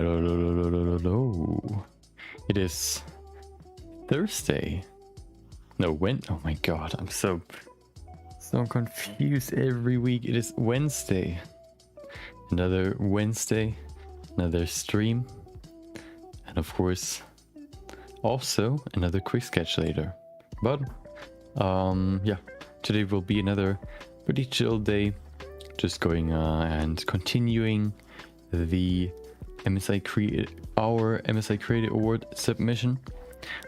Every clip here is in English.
Hello, hello, hello, hello, hello. It is Thursday. No, when? Oh my god, I'm so confused every week. It is Wednesday. Another Wednesday, another stream, and of course, also another quick sketch later. But yeah, today will be another pretty chill day. Just going and continuing the our MSI Creative Award submission.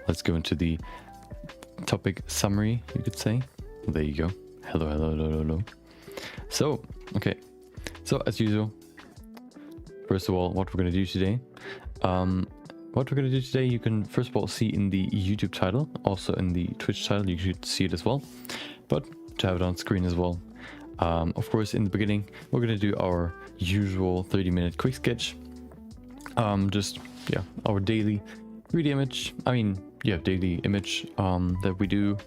Let's go into the topic summary, you could say. There you go. Hello, hello, hello, hello. So, okay. So, as usual, first of all, what we're going to do today. You can first of all see in the YouTube title, also in the Twitch title, you should see it as well. But to have it on screen as well. Of course, in the beginning, we're going to do our usual 30-minute quick sketch. Our daily 3D image. Daily image that we do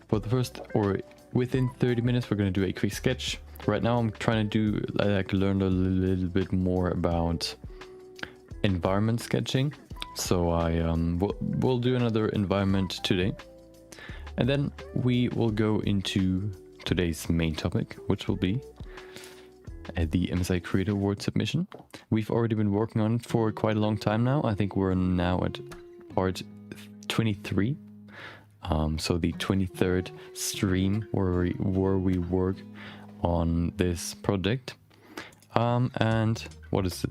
for the first, or within 30 minutes, we're going to do a quick sketch. Right now, I'm trying to learn a little bit more about environment sketching. So we'll do another environment today, and then we will go into today's main topic, which will be the MSI Creative Award submission. We've already been working on it for quite a long time now. I think we're now at part 23. So the 23rd stream where we work on this project. And what is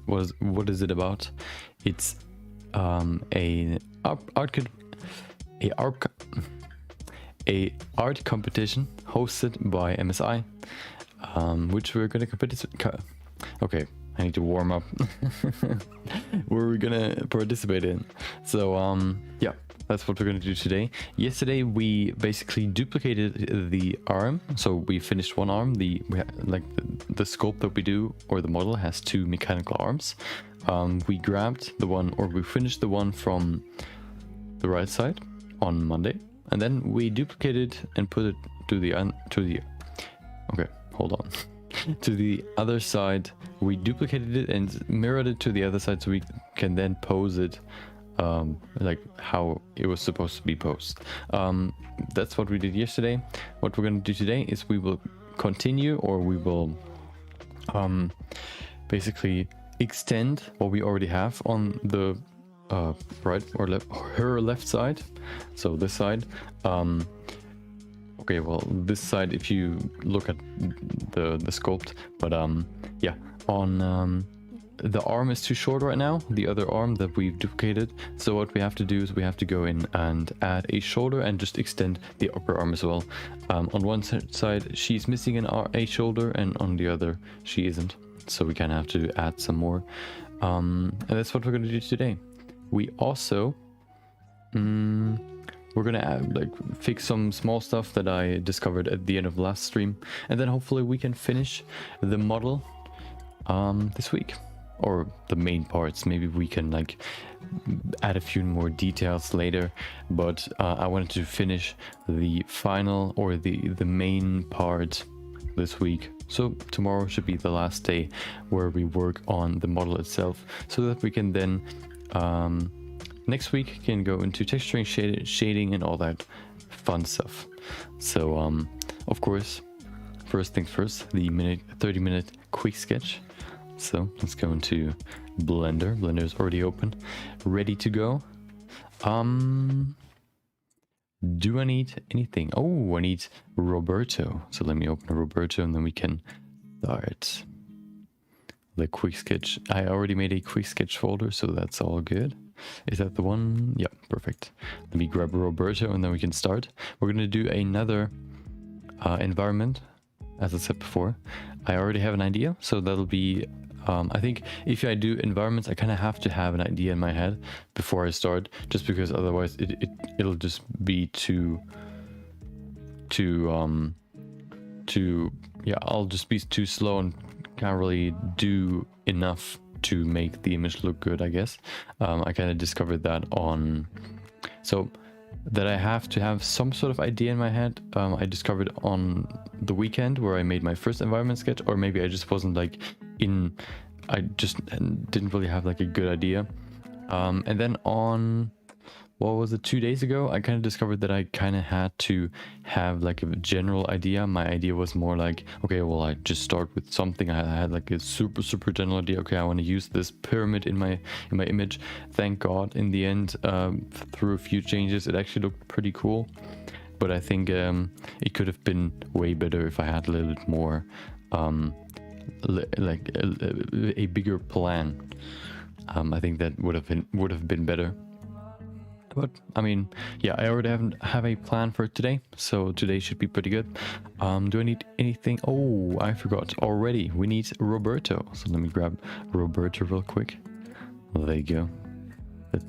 it about? It's a art competition hosted by MSI, which we're gonna okay, I need to warm up. Where we're gonna participate in. So yeah, that's what we're gonna do today. Yesterday we basically duplicated the arm, so we finished one arm. The sculpt that we do, or the model, has two mechanical arms. We grabbed the one, or we finished the one from the right side on Monday, and then we duplicated and put it to the okay, hold on. To the other side. We duplicated it and mirrored it to the other side, so we can then pose it like how it was supposed to be posed. That's what we did yesterday. What we're going to do today is we will continue, or we will basically extend what we already have on the right or left, or her left side. So this side. Okay, well, this side, if you look at the sculpt, but yeah, on the arm is too short right now, the other arm that we've duplicated. So what we have to do is we have to go in and add a shoulder and just extend the upper arm as well. On one side she's missing a shoulder, and on the other she isn't, so we kind of have to add some more, and that's what we're going to do today. We also we're gonna fix some small stuff that I discovered at the end of last stream, and then hopefully we can finish the model this week, or the main parts. Maybe we can add a few more details later, but I wanted to finish the final, or the main part this week. So tomorrow should be the last day where we work on the model itself, so that we can then next week can go into texturing, shading, and all that fun stuff. So of course, first things first, the 30-minute quick sketch. So let's go into Blender. Blender is already open, ready to go. Do I need anything? Oh, I need Roberto. So let me open a Roberto, and then we can start the quick sketch. I already made a quick sketch folder, so that's all good. Is that the one? Yeah, perfect. Let me grab Roberto, and then we can start. We're going to do another environment, as I said before. I already have an idea, so that'll be I think if I do environments, I kind of have to have an idea in my head before I start, just because otherwise it'll just be too yeah, I'll just be too slow and can't really do enough to make the image look good, I guess. I kind of discovered that so that I have to have some sort of idea in my head. I discovered on the weekend where I made my first environment sketch, or maybe I just wasn't in I just didn't really have like a good idea. And then on, what was it, 2 days ago, I kind of discovered that I kind of had to have like a general idea. My idea was more like, okay, well, I just start with something. I had like a super general idea. Okay, I want to use this pyramid in my image. Thank God, in the end, through a few changes, it actually looked pretty cool. But I think it could have been way better if I had a little bit more, like a bigger plan. I think that would have been better. But I mean, yeah, I already have a plan for today, so today should be pretty good. Do I need anything? Oh, I forgot already. We need Roberto. So let me grab Roberto real quick. There you go.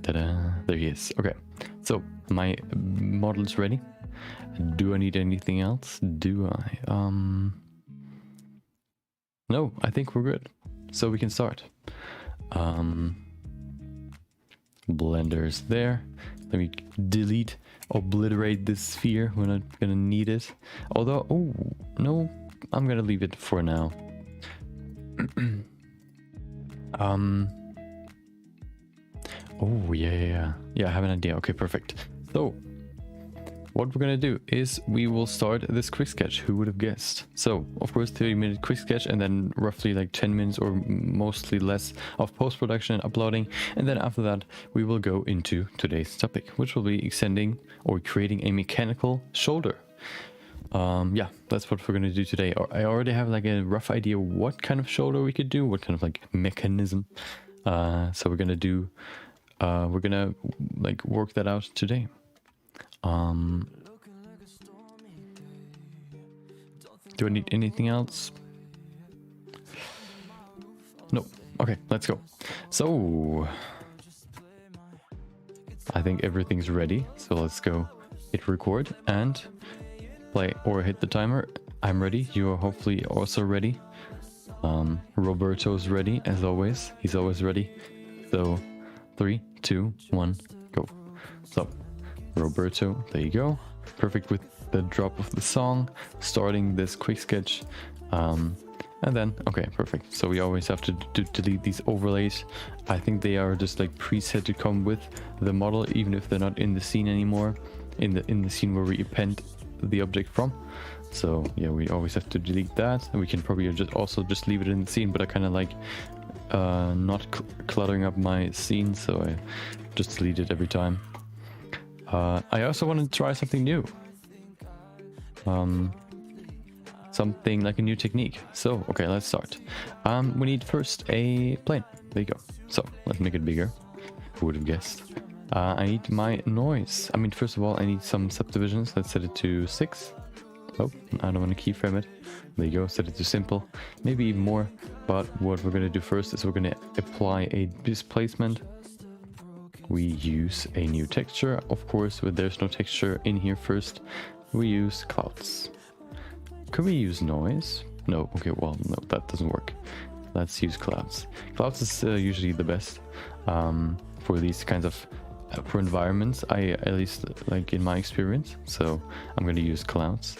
Ta-da. There he is. Okay, so my model is ready. Do I need anything else? Do I? No, I think we're good. So we can start. Blender's there. Let me obliterate this sphere. We're not gonna need it. Although, oh no, I'm gonna leave it for now. Oh yeah, I have an idea. Okay, perfect. So what we're gonna do is we will start this quick sketch. Who would have guessed? So of course 30-minute quick sketch, and then roughly like 10 minutes or mostly less of post-production and uploading, and then after that we will go into today's topic, which will be extending or creating a mechanical shoulder. Yeah, that's what we're gonna do today. I already have like a rough idea what kind of shoulder we could do, what kind of like mechanism. So we're gonna like work that out today. Do I need anything else? No. Okay, let's go. So I think everything's ready. So let's go hit record and play or hit the timer. I'm ready. You are hopefully also ready. Roberto's ready as always. He's always ready. So 3, 2, 1, go. So Roberto, there you go. Perfect with the drop of the song, starting this quick sketch. And then, okay, perfect. So we always have to delete these overlays. I think they are just like preset to come with the model, even if they're not in the scene anymore, in the scene where we append the object from. So yeah, we always have to delete that, and we can probably just leave it in the scene, but I kind of like not cluttering up my scene, so I just delete it every time. I also want to try something new. Something like a new technique. So, okay, let's start. We need first a plane. There you go. So, let's make it bigger. Who would have guessed? I need my noise. I mean, first of all, I need some subdivisions. Let's set it to 6. Oh, I don't want to keyframe it. There you go, set it to simple. Maybe even more. But what we're going to do first is we're going to apply a displacement. We use a new texture, of course, but there's no texture in here first. We use clouds. Could we use noise? No, okay, well, no, that doesn't work. Let's use clouds. Clouds is usually the best for these kinds of for environments, at least like in my experience. So I'm going to use clouds.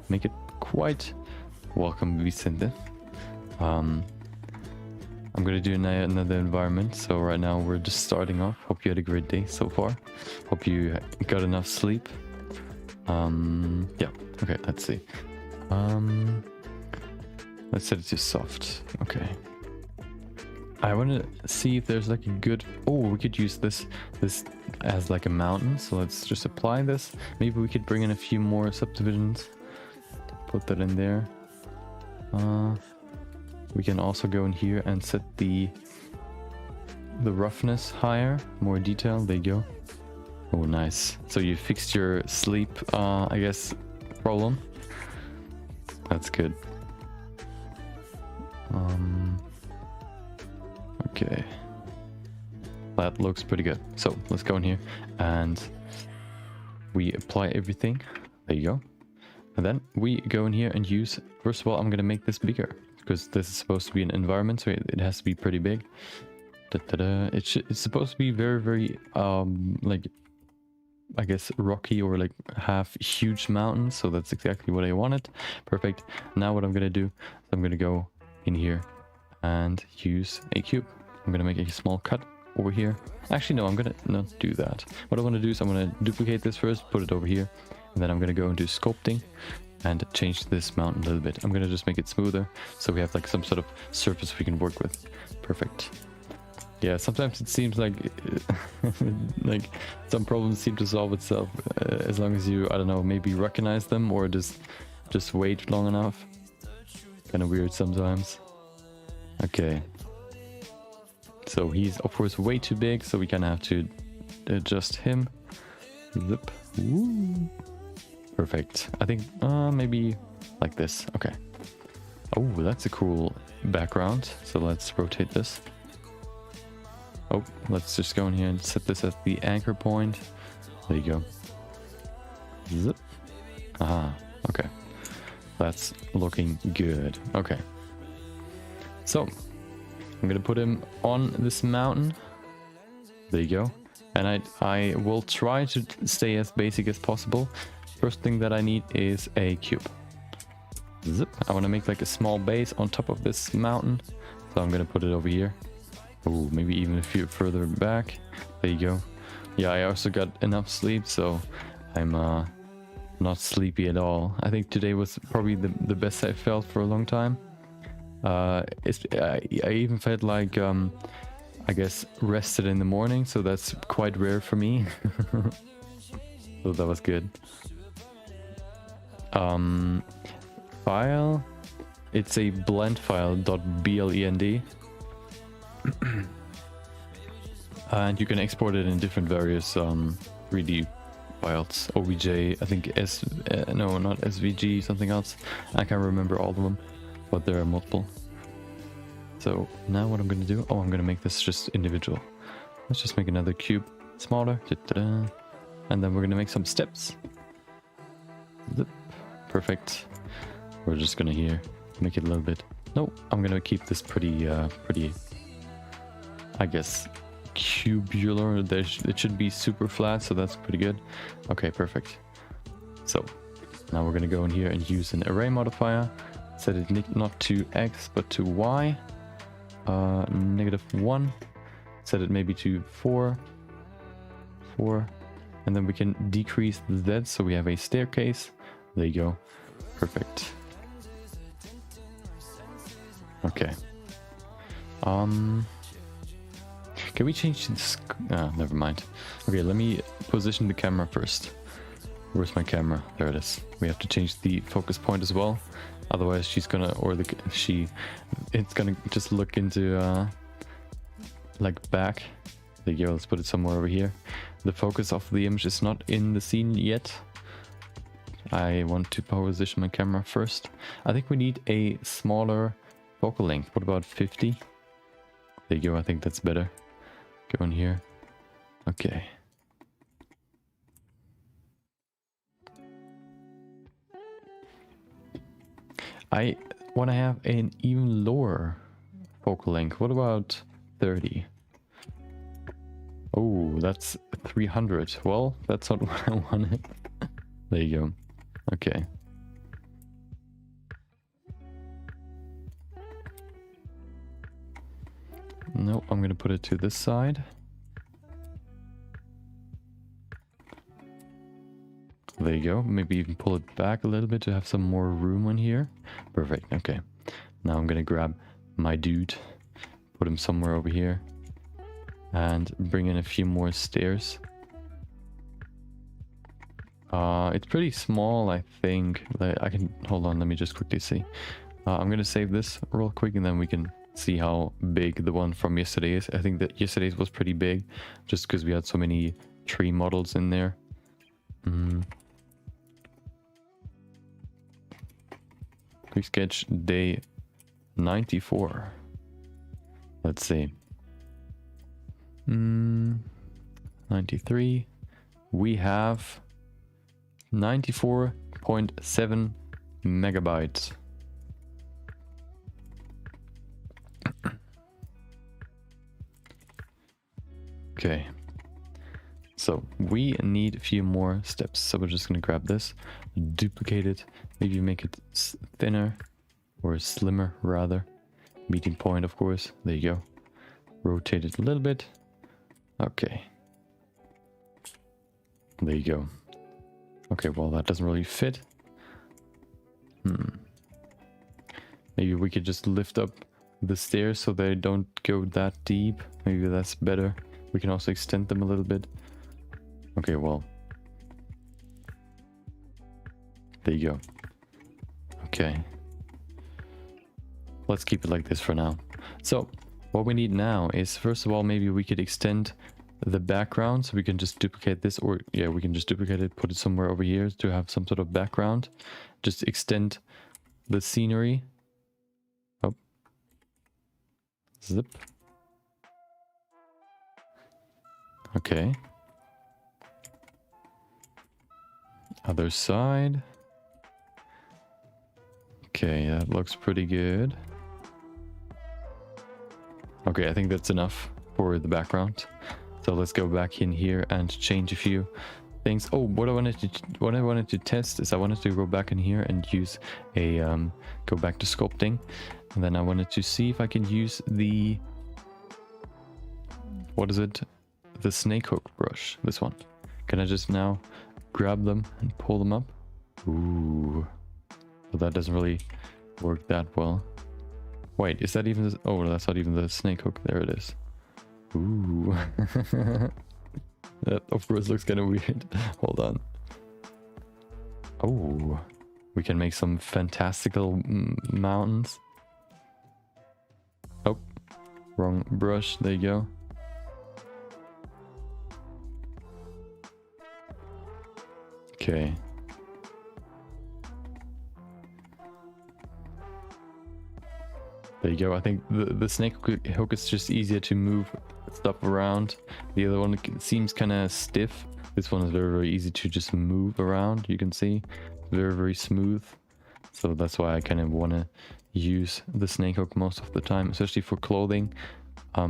Make it quite welcome, Vicente. I'm gonna do another environment. So right now we're just starting off. Hope you had a great day so far. Hope you got enough sleep. Yeah, okay, let's see. Let's set it to soft. Okay. I want to see if there's like a good... Oh, we could use this as like a mountain. So let's just apply this. Maybe we could bring in a few more subdivisions. Put that in there. We can also go in here and set the roughness higher, more detail. There you go. Oh, nice. So you fixed your sleep, I guess, problem. That's good. Okay. That looks pretty good. So let's go in here and we apply everything. There you go. And then we go in here and use... First of all, I'm going to make this bigger, because this is supposed to be an environment, so it has to be pretty big. It's supposed to be very, very, like, I guess, rocky or like have huge mountains. So that's exactly what I wanted. Perfect. Now what I'm going to do is I'm going to go in here and use a cube. I'm gonna make a small cut over here. Actually, no, I'm gonna not do that. What I want to do is I'm gonna duplicate this first, put it over here, and then I'm gonna go into sculpting and change this mountain a little bit. I'm gonna just make it smoother so we have like some sort of surface we can work with. Perfect. Yeah, sometimes it seems like like some problems seem to solve itself as long as you, I don't know, maybe recognize them or just wait long enough. Kind of weird sometimes. Okay. So he's of course way too big, so we kind of have to adjust him. Zip. Woo. Perfect. I think maybe like this. Okay. Oh, that's a cool background. So let's rotate this. Oh, let's just go in here and set this as the anchor point. There you go. Zip. Aha. Okay. That's looking good. Okay. So I'm gonna put him on this mountain. There you go. And I will try to stay as basic as possible. First thing that I need is a cube. Zip. I want to make like a small base on top of this mountain. So I'm gonna put it over here. Oh, maybe even a few further back. There you go. Yeah, I also got enough sleep, so I'm not sleepy at all. I think today was probably the best I felt for a long time. I even felt like I guess rested in the morning, so that's quite rare for me. So that was good. File, it's a blend file .blend. And you can export it in different various 3D files. OBJ, I think no, not SVG, something else. I can't remember all of them, but there are multiple. So now what I'm gonna do, oh, I'm gonna make this just individual. Let's just make another cube smaller. Da-da-da. And then we're gonna make some steps. Zip. Perfect. We're just gonna here make it a little bit. No, I'm gonna keep this pretty, I guess, cubular. It should be super flat, so that's pretty good. Okay, perfect. So now we're gonna go in here and use an array modifier. Set it not to x but to y. -1. Set it maybe to 4. And then we can decrease the z so we have a staircase. There you go. Perfect. Okay. Can we change this? Never mind. Okay, let me position the camera first. Where's my camera? There it is. We have to change the focus point as well. Otherwise she's gonna, or it's gonna just look into like back. There you go, let's put it somewhere over here. The focus of the image is not in the scene yet. I want to position my camera first. I think we need a smaller focal length. What about 50? There you go, I think that's better. Go in here. Okay. I want to have an even lower focal length. What about 30? Oh, that's 300. Well, that's not what I wanted. There you go. Okay. No, I'm gonna put it to this side. There you go. Maybe even pull it back a little bit to have some more room in here. Perfect. Okay. Now I'm gonna grab my dude, put him somewhere over here, and bring in a few more stairs. It's pretty small, I think. I can hold on. Let me just quickly see. I'm gonna save this real quick, and then we can see how big the one from yesterday is. I think that yesterday's was pretty big, just because we had so many tree models in there. Quick sketch day 94. Let's see. 93. We have 94.7 megabytes. Okay. So we need a few more steps. So we're just gonna grab this, duplicate it, maybe make it thinner or slimmer rather. meeting point, of course. There you go. Rotate it a little bit. Okay. There you go. Okay, well, that doesn't really fit. Maybe we could just lift up the stairs so they don't go that deep. Maybe that's better. We can also extend them a little bit. Okay, well. There you go. Okay. Let's keep it like this for now. So, what we need now is, first of all, maybe we could extend the background. So we can just duplicate this, or yeah, we can just duplicate it, put it somewhere over here to have some sort of background. Just extend the scenery. Oh. Zip. Okay. Other side. Okay, that looks pretty good. Okay, I think that's enough for the background. So let's go back in here and change a few things. Oh, what I wanted to test is I wanted to go back in here and use a go back to sculpting, and then I wanted to see if I can use the, what is it? The snake hook brush. This one. Can I just now grab them and pull them up? Ooh. But that doesn't really work that well. Wait, is that even... Oh, that's not even the snake hook. There it is. Ooh. That, of course, looks kind of weird. Hold on. Oh. We can make some fantastical mountains. Oh. Wrong brush. There you go. Okay. There you go. I think the snake hook is just easier to move stuff around. The other one seems kind of stiff. This one is very, very easy to just move around. You can see very, very smooth. So that's why I kind of want to use the snake hook most of the time, especially for clothing.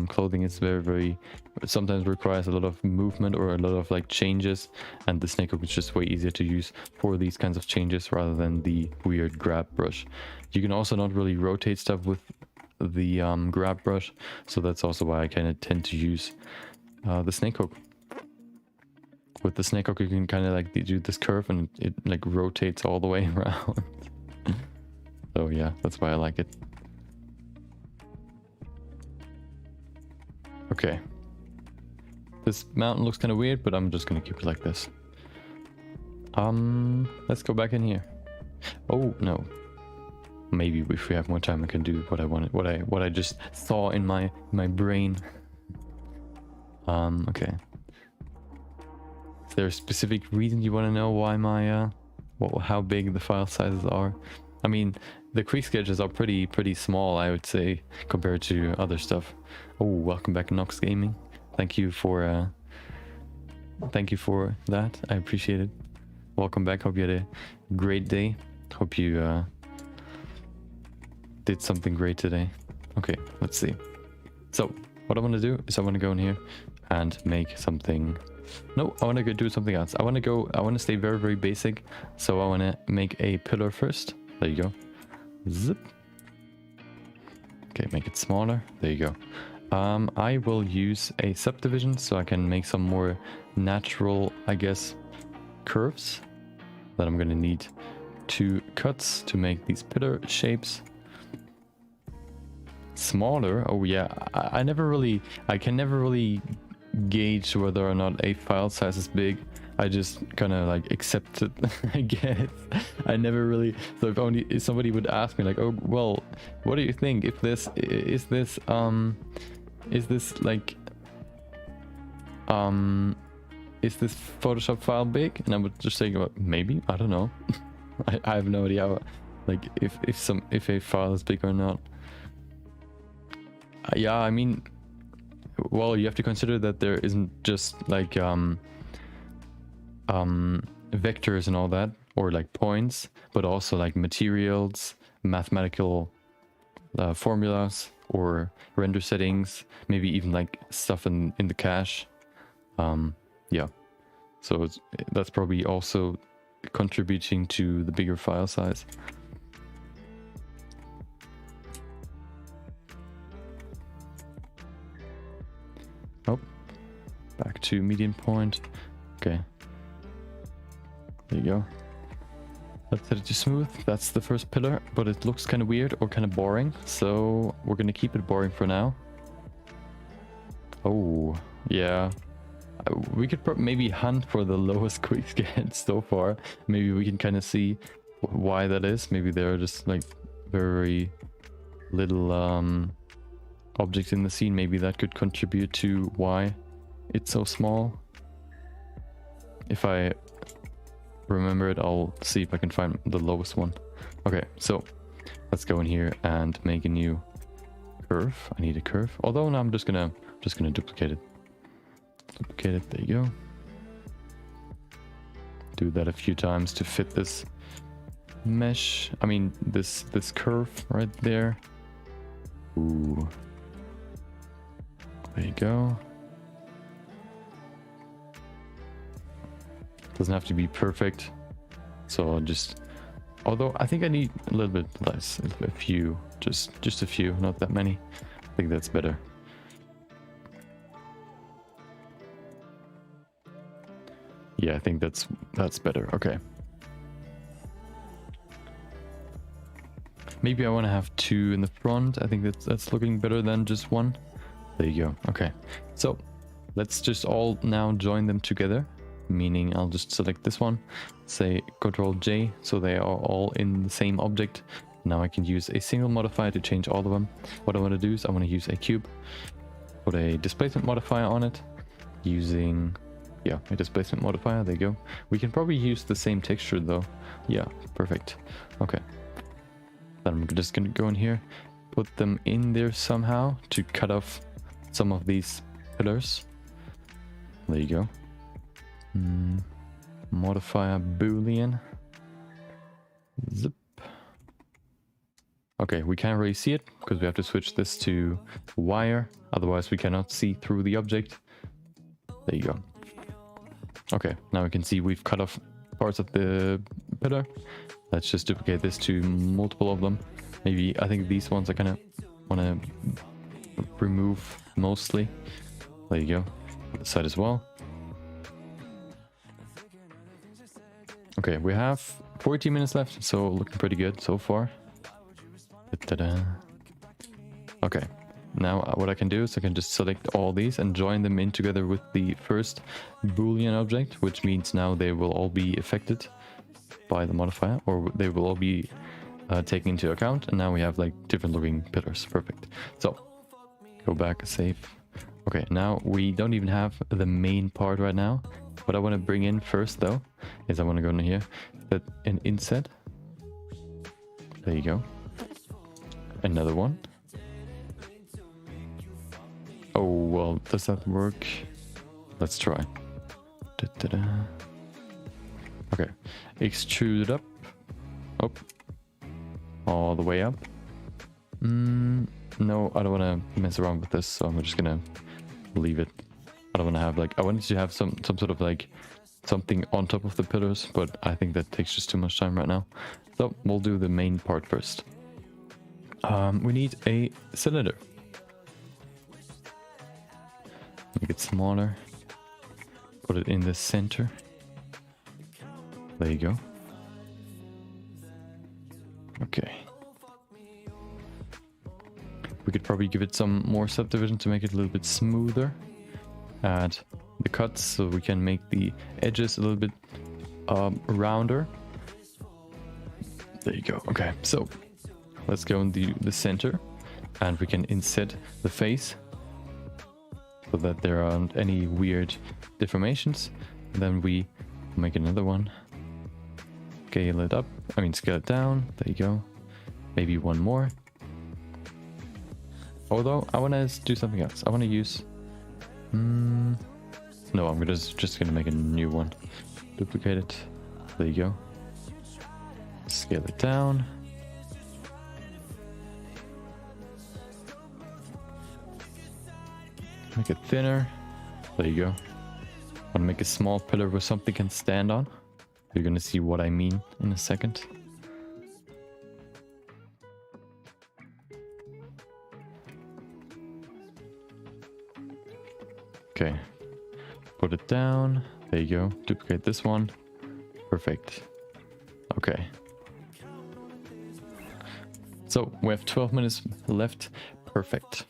Clothing is very, very, sometimes requires a lot of movement or a lot of like changes, and the snake hook is just way easier to use for these kinds of changes rather than the weird grab brush. You can also not really rotate stuff with the grab brush, so that's also why I kind of tend to use the snake hook. With the snake hook you can kind of like do this curve and it like rotates all the way around. So yeah, that's why I like it. Okay. This mountain looks kind of weird, but I'm just gonna keep it like this. Let's go back in here. Oh no. Maybe if we have more time I can do what I wanted, what I just saw in my brain. Okay. Is there a specific reason you want to know why my how big the file sizes are? I mean, the quick sketches are pretty small, I would say, compared to other stuff. Oh, welcome back, Nox Gaming. Thank you for that. I appreciate it. Welcome back. Hope you had a great day. Hope you did something great today. Okay, let's see. So what I want to do is I want to go in here and make something. No, I want to go do something else. I want to stay very, very basic. So I want to make a pillar first. There you go. Zip. Okay, make it smaller. There you go. I will use a subdivision so I can make some more natural, I guess, curves. Then I'm gonna need 2 cuts to make these pillar shapes. Smaller. Oh yeah, I can never really gauge whether or not a file size is big. I just kind of like accept it, I guess. I never really, so if somebody would ask me like, oh well, what do you think if this is this Photoshop file big? And I would just say, well, maybe, I don't know. I have no idea like if a file is big or not. Yeah, I mean, well, you have to consider that there isn't just like vectors and all that, or like points, but also like materials, mathematical formulas, or render settings, maybe even like stuff in the cache. Yeah, so that's probably also contributing to the bigger file size. Back to median point. Okay. There you go. Let's set it to smooth. That's the first pillar, but it looks kind of weird or kind of boring. So we're going to keep it boring for now. Oh, yeah. We could maybe hunt for the lowest quick scan so far. Maybe we can kind of see why that is. Maybe there are just like very little objects in the scene. Maybe that could contribute to why it's so small. If I remember it, I'll see if I can find the lowest one. Okay, so let's go in here and make a new curve. I need a curve. Although now I'm just gonna duplicate it. Duplicate it. There you go. Do that a few times to fit this mesh. I mean this curve right there. Ooh. There you go. Doesn't have to be perfect. So I'll just, although I think I need a little bit less, a few, just a few, not that many. I think that's better. Yeah, I think that's better. Okay. Maybe I want to have two in the front. I think that's looking better than just one. There you go. Okay. So let's just all now join them together. Meaning I'll just select this one, say Control J, so they are all in the same object. Now I can use a single modifier to change all of them. What I want to do is I want to use a cube, put a displacement modifier on it, using, yeah, a displacement modifier. There you go. We can probably use the same texture though. Yeah, perfect. Okay. Then I'm just gonna go in here, put them in there somehow to cut off some of these pillars. There you go. Modifier Boolean. Zip. Okay, we can't really see it because we have to switch this to wire. Otherwise we cannot see through the object. There you go. Okay, now we can see we've cut off parts of the pillar. Let's just duplicate this to multiple of them. Maybe, I think these ones I kind of want to remove mostly. There you go. This side as well. Okay, we have 14 minutes left, so looking pretty good so far. Ta-da. Okay, now what I can do is I can just select all these and join them in together with the first Boolean object, which means now they will all be affected by the modifier, or they will all be taken into account, and now we have like different looking pillars. Perfect. So, go back, save. Okay, now we don't even have the main part right now. What I want to bring in first though is I want to go in here, set an inset. There you go. Another one. Oh, well, does that work? Let's try. Da-da-da. Okay, extrude it up. Oh, all the way up. No, I don't want to mess around with this, so I'm just gonna leave it. I don't want to have like, I wanted to have some sort of like something on top of the pillars, but I think that takes just too much time right now. So we'll do the main part first. We need a cylinder. Make it smaller. Put it in the center. There you go. Okay. We could probably give it some more subdivision to make it a little bit smoother. Add the cuts so we can make the edges a little bit rounder. There you go. Okay, so let's go in the center, and we can inset the face so that there aren't any weird deformations. And then we make another one. Scale it up. I mean, scale it down. There you go. Maybe one more. Although I want to do something else. I want to use. No, I'm just gonna make a new one. Duplicate it. There you go. Scale it down. Make it thinner. There you go. I want to make a small pillar where something can stand on. You're gonna see what I mean in a second. Okay. Put it down. There you go. Duplicate this one. Perfect. Okay. So we have 12 minutes left. Perfect.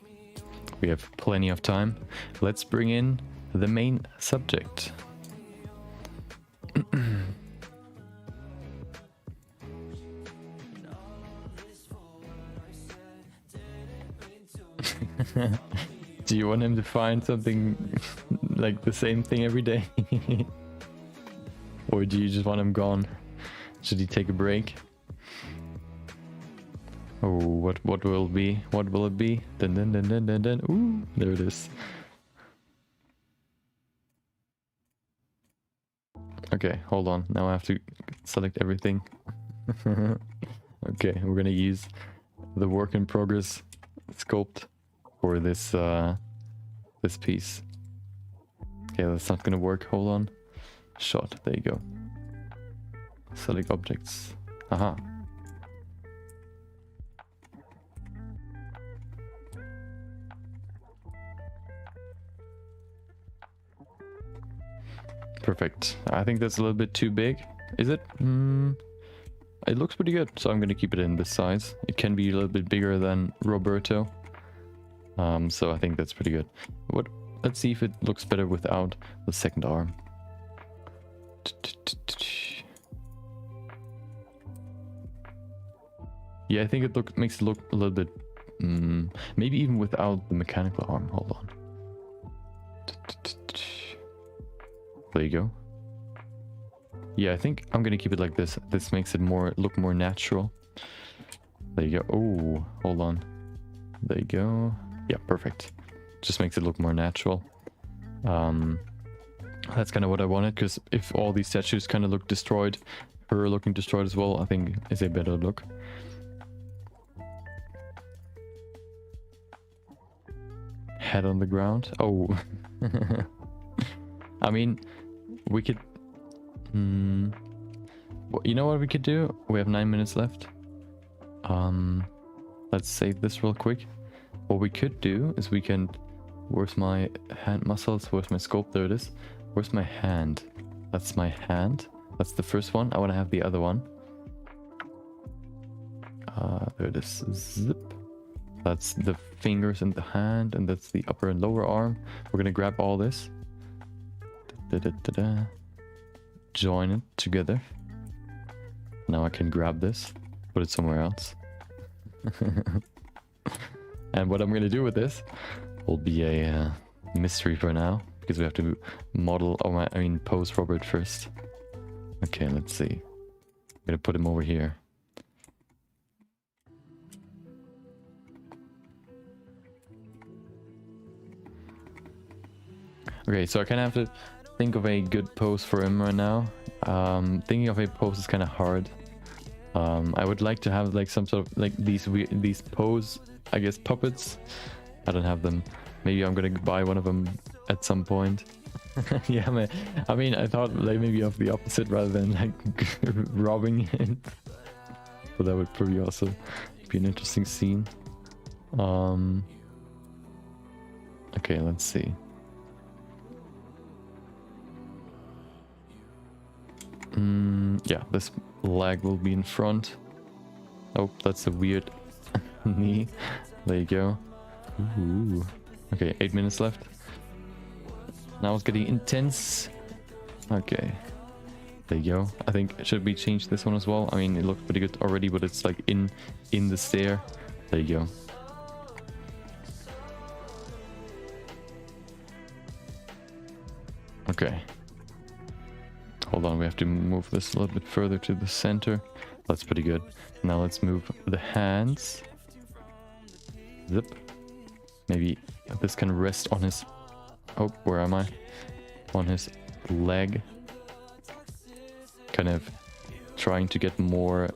We have plenty of time. Let's bring in the main subject. Do you want him to find something like the same thing every day? Or do you just want him gone? Should he take a break? Oh, what will it be? What will it be? Dun dun dun dun dun dun. Ooh, there it is. Okay, hold on. Now I have to select everything. Okay, we're gonna use the work in progress sculpt for this this piece. Okay, that's not gonna work. Hold on. Shot. There you go. Select objects. Aha. Perfect. I think that's a little bit too big. Is it? It looks pretty good, so I'm going to keep it in this size. It can be a little bit bigger than Roberto. So I think that's pretty good. Let's see if it looks better without the second arm. Yeah, I think it makes it look a little bit... maybe even without the mechanical arm. Hold on. There you go. Yeah, I think I'm gonna keep it like this. This makes it look more natural. There you go. Oh, hold on. There you go. Yeah, perfect. Just makes it look more natural. That's kind of what I wanted, because if all these statues kind of look destroyed, her looking destroyed as well, I think is a better look. Head on the ground. Oh. I mean, we could... you know what we could do? We have 9 minutes left. Let's save this real quick. What we could do is we can... Where's my hand muscles? Where's my sculpt? There it is. Where's my hand? That's my hand. That's the first one. I want to have the other one. There it is. Zip. That's the fingers and the hand, and that's the upper and lower arm. We're gonna grab all this. Join it together. Now I can grab this, put it somewhere else. And what I'm gonna do with this will be a mystery for now, because we have to model, pose Robert first. Okay, let's see. I'm gonna put him over here. Okay, so I kind of have to think of a good pose for him right now. Thinking of a pose is kind of hard. I would like to have like some sort of like these pose, I guess, puppets. I don't have them. Maybe I'm gonna buy one of them at some point. Yeah, man. I mean, I thought like maybe of the opposite rather than like robbing it. But that would probably also be an interesting scene. Okay, let's see. Yeah, this leg will be in front. Oh, that's a weird knee. There you go. Ooh. Okay, 8 minutes left. Now it's getting intense. Okay. There you go. I think, should we change this one as well? I mean, it looked pretty good already, but it's like in the stair. There you go. Okay. Hold on, we have to move this a little bit further to the center. That's pretty good. Now let's move the hands. Zip. Maybe this can rest on his... Oh, where am I? On his leg. Kind of trying to get more...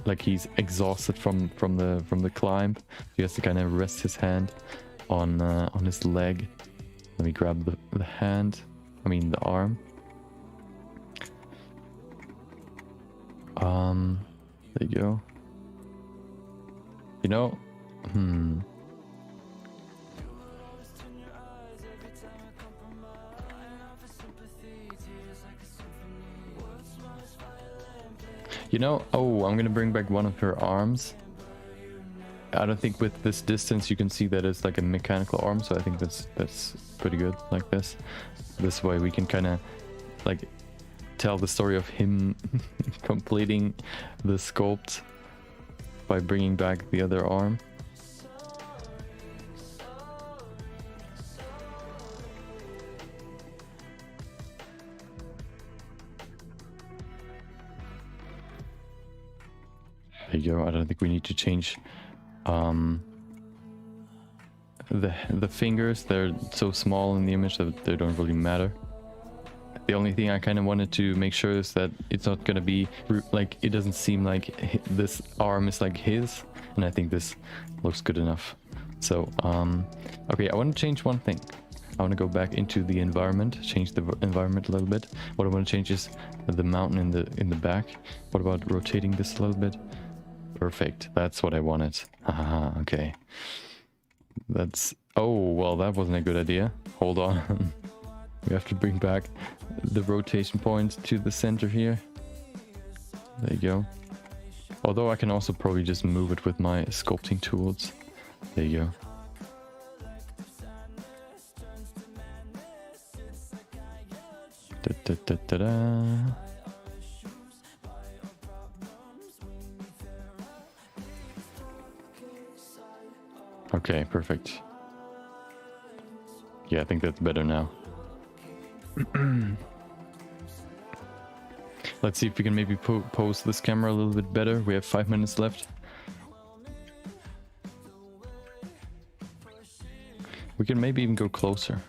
Like he's exhausted from the climb. He has to kind of rest his hand on his leg. Let me grab the hand. I mean the arm. There you go. You know, You know, oh, I'm gonna bring back one of her arms. I don't think with this distance you can see that it's like a mechanical arm, so I think that's pretty good like this. This way we can kind of like tell the story of him completing the sculpt by bringing back the other arm. There you go. I don't think we need to change the fingers. They're so small in the image that they don't really matter. The only thing I kind of wanted to make sure is that it's not gonna be like, it doesn't seem like this arm is like his, and I think this looks good enough. So okay, I want to change one thing. I want to go back into the environment, change the environment a little bit. What I want to change is the mountain in the back. What about rotating this a little bit? Perfect, that's what I wanted. Haha, okay. That's, oh, well, that wasn't a good idea. Hold on. We have to bring back the rotation point to the center here. There you go. Although I can also probably just move it with my sculpting tools. There you go. Da, da, da, da, da. Okay, perfect. Yeah, I think that's better now. Let's see if we can maybe pose this camera a little bit better. We have 5 minutes left. We can maybe even go closer.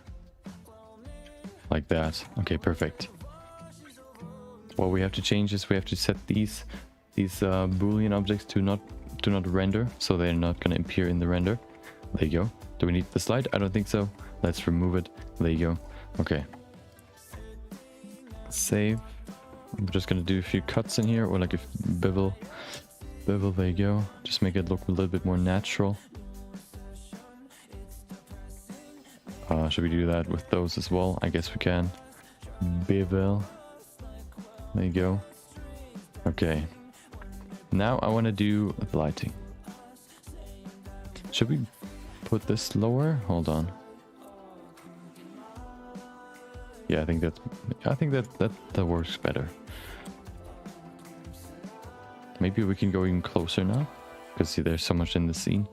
Like that. Okay, perfect. What we have to change is we have to set these Boolean objects to not render, so they're not going to appear in the render. There you go. Do we need the slide? I don't think so. Let's remove it. There you go. Okay. Save. I'm just gonna do a few cuts in here, or like a bevel. There you go. Just make it look a little bit more natural. Should we do that with those as well? I guess we can. Bevel. There you go. Okay. Now I want to do the lighting. Should we put this lower? Hold on. Yeah, I think that works better. Maybe we can go even closer now, because see, there's so much in the scene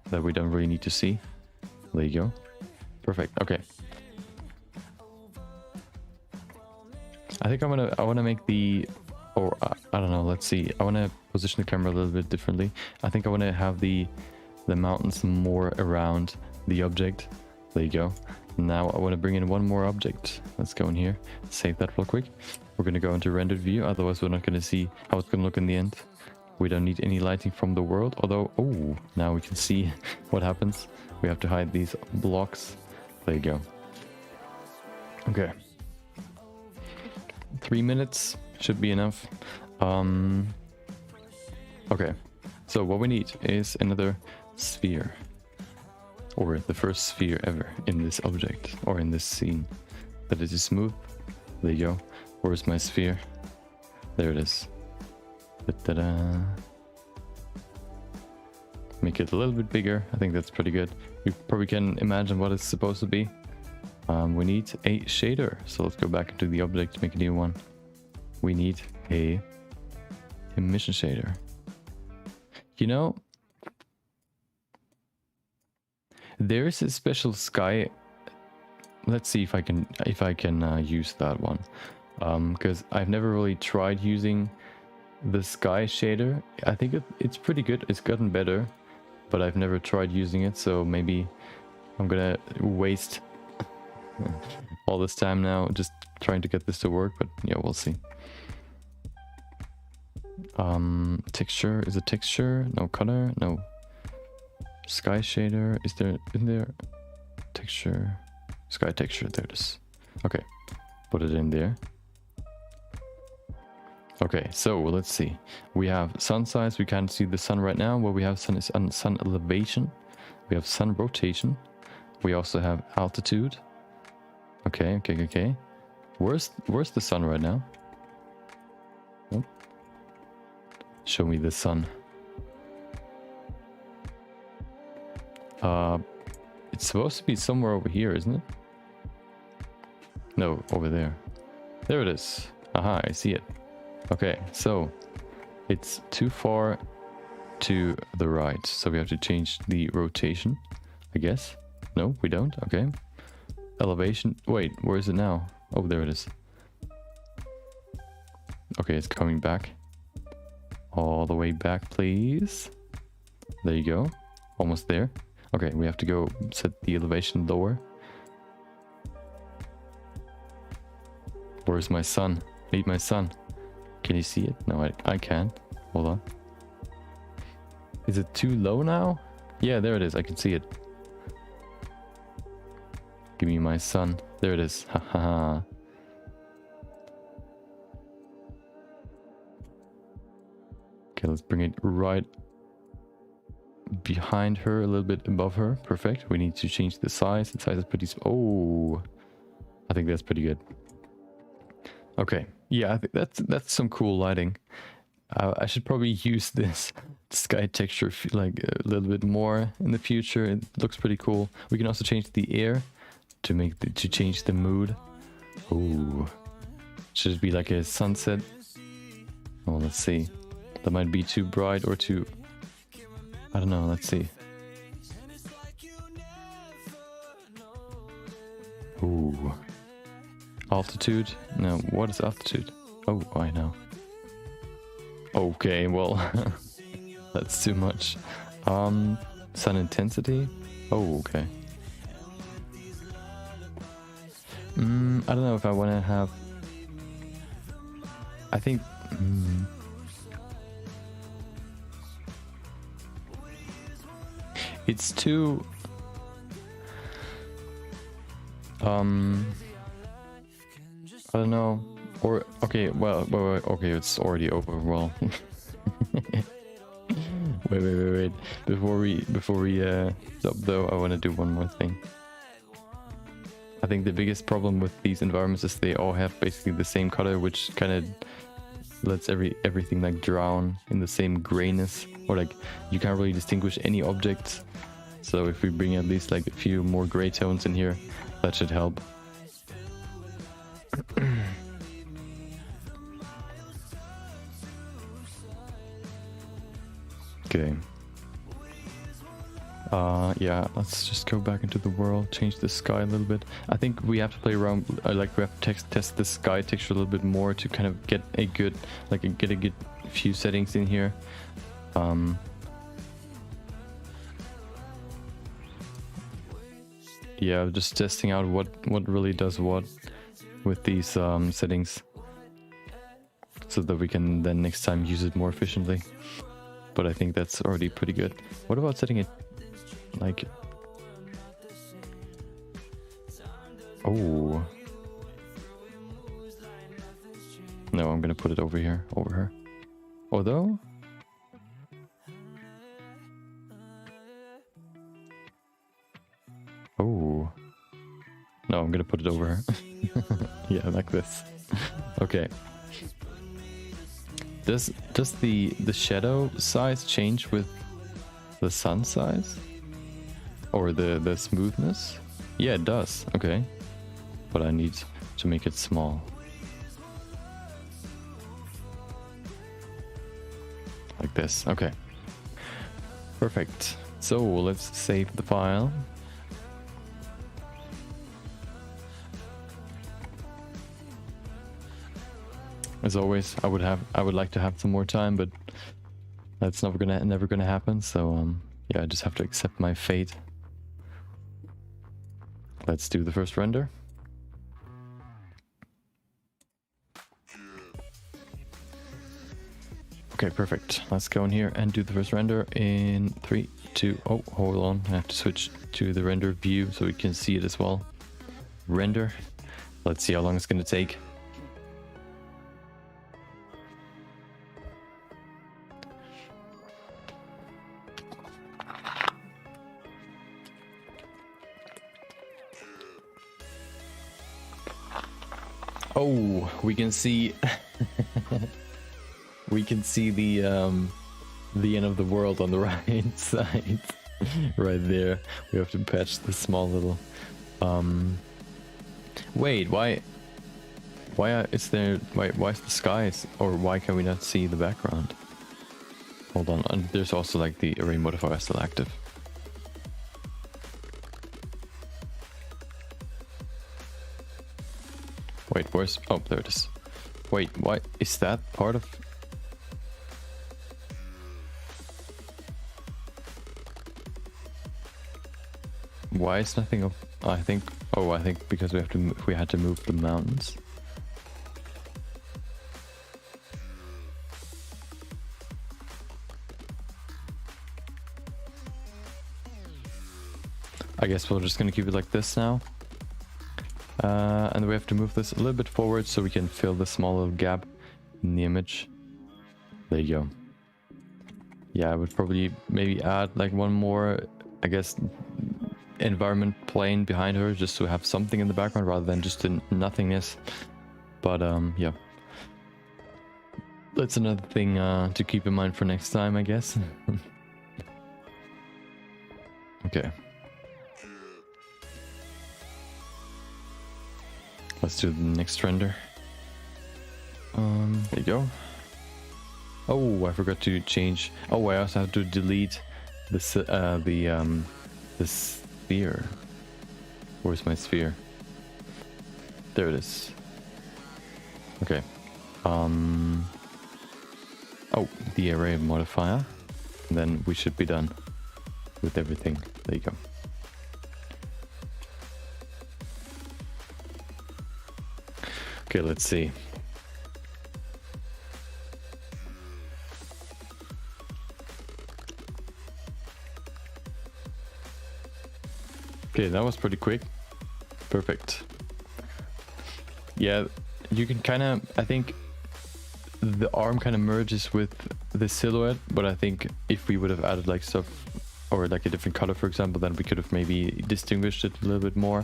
that we don't really need to see. There you go. Perfect. Okay. I think I wanna make the, or I don't know. Let's see. I wanna position the camera a little bit differently. I think I wanna have the mountains more around the object. There you go. Now I want to bring in one more object. Let's go in here, save that real quick. We're going to go into rendered view, otherwise we're not going to see how it's going to look in the end. We don't need any lighting from the world, although, oh, now we can see what happens. We have to hide these blocks. There you go. Okay. 3 minutes should be enough. Okay, so what we need is another sphere. Or the first sphere ever in this object, or in this scene. That it is smooth. There you go. Where's my sphere? There it is. Da-da-da. Make it a little bit bigger. I think that's pretty good. You probably can imagine what it's supposed to be. We need a shader. So let's go back into the object, make a new one. We need a emission shader. You know, there's a special sky. Let's see if I can use that one, because I've never really tried using the sky shader. I think it's pretty good. It's gotten better, but I've never tried using it, so maybe I'm gonna waste all this time now just trying to get this to work, but yeah, we'll see. Texture, is it texture? No color, no. Sky shader, is there in there? Texture, sky texture, there it is. Okay, put it in there. Okay, so let's see. We have sun size, we can't see the sun right now. What we have sun is sun elevation. We have sun rotation. We also have altitude. Okay. Where's the sun right now? Oh, Show me the sun. It's supposed to be somewhere over here, isn't it? No, over there. There it is. Aha, I see it. Okay, so it's too far to the right, so we have to change the rotation, I guess. No, we don't. Okay. Elevation. Wait, where is it now? Oh, there it is. Okay, it's coming back. All the way back, please. There you go. Almost there. Okay, we have to go set the elevation lower. Where's my sun? I need my sun. Can you see it? No, I can't. Hold on. Is it too low now? Yeah, there it is. I can see it. Give me my sun. There it is. Ha ha ha. Okay, let's bring it right behind her, a little bit above her. Perfect. We need to change the size. The size is pretty... Oh, I think that's pretty good. Okay. Yeah, I think that's some cool lighting. I should probably use this sky texture like a little bit more in the future. It looks pretty cool. We can also change the air to change the mood. Oh, should it be like a sunset? Oh, let's see. That might be too bright or too... I don't know. Let's see. Ooh. Altitude? No, what is altitude? Oh, I know. Okay, well, that's too much. Sun intensity? Oh, okay. I don't know if I want to have... I think... It's too... I don't know. Or okay, well, okay, it's already over. Well, wait. Before we stop though, I want to do one more thing. I think the biggest problem with these environments is they all have basically the same color, which kind of lets everything like drown in the same grayness, or like you can't really distinguish any objects. So if we bring at least like a few more gray tones in here, that should help. Okay. Yeah, let's just go back into the world, change the sky a little bit. I think we have to play around, like we have to test the sky texture a little bit more to kind of get a good, get a good few settings in here. Yeah, just testing out what really does what with these settings, so that we can then next time use it more efficiently. But I think that's already pretty good. What about setting it like... Oh. No, I'm gonna put it over here, over her. Although... Oh. No, I'm gonna put it over her. Yeah, like this. Okay. Does the shadow size change with the sun size? Or the smoothness? Yeah, it does. Okay. But I need to make it small. Like this. Okay. Perfect. So let's save the file. As always, I would like to have some more time, but that's never gonna happen. So yeah, I just have to accept my fate. Let's do the first render. Okay, perfect. Let's go in here and do the first render in 3, 2. Oh, hold on. I have to switch to the render view so we can see it as well. Render. Let's see how long it's gonna take. Oh, we can see we can see the end of the world on the right side. Right there. We have to patch the small little wait, why is there why is the skies, or why can we not see the background? Hold on, and there's also like the array modifier still active. Wait, where's... oh, there it is. Wait, why is that part of... why is nothing of... I think... oh, I think because we had to move the mountains. I guess we're just gonna keep it like this now. And we have to move this a little bit forward so we can fill the small little gap in the image. There you go. Yeah, I would probably maybe add like one more, I guess, environment plane behind her, just to have something in the background rather than just in nothingness. But yeah. That's another thing to keep in mind for next time, I guess. Okay. Let's do the next render. There you go. Oh, I forgot to change. Oh, I also have to delete the sphere. Where's my sphere? There it is. Okay. Oh, the array modifier. And then we should be done with everything. There you go. Okay, let's see. Okay, that was pretty quick. Perfect. Yeah, you can kind of... I think the arm kind of merges with the silhouette, but I think if we would have added like stuff or like a different color, for example, then we could have maybe distinguished it a little bit more.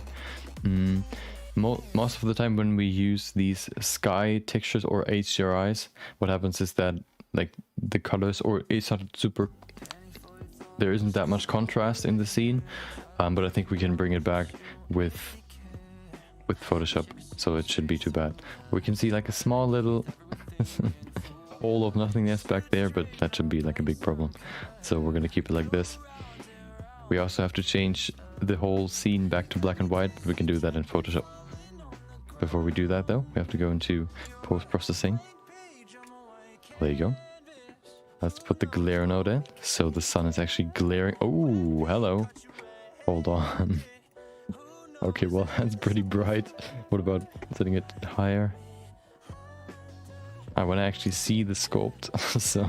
Most of the time when we use these sky textures or HDRIs, what happens is that like the colors, or it's not super, there isn't that much contrast in the scene, but I think we can bring it back with Photoshop, so it shouldn't be too bad. We can see like a small little hole of nothingness back there, but that shouldn't be like a big problem. So we're gonna keep it like this. We also have to change the whole scene back to black and white, but we can do that in Photoshop. Before we do that though, we have to go into post-processing. There you go. Let's put the glare node in, so the sun is actually glaring. Oh, hello. Hold on. Okay, well, that's pretty bright. What about setting it higher? I want to actually see the sculpt, so...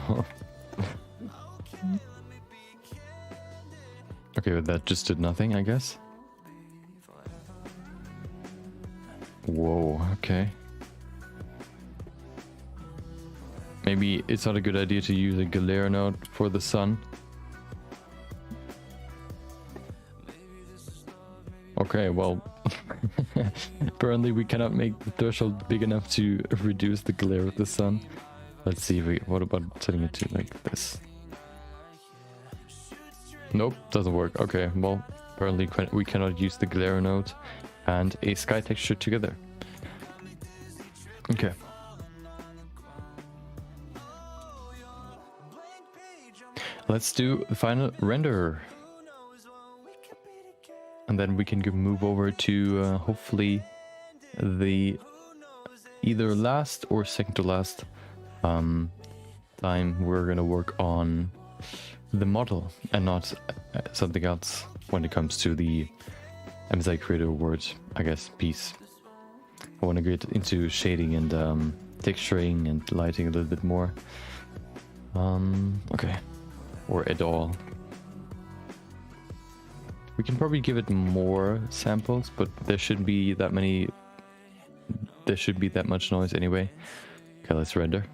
Okay, but that just did nothing, I guess. Whoa, okay. Maybe it's not a good idea to use a glare node for the sun. Okay, well, apparently we cannot make the threshold big enough to reduce the glare of the sun. Let's see if we, what about setting it to like this? Nope, doesn't work. Okay, well, apparently we cannot use the glare node and a sky texture together. Okay. Let's do the final render. And then we can move over to hopefully the either last or second to last time we're gonna work on the model and not something else when it comes to the MSI Creator Awards, I guess, piece. I want to get into shading and texturing and lighting a little bit more. Okay, or at all. We can probably give it more samples, but there shouldn't be that many. There should be that much noise anyway. Okay, let's render.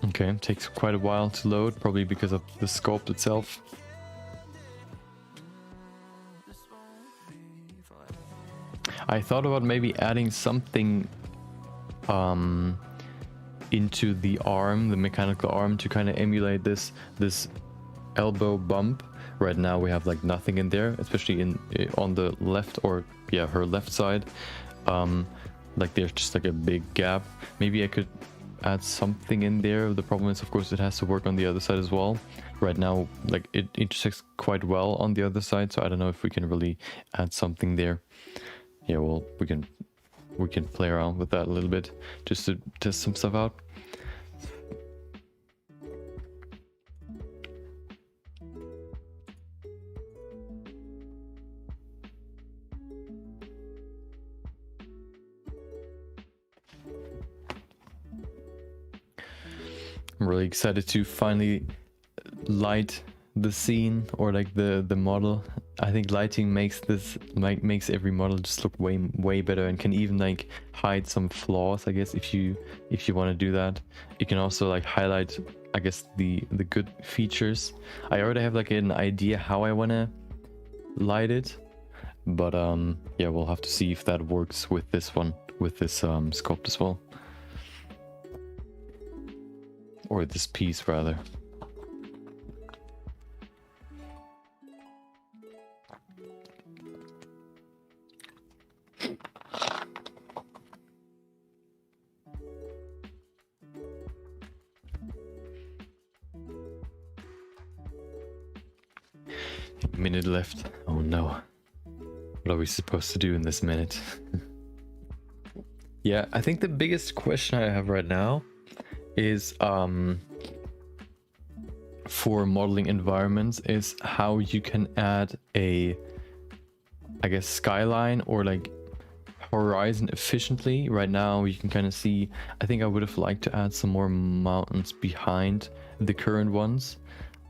Okay, takes quite a while to load, probably because of the sculpt itself. I thought about maybe adding something into the arm, the mechanical arm, to kind of emulate this elbow bump. Right now we have like nothing in there, especially on the left, or yeah, her left side. Like there's just like a big gap. Maybe I could add something in there. The problem is, of course, it has to work on the other side as well. Right now, like it intersects quite well on the other side, so I don't know if we can really add something there. Yeah, well, we can play around with that a little bit just to test some stuff out. I'm really excited to finally light the scene, or like the model. I think lighting makes every model just look way better, and can even like hide some flaws, I guess, if you want to do that. You can also like highlight, I guess, the good features. I already have like an idea how I want to light it, but yeah, we'll have to see if that works with this one, with this sculpt as well, or this piece rather. Minute left. Oh no. What are we supposed to do in this minute? Yeah, I think the biggest question I have right now is for modeling environments is how you can add a, I guess, skyline or like horizon efficiently. Right now you can kind of see, I think I would have liked to add some more mountains behind the current ones.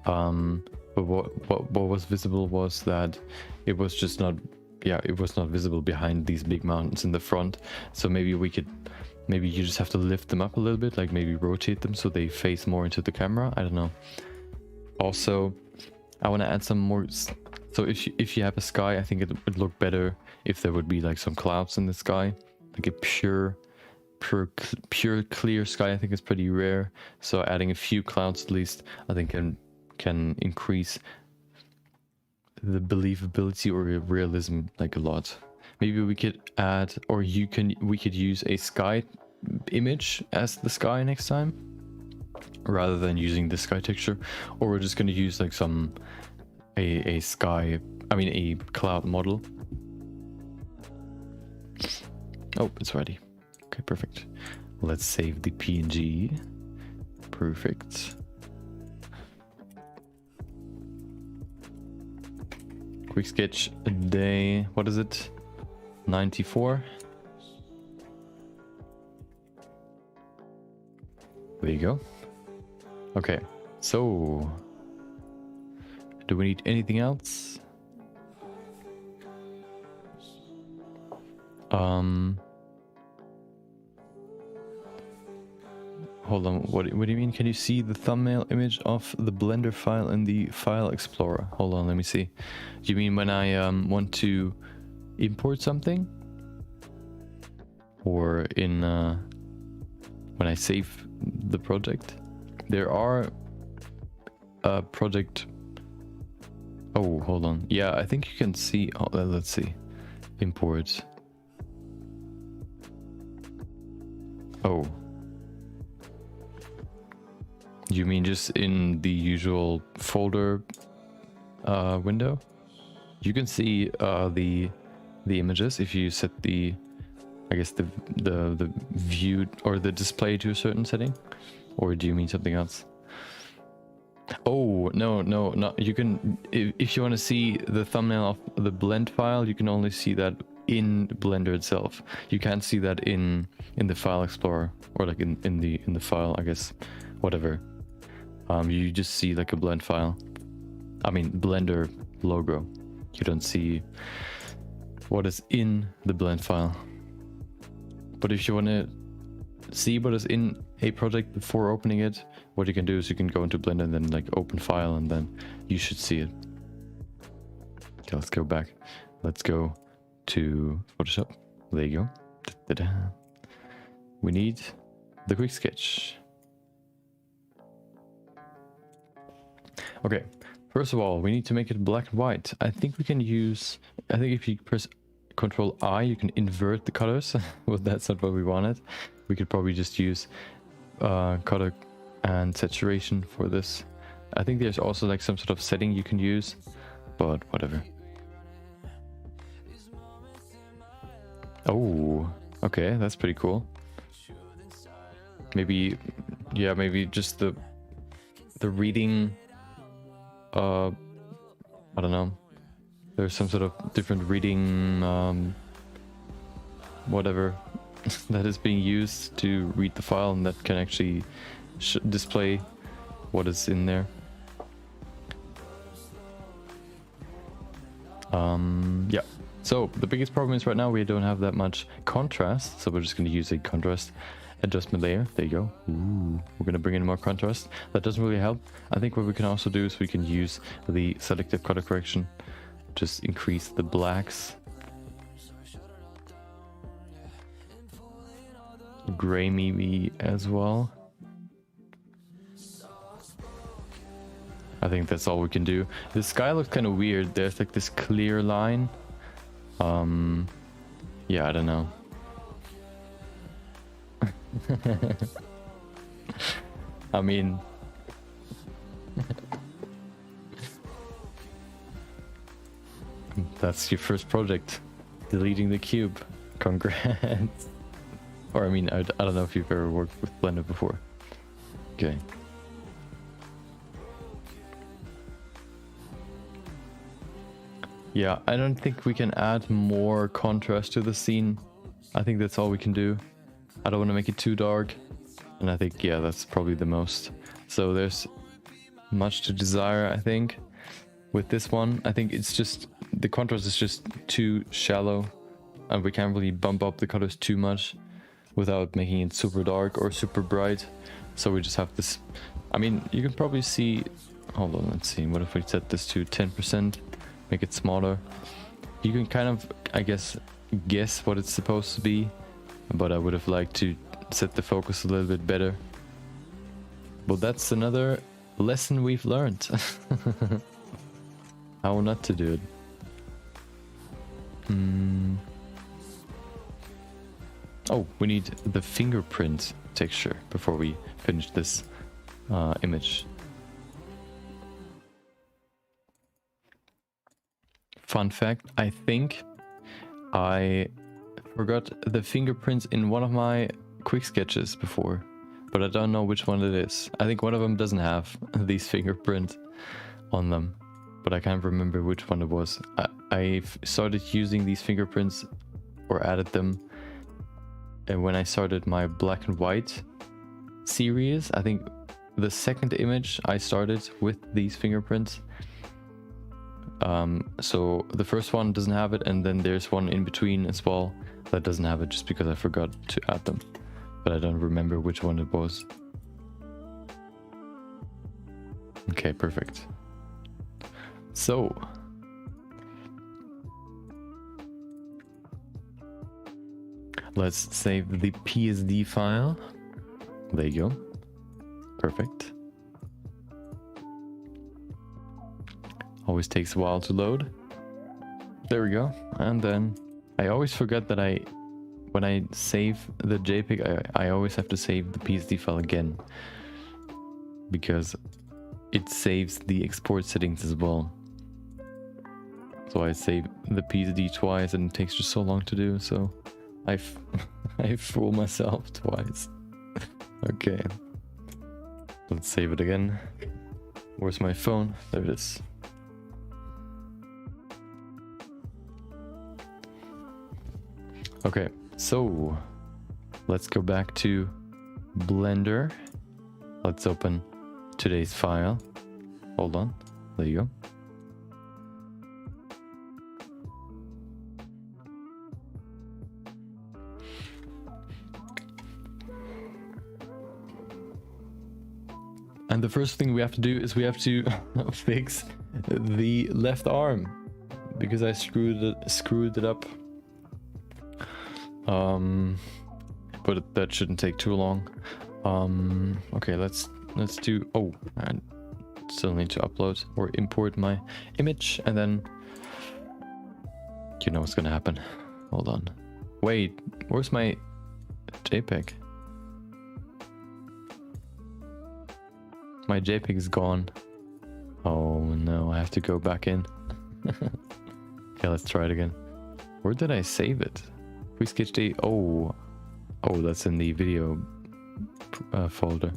But what was visible was that it was just not, yeah, it was not visible behind these big mountains in the front. So maybe you just have to lift them up a little bit, like maybe rotate them so they face more into the camera. I don't know. Also, I want to add some more. So if you have a sky, I think it would look better if there would be like some clouds in the sky, like a pure clear sky. I think is pretty rare. So adding a few clouds at least, I think can increase the believability or realism like a lot. Maybe we could add, or we could use a sky image as the sky next time, rather than using the sky texture. Or we're just going to use like a cloud model. Oh, it's ready. Okay, perfect. Let's save the PNG. Perfect. Quick sketch a day. What is it? 94. There you go. Okay, so do we need anything else? Hold on, what do you mean? Can you see the thumbnail image of the Blender file in the File Explorer? Hold on, let me see. Do you mean when I want to import something? Or in when I save the project? There are a project. Oh, hold on. Yeah, I think you can see. Oh, let's see. Import. Oh. You mean just in the usual folder window? You can see the images if you set the, I guess, the view or the display to a certain setting. Or do you mean something else? Oh, no. You can, if you want to see the thumbnail of the blend file, you can only see that in Blender itself. You can't see that in the File Explorer, or like in the file, I guess, whatever. You just see like a blend file. I mean, Blender logo. You don't see what is in the blend file. But if you want to see what is in a project before opening it, what you can do is you can go into Blender and then like open file, and then you should see it. Okay, let's go back. Let's go to Photoshop. There you go. Da-da-da. We need the quick sketch. Okay, first of all, we need to make it black and white. I think we can use, I think if you press Control I, you can invert the colors. Well, that's not what we wanted. We could probably just use color and saturation for this. I think there's also like some sort of setting you can use, but whatever. Oh, okay, that's pretty cool. Maybe, yeah, maybe just the reading, I don't know. There's some sort of different reading, whatever, that is being used to read the file, and that can actually display what is in there. Yeah. So the biggest problem is right now we don't have that much contrast, so we're just going to use a contrast adjustment layer. There you go. Ooh, we're going to bring in more contrast. That doesn't really help. I think what we can also do is we can use the selective color correction. Just increase the blacks. Gray maybe as well. I think that's all we can do. The sky looks kind of weird. There's like this clear line. Yeah, I don't know. I mean, that's your first project, deleting the cube. Congrats. Or I mean, I don't know if you've ever worked with Blender before. Okay. Yeah, I don't think we can add more contrast to the scene. I think that's all we can do. I don't want to make it too dark. And I think, yeah, that's probably the most. So there's much to desire, I think. With this one, I think it's just, the contrast is just too shallow. And we can't really bump up the colors too much without making it super dark or super bright. So we just have this, I mean, you can probably see, hold on, let's see, what if we set this to 10%? Make it smaller. You can kind of, I guess what it's supposed to be, but I would have liked to set the focus a little bit better. But that's another lesson we've learned. How not to do it. Oh, we need the fingerprint texture before we finish this image. Fun fact, I think I forgot the fingerprints in one of my quick sketches before, but I don't know which one it is. I think one of them doesn't have these fingerprints on them, but I can't remember which one it was. I've started using these fingerprints, or added them, and when I started my black and white series, I think the second image I started with these fingerprints. So the first one doesn't have it, and then there's one in between as well that doesn't have it, just because I forgot to add them, but I don't remember which one it was. Okay, perfect. So let's save the PSD file. There you go. Perfect. Always takes a while to load. There we go. And then I always forget that when I save the JPEG, I always have to save the PSD file again, because it saves the export settings as well. So I save the PSD twice, and it takes just so long to do. So I fool myself twice. Okay. Let's save it again. Where's my phone? There it is. Okay, so let's go back to Blender. Let's open today's file. Hold on, there you go. And the first thing we have to do is we have to fix the left arm, because I screwed it up. But that shouldn't take too long. Okay, let's do. Oh, I still need to upload or import my image, and then you know what's gonna happen. Hold on. Wait, where's my JPEG? My JPEG is gone. Oh no, I have to go back in. Okay, let's try it again. Where did I save it? FreeSketch. Oh, that's in the video folder.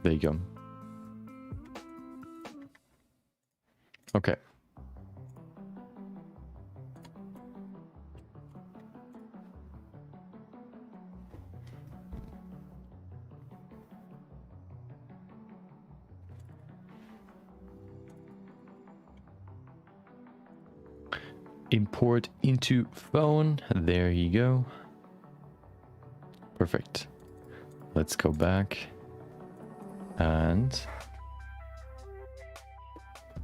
There you go. Okay. Import into phone. There you go. Perfect. Let's go back. And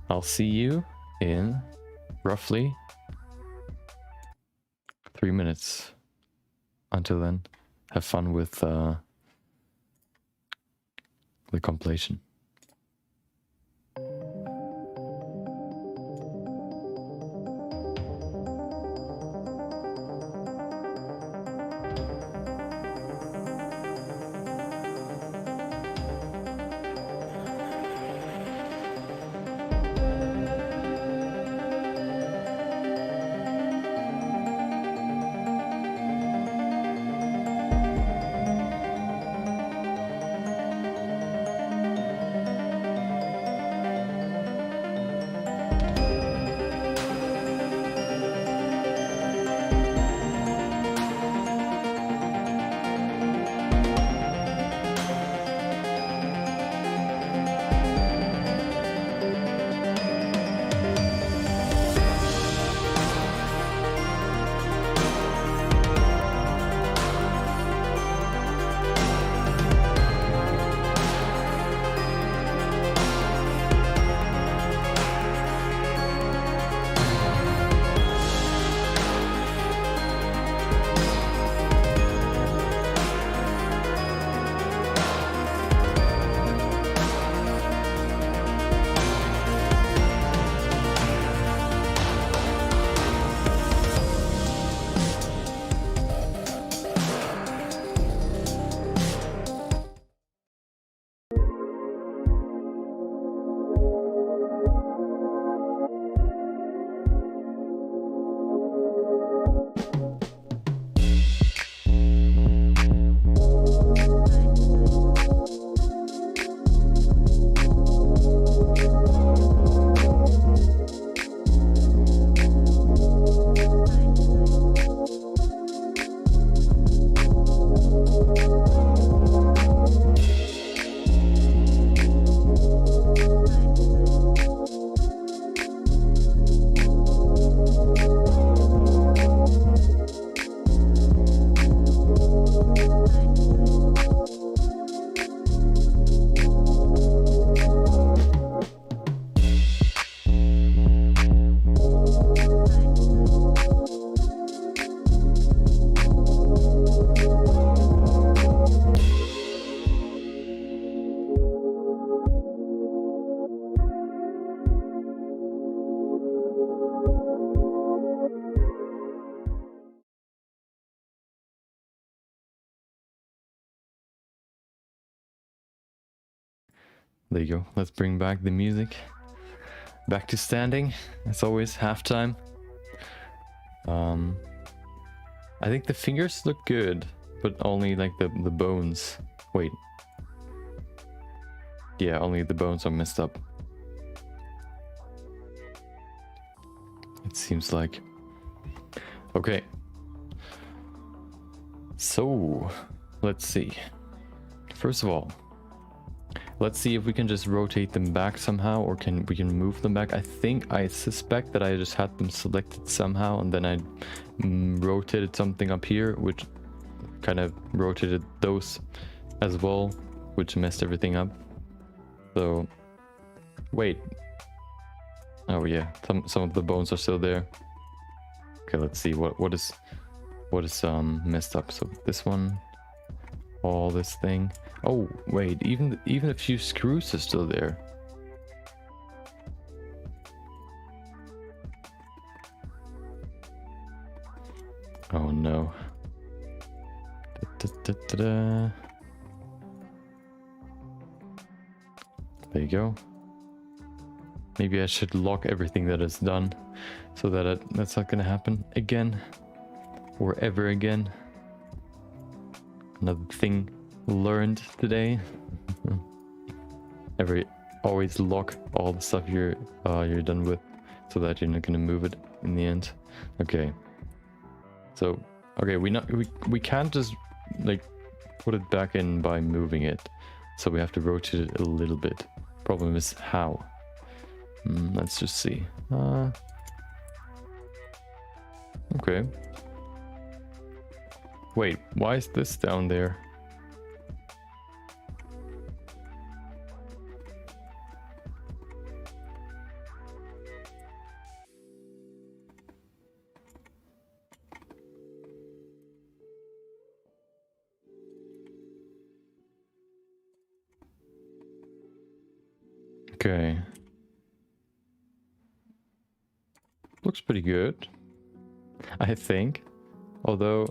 I'll see you in roughly 3 minutes. Until then, have fun with the compilation. There you go. Let's bring back the music. Back to standing. As always, halftime. I think the fingers look good, but only like the bones. Wait. Yeah, only the bones are messed up. It seems like. Okay. So, let's see. First of all, let's see if we can just rotate them back somehow, or we can move them back. I suspect that I just had them selected somehow, and then I rotated something up here, which kind of rotated those as well, which messed everything up. So, wait. Oh yeah, some of the bones are still there. Okay, let's see what is messed up. So this one, all this thing. Oh wait, even a few screws are still there. Oh no. There you go. Maybe I should lock everything that is done, so that that's not gonna happen again, or ever again. Another thing learned today. Always lock all the stuff you're done with, so that you're not gonna move it in the end. Okay. So okay, we can't just like put it back in by moving it, so we have to rotate it a little bit. Problem is how. Let's just see. Okay. Wait, why is this down there? Okay. Looks pretty good, I think. Although,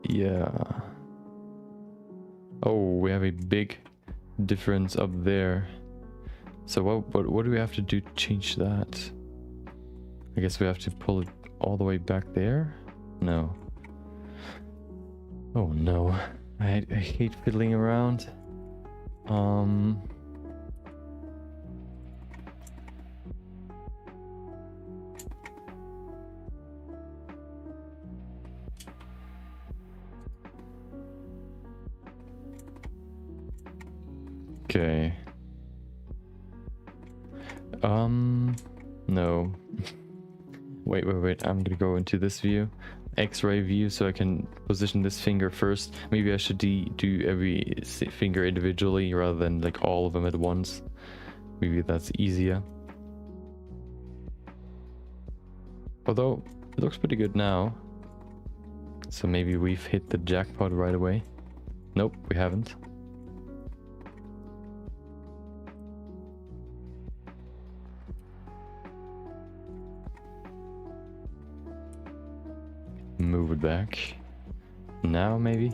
yeah. Oh, we have a big difference up there. So what do we have to do to change that? I guess we have to pull it all the way back there? No. Oh no. I hate fiddling around. Okay. No. Wait, I'm gonna go into this view. X-ray view, so I can position this finger first. Maybe I should do every finger individually rather than like all of them at once. Maybe that's easier. Although it looks pretty good now. So maybe we've hit the jackpot right away. Nope, we haven't. Move it back. Now maybe?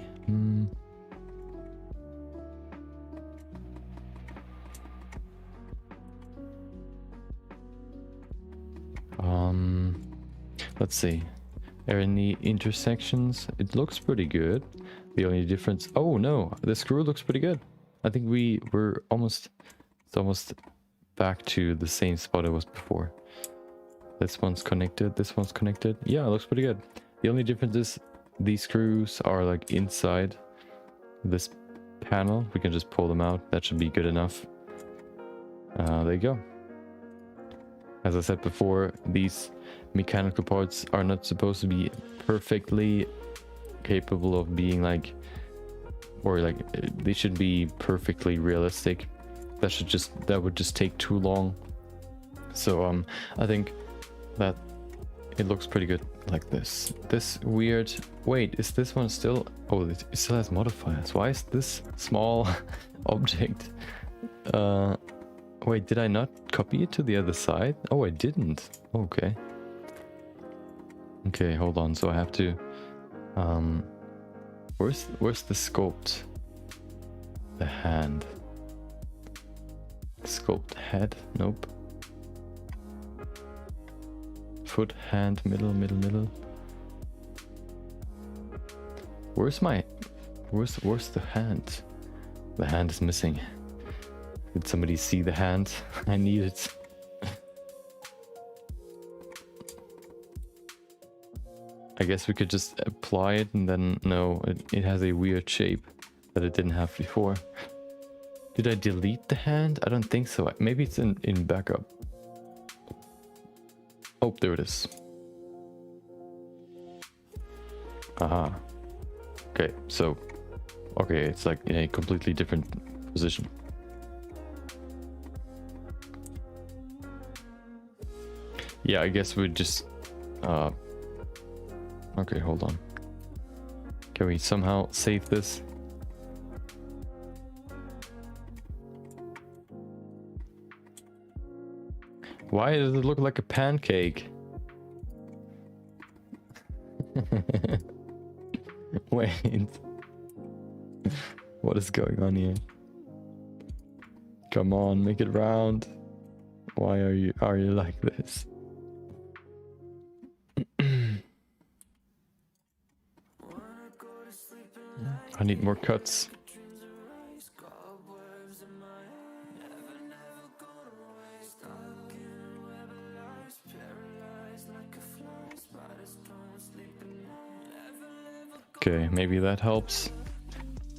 Let's see. Are any intersections? It looks pretty good. The only difference... Oh no, the screw looks pretty good. I think we're almost... It's almost back to the same spot it was before. This one's connected, this one's connected. Yeah, it looks pretty good. The only difference is these screws are like inside this panel. We can just pull them out. That should be good enough. There you go. As I said before, these mechanical parts are not supposed to be perfectly capable of being like, or like they should be perfectly realistic. That would just take too long. So I think that it looks pretty good like this. This weird... Wait, is this one still... Oh, it still has modifiers. Why is this small object... Wait, did I not copy it to the other side? Oh, I didn't. Okay. Okay, hold on. So I have to... Where's the sculpt? The hand. Sculpt head? Nope. Foot, hand, middle. Where's the hand? The hand is missing. Did somebody see the hand? I need it. I guess we could just apply it and then... No, it has a weird shape that it didn't have before. Did I delete the hand? I don't think so. Maybe it's in backup. Oh, there it is. Aha. Okay, so okay, it's like in a completely different position. Yeah, I guess we just okay, hold on. Can we somehow save this? Why does it look like a pancake? Wait. What is going on here? Come on, make it round. Why are you like this? I need more cuts. Okay, maybe that helps.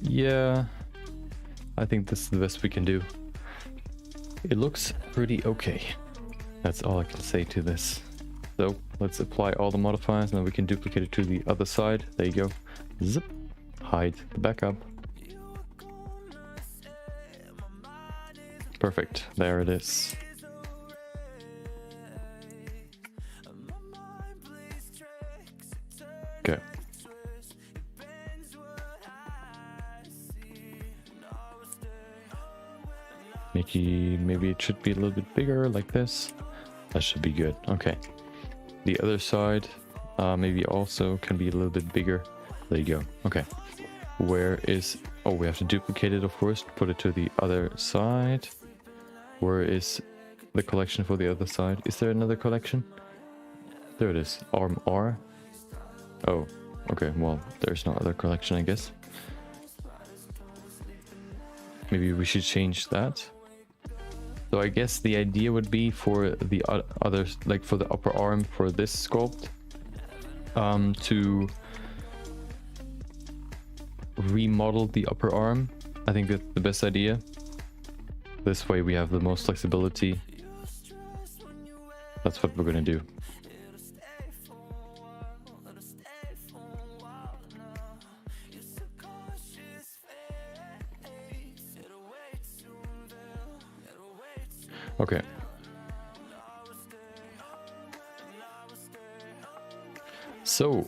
Yeah, I think this is the best we can do. It looks pretty okay. That's all I can say to this. So let's apply all the modifiers and then we can duplicate it to the other side. There you go. Zip. Hide the backup. Perfect. There it is. Okay. Maybe it should be a little bit bigger like this. That should be good. Okay. The other side maybe also can be a little bit bigger. There you go. Okay. Where is... Oh, we have to duplicate it, of course. Put it to the other side. Where is the collection for the other side? Is there another collection? There it is. Arm R. Oh, okay. Well, there's no other collection, I guess. Maybe we should change that. So I guess the idea would be for the others, like for the upper arm for this sculpt, to remodel the upper arm. I think that's the best idea. This way we have the most flexibility. That's what we're gonna do. Okay. So,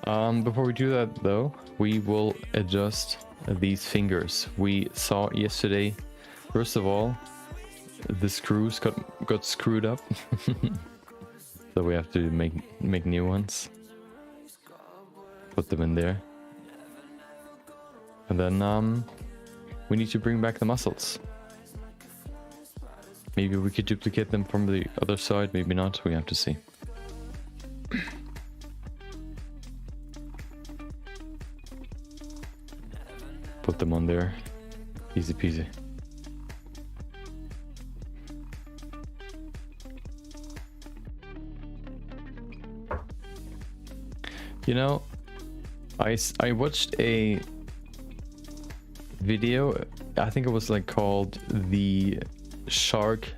before we do that though, we will adjust these fingers. We saw yesterday, first of all, the screws got screwed up. So we have to make new ones. Put them in there. And then we need to bring back the muscles. Maybe we could duplicate them from the other side, maybe not, we have to see. Put them on there, easy peasy. You know, I watched a video, I think it was like called the Shark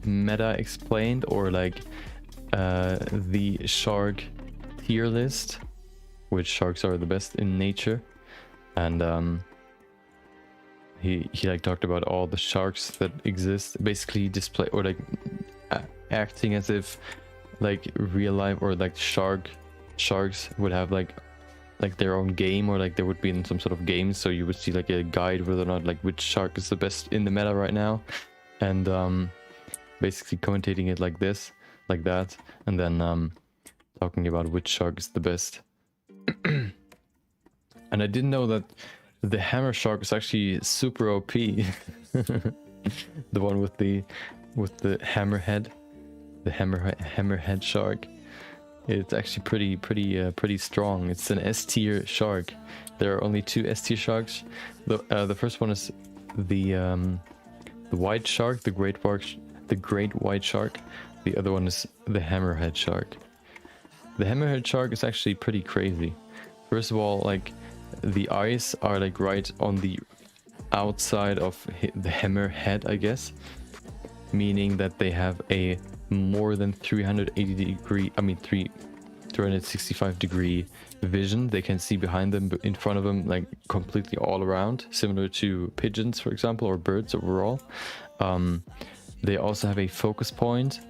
Meta Explained, or like the shark tier list, which sharks are the best in nature. And he like talked about all the sharks that exist, basically display or like acting as if like real life or like sharks would have like their own game, or like they would be in some sort of game, so you would see like a guide whether or not like which shark is the best in the meta right now, and basically commentating it like this, like that, and then talking about which shark is the best. And I didn't know that the hammer shark is actually super OP. The one with the hammerhead, the hammerhead shark. It's actually pretty strong. It's an S tier shark. There are only two S tier sharks. The first one is the white shark, the great white shark. The other one is the hammerhead shark. The hammerhead shark is actually pretty crazy. First of all, like the eyes are like right on the outside of the hammerhead, I guess, meaning that they have a more than 360 365-degree vision. They can see behind them, in front of them, like completely all around, similar to pigeons, for example, or birds overall. They also have a focus point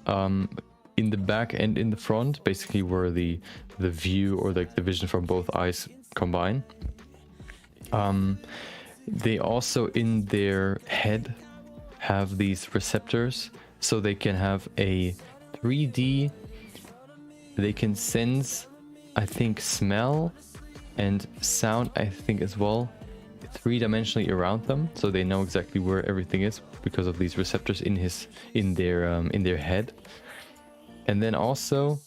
in the back and in the front, basically where the view or like the vision from both eyes combine. They also in their head have these receptors, so they can have a 3D, they can sense, I think, smell and sound, I think, as well, three-dimensionally around them, so they know exactly where everything is because of these receptors in their head. And then also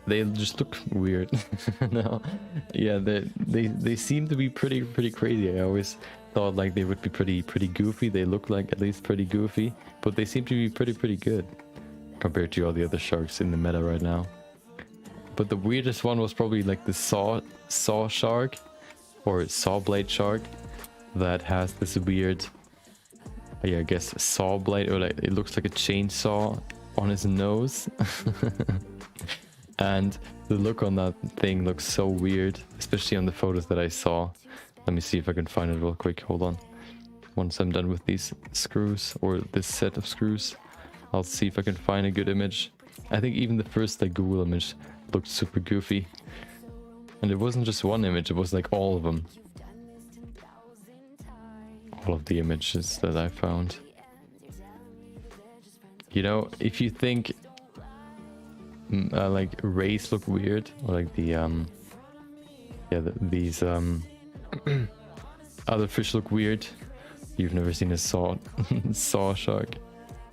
they just look weird. No, yeah, they seem to be pretty crazy. I always thought like they would be pretty goofy. They look like at least pretty goofy, but they seem to be pretty good compared to all the other sharks in the meta right now. But the weirdest one was probably like the saw shark or saw blade shark that has this weird, yeah, I guess saw blade, or like it looks like a chainsaw on his nose. And the look on that thing looks so weird, especially on the photos that I saw. Let me see if I can find it real quick. Hold on. Once I'm done with these screws, or this set of screws, I'll see if I can find a good image. I think even the first like Google image looked super goofy. And it wasn't just one image, it was like all of them. All of the images that I found. You know, if you think like rays look weird, or like the these other fish look weird, you've never seen a saw shark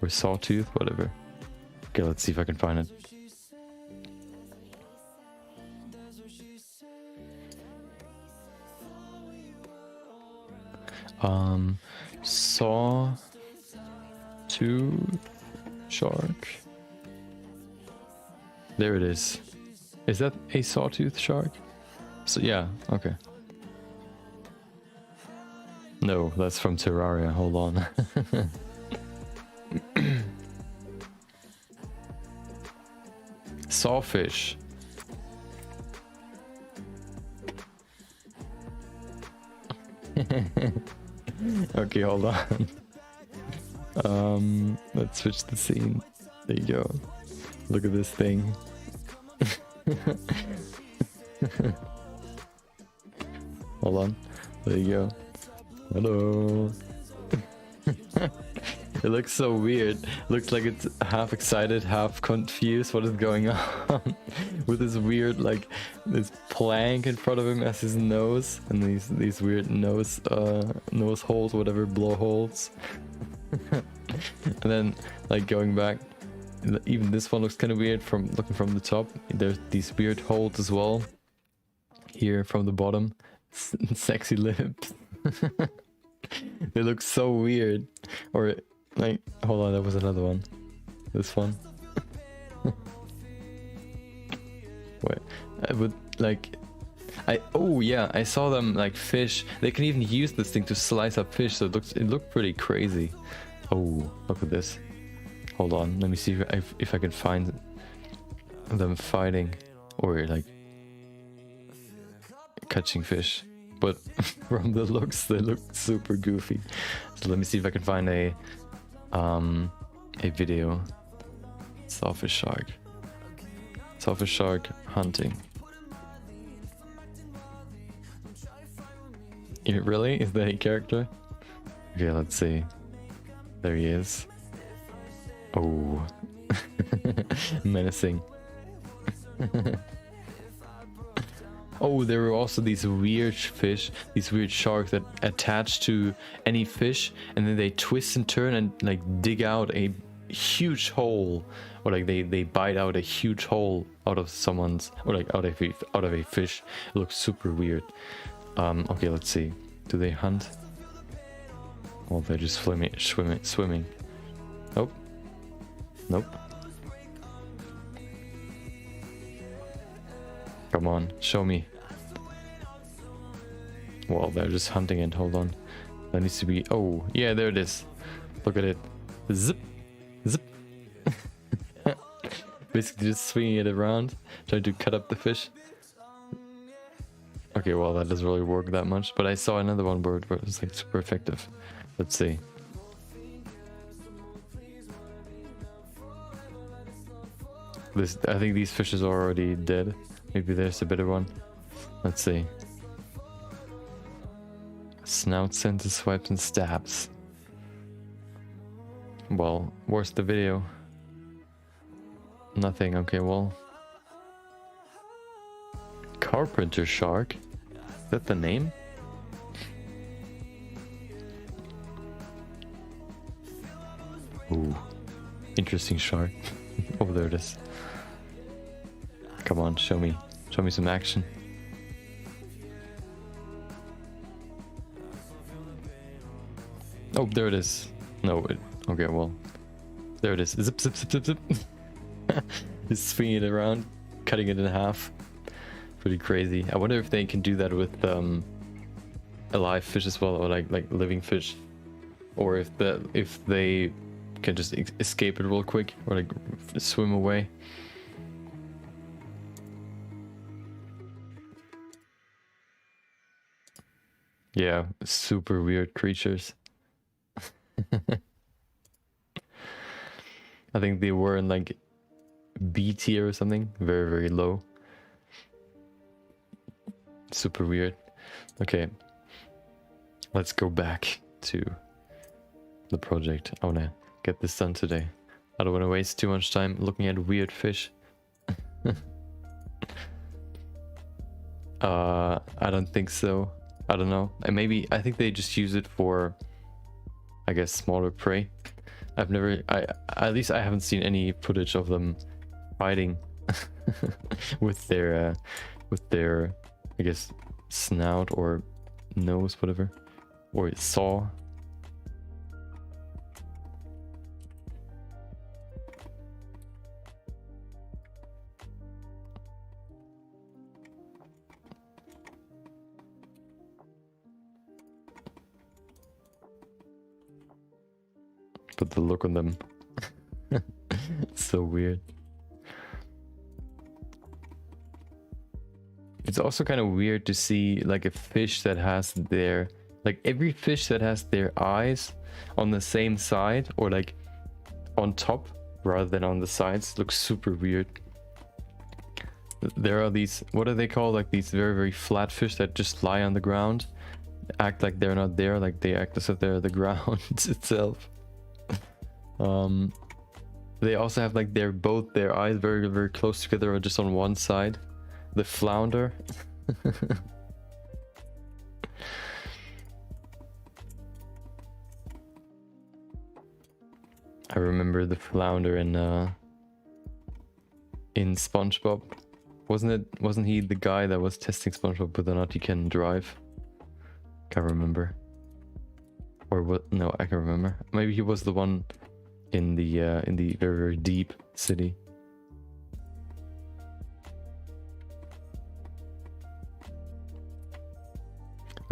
or sawtooth, whatever. Okay, let's see if I can find it. Sawtooth shark. There it is. Is that a sawtooth shark? So yeah, okay. No, that's from Terraria. Hold on. Sawfish. Okay, hold on. Let's switch the scene. There you go. Look at this thing. Hold on. There you go. Hello. It looks so weird. Looks like it's half excited, half confused what is going on. With this weird, like, this plank in front of him as his nose, and these weird nose holes, whatever, blowholes. And then, like, going back, even this one looks kind of weird from looking from the top. There's these weird holes as well. Here from the bottom. Sexy lips. They look so weird. Or like, hold on, there was another one. This one. Wait, I would like, oh yeah, I saw them like fish. They can even use this thing to slice up fish, so it looked pretty crazy. Oh, look at this. Hold on, let me see if I can find them fighting or like catching fish. But from the looks, they look super goofy. So let me see if I can find a video. Sawfish shark. Sawfish shark hunting. Really? Is that a character? Okay, let's see. There he is. Oh. Menacing. Oh, there were also these weird fish, these weird sharks that attach to any fish, and then they twist and turn and like dig out a huge hole, or like they bite out a huge hole out of someone's, or like out of a fish. It looks super weird. Okay, let's see. Do they hunt? Oh, they're just swimming. Nope. Nope. Come on, show me. Well, they're just hunting it. Hold on. That needs to be... Oh, yeah, there it is. Look at it. Zip. Zip. Basically just swinging it around, trying to cut up the fish. Okay, well, that doesn't really work that much, but I saw another one where it was like super effective. Let's see. This, I think these fishes are already dead. Maybe there's a better one. Let's see. Snout sensor swipes and stabs. Well, where's the video? Nothing. Okay, well. Carpenter shark? Is that the name? Ooh. Interesting shark. Oh, there it is. Come on, show me. Show me some action. Oh, there it is. No, okay, well. There it is. Zip, zip, zip, zip, zip. Just swinging it around, cutting it in half. Pretty crazy. I wonder if they can do that with a live fish as well, or like living fish, or if they can just escape it real quick, or like swim away. Yeah, super weird creatures. I think they were in like B tier or something, very, very low. Super weird. Okay, let's go back to the project. I wanna get this done today. I don't want to waste too much time looking at weird fish. I don't think so. I don't know. And maybe I think they just use it for, I guess, smaller prey. I've never, at least I haven't seen any footage of them fighting with their, I guess, snout or nose, whatever, or saw. But the look on them, it's so weird. It's also kind of weird to see like a fish that has their, like every fish that has their eyes on the same side or like on top rather than on the sides looks super weird. There are these, what are they called? Like these very, very flat fish that just lie on the ground, act like they're not there, like they act as if they're the ground itself. They also have like both their eyes very, very close together or just on one side. The flounder. I remember the flounder in SpongeBob. Wasn't he the guy that was testing SpongeBob whether or not he can drive? Can't remember. Or what? No, I can't remember. Maybe he was the one in the very, very deep city.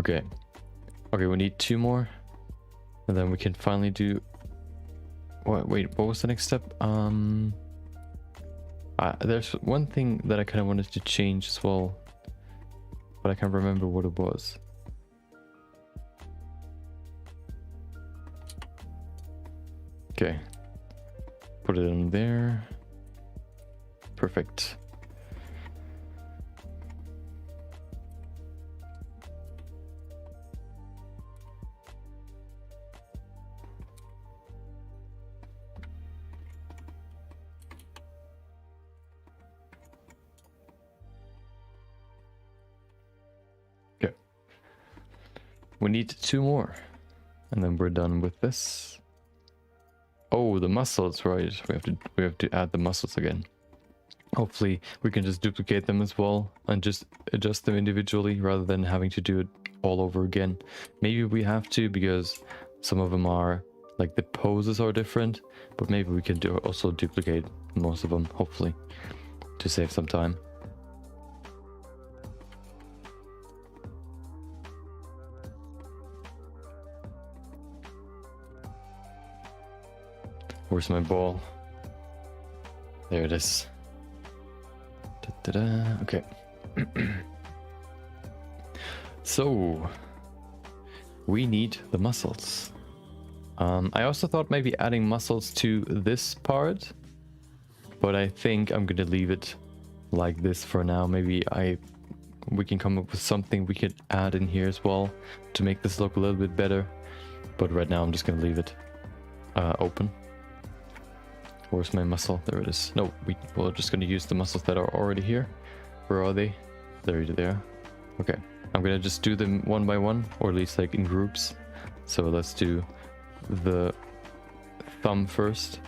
Okay. Okay, we need 2 more. And then we can finally do... Wait, what was the next step? There's one thing that I kind of wanted to change as well. But I can't remember what it was. Okay. Put it in there. Perfect. Okay. We need 2 more. And then we're done with this. Oh, the muscles, right. We have to add the muscles again. Hopefully we can just duplicate them as well and just adjust them individually rather than having to do it all over again. Maybe we have to because some of them are, like the poses are different, but maybe we can also duplicate most of them, hopefully, to save some time. Where's my ball? There it is. Da-da-da. Okay. So we need the muscles. I also thought maybe adding muscles to this part, but I think I'm gonna leave it like this for now. Maybe we can come up with something we could add in here as well to make this look a little bit better. But right now I'm just gonna leave it open. Where's my muscle? There it is. No, we're just gonna use the muscles that are already here. Where are they? There they are. Okay, I'm gonna just do them one by one, or at least like in groups. So let's do the thumb first.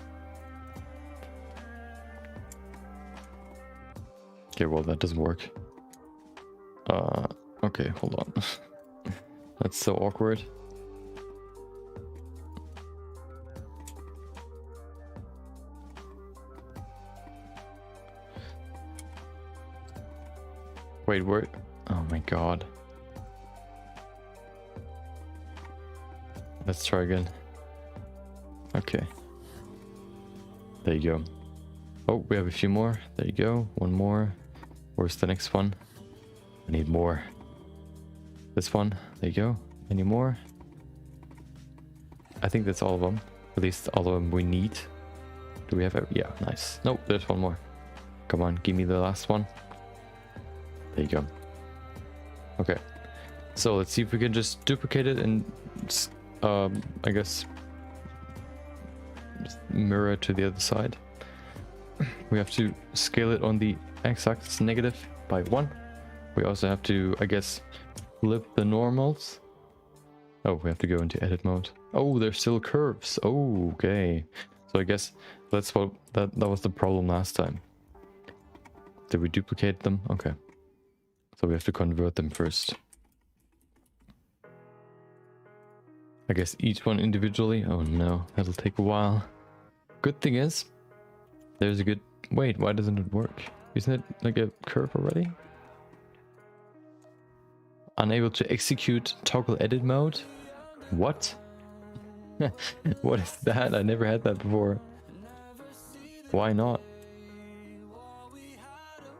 Okay, well that doesn't work. Okay, hold on. That's so awkward. Wait, where? Oh my god. Let's try again. Okay. There you go. Oh, we have a few more. There you go. One more. Where's the next one? I need more. This one. There you go. Any more? I think that's all of them. At least all of them we need. Do we have a... Yeah, nice. Nope, there's one more. Come on, give me the last one. There you go. Okay. So let's see if we can just duplicate it and I guess mirror to the other side. We have to scale it on the x-axis negative by 1. We also have to, I guess, flip the normals. Oh, we have to go into edit mode. Oh, there's still curves. Oh, okay. So I guess that's what that was the problem last time. Did we duplicate them? Okay. So we have to convert them first. I guess each one individually. Oh no, that'll take a while. Good thing is, there's a good... Wait, why doesn't it work? Isn't it like a curve already? Unable to execute toggle edit mode? What? What is that? I never had that before. Why not?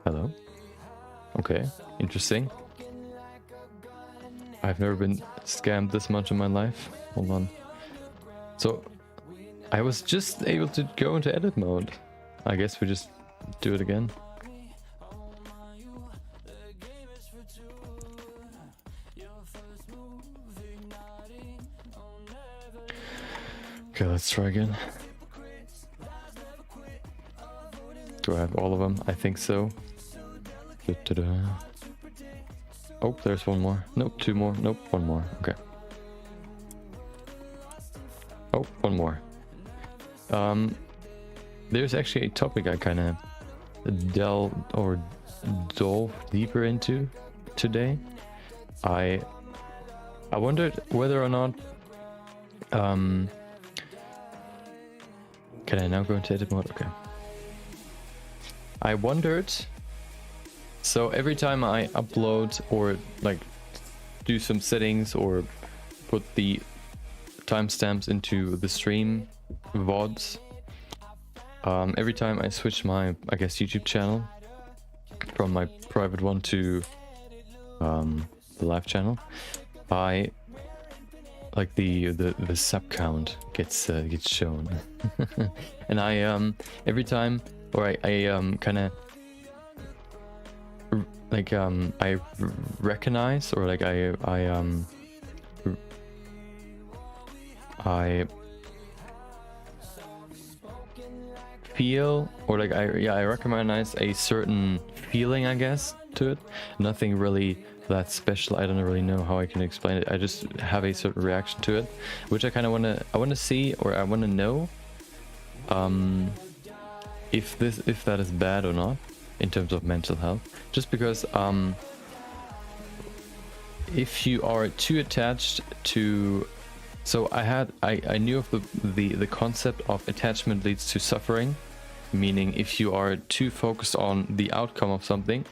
Hello? Okay, interesting. I've never been scammed this much in my life. Hold on. So, I was just able to go into edit mode. I guess we just do it again. Okay, let's try again. Do I have all of them? I think so. Da-da-da. Oh, there's one more. Nope, 2 more. Nope, 1 more. Okay. Oh, 1 more. There's actually a topic I kind of dove deeper into today. I wondered whether or not can I now go into edit mode? Okay. I wondered, so every time I upload or like do some settings or put the timestamps into the stream VODs, every time I switch my, I guess, YouTube channel from my private one to the live channel, I like the sub count gets shown. And I every time, or I kind of like I recognize, or like I feel, or like I recognize a certain feeling, I guess, to it. Nothing really that special. I don't really know how I can explain it. I just have a certain reaction to it, which I kind of want to see, or I want to know if that is bad or not in terms of mental health. Just because if you are too attached to, so I knew of the concept of attachment leads to suffering, meaning if you are too focused on the outcome of something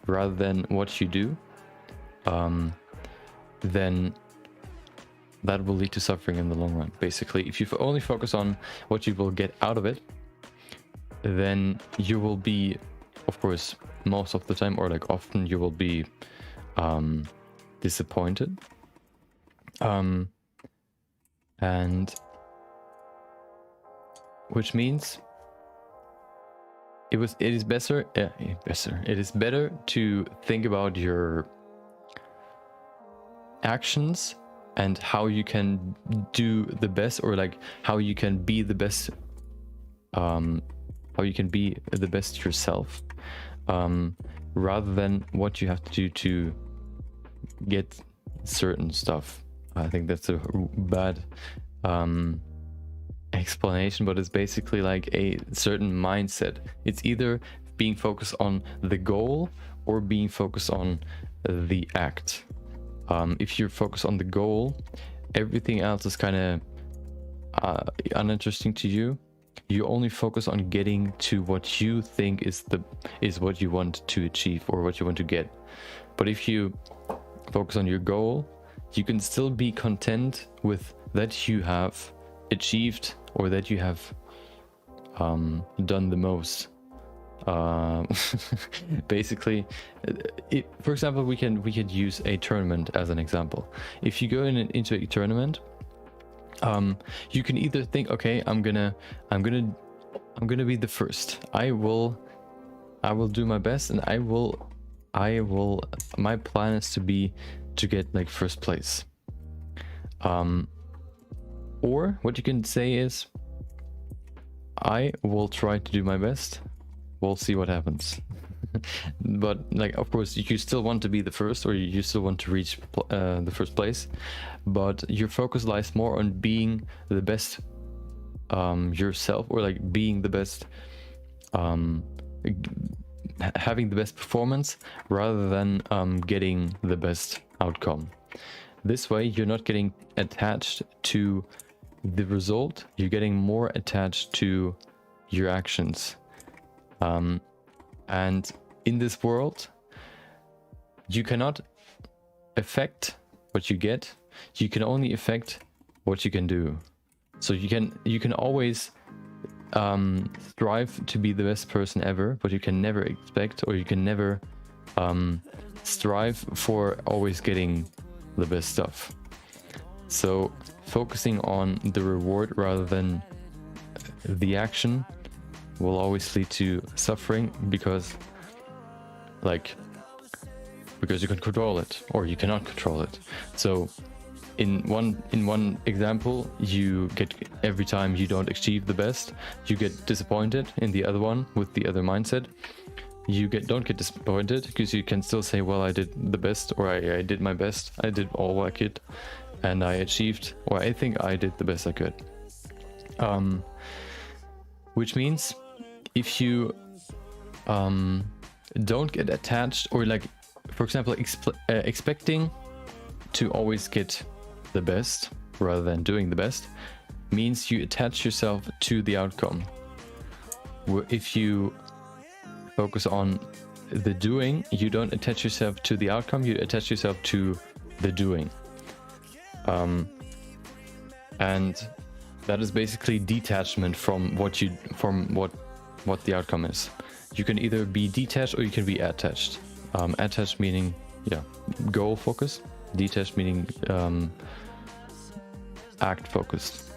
rather than what you do, then that will lead to suffering in the long run. Basically, if you only focus on what you will get out of it, then you will be, of course, most of the time, or like often, you will be disappointed. And which means it is better to think about your actions and how you can do the best, or like how you can be the best, yourself, rather than what you have to do to get certain stuff. I think that's a bad explanation, but it's basically like a certain mindset. It's either being focused on the goal or being focused on the act. If you're focused on the goal, everything else is kind of uninteresting to you. You only focus on getting to what you think is what you want to achieve, or what you want to get. But if you focus on your goal, you can still be content with that you have achieved, or that you have done the most. Basically, for example, we could use a tournament as an example. If you go into a tournament, you can either think, okay, I'm gonna be the first. I will do my best, and I will my plan is to get like first place. Or what you can say is, I will try to do my best. We'll see what happens. But like, of course, you still want to be the first, or you still want to reach the first place, but your focus lies more on being the best yourself, or like being the best, having the best performance, rather than getting the best outcome. This way, you're not getting attached to the result, you're getting more attached to your actions. And in this world, you cannot affect what you get, you can only affect what you can do. So you can always strive to be the best person ever, but you can never expect, or you can never strive for always getting the best stuff. So focusing on the reward rather than the action will always lead to suffering, because you can control it, or you cannot control it. So in one example, you get, every time you don't achieve the best, you get disappointed. In the other one, with the other mindset, you don't get disappointed, because you can still say, well, I did the best, or I did my best, I did all I could, and I achieved, or I think I did the best I could. Which means if you don't get attached, or like, for example, expecting to always get the best rather than doing the best, means you attach yourself to the outcome. If you focus on the doing, you don't attach yourself to the outcome, you attach yourself to the doing. And that is basically detachment from what the outcome is. You can either be detached, or you can be attached. Attached meaning, goal focused. Detached meaning act focused.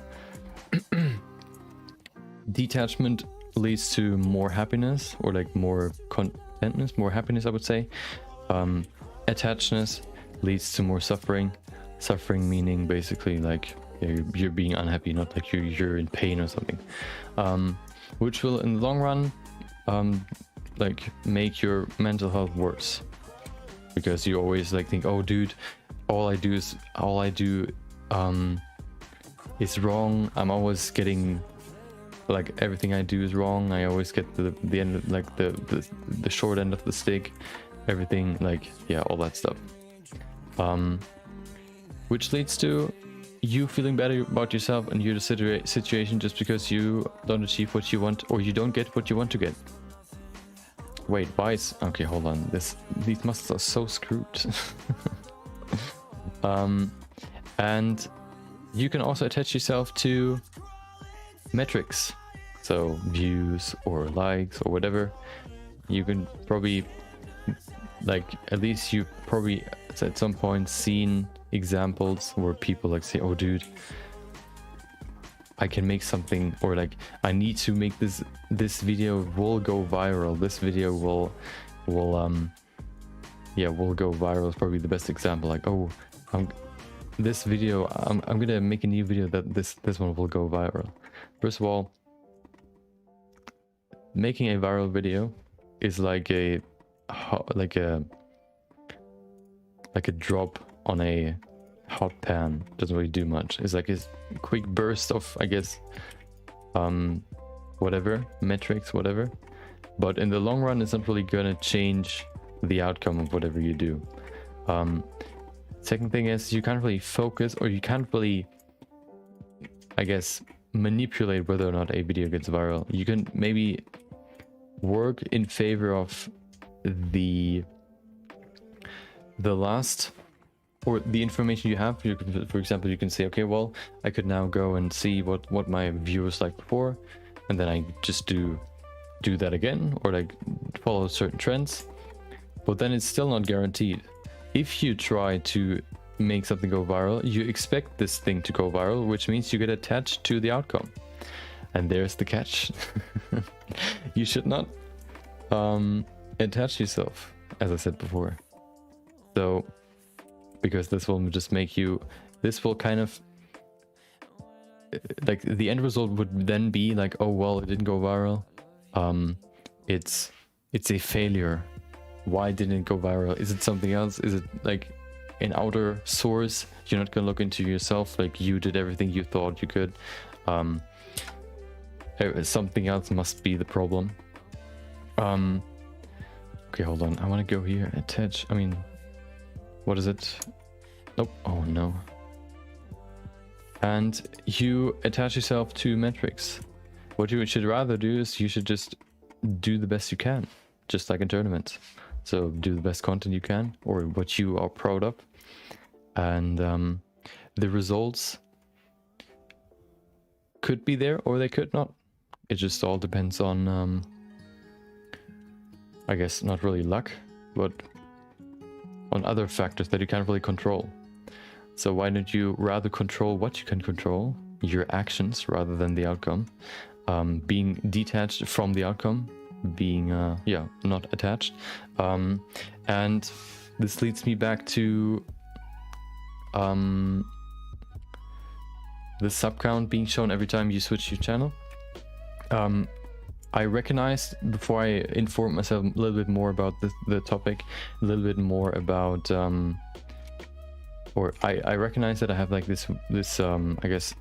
Detachment leads to more happiness, or like more contentness, more happiness, I would say. Attachedness leads to more suffering. Suffering meaning basically like you're being unhappy, not like you're in pain or something, which will in the long run like make your mental health worse, because you always like think, oh dude, all I do is wrong. I'm always getting, like, everything I do is wrong. I always get the end, like the short end of the stick, everything, like, yeah, all that stuff, which leads to you feeling better about yourself and your situation, just because you don't achieve what you want, or you don't get what you want to get. Wait, why is... Okay, hold on. These muscles are so screwed. And you can also attach yourself to metrics. so views or likes or whatever, you can probably, like, at least you've probably at some point seen examples where people like say, oh dude, I can make something, or like I need to make this video will go viral, this video will go viral is probably the best example. Like, oh, I'm gonna make a new video that this one will go viral. First of all, making a viral video is like a drop on a hot pan. Doesn't really do much. It's like a quick burst of, I guess, whatever metrics, whatever, but in the long run it's not really gonna change the outcome of whatever you do. Second thing is, you can't really focus, or you can't really, I guess, manipulate whether or not a video gets viral. You can maybe work in favor of the last, or the information you have. You can, for example, you can say, okay, well, I could now go and see what my viewers like before, and then I just do that again, or like follow certain trends. But then it's still not guaranteed. If you try to make something go viral, you expect this thing to go viral, which means you get attached to the outcome. And there's the catch. You should not attach yourself, as I said before. So, because this will just make you, this will kind of, like, the end result would then be like, oh well, it didn't go viral. It's a failure. Why didn't it go viral? Is it something else? Is it like an outer source? You're not gonna look into yourself, like you did everything you thought you could. Something else must be the problem. Okay, hold on. I want to go here. Attach. I mean, what is it? Nope. Oh no. And you attach yourself to metrics. What you should rather do is you should just do the best you can, just like in tournaments. So do the best content you can, or what you are proud of, and the results could be there or they could not. It just all depends on, I guess, not really luck, but on other factors that you can't really control. So why don't you rather control what you can control, your actions, rather than the outcome, being detached from the outcome, being not attached. And this leads me back to the sub count being shown every time you switch your channel. I recognized, before I informed myself a little bit more about the topic, a little bit more about I recognize that I have like this I guess,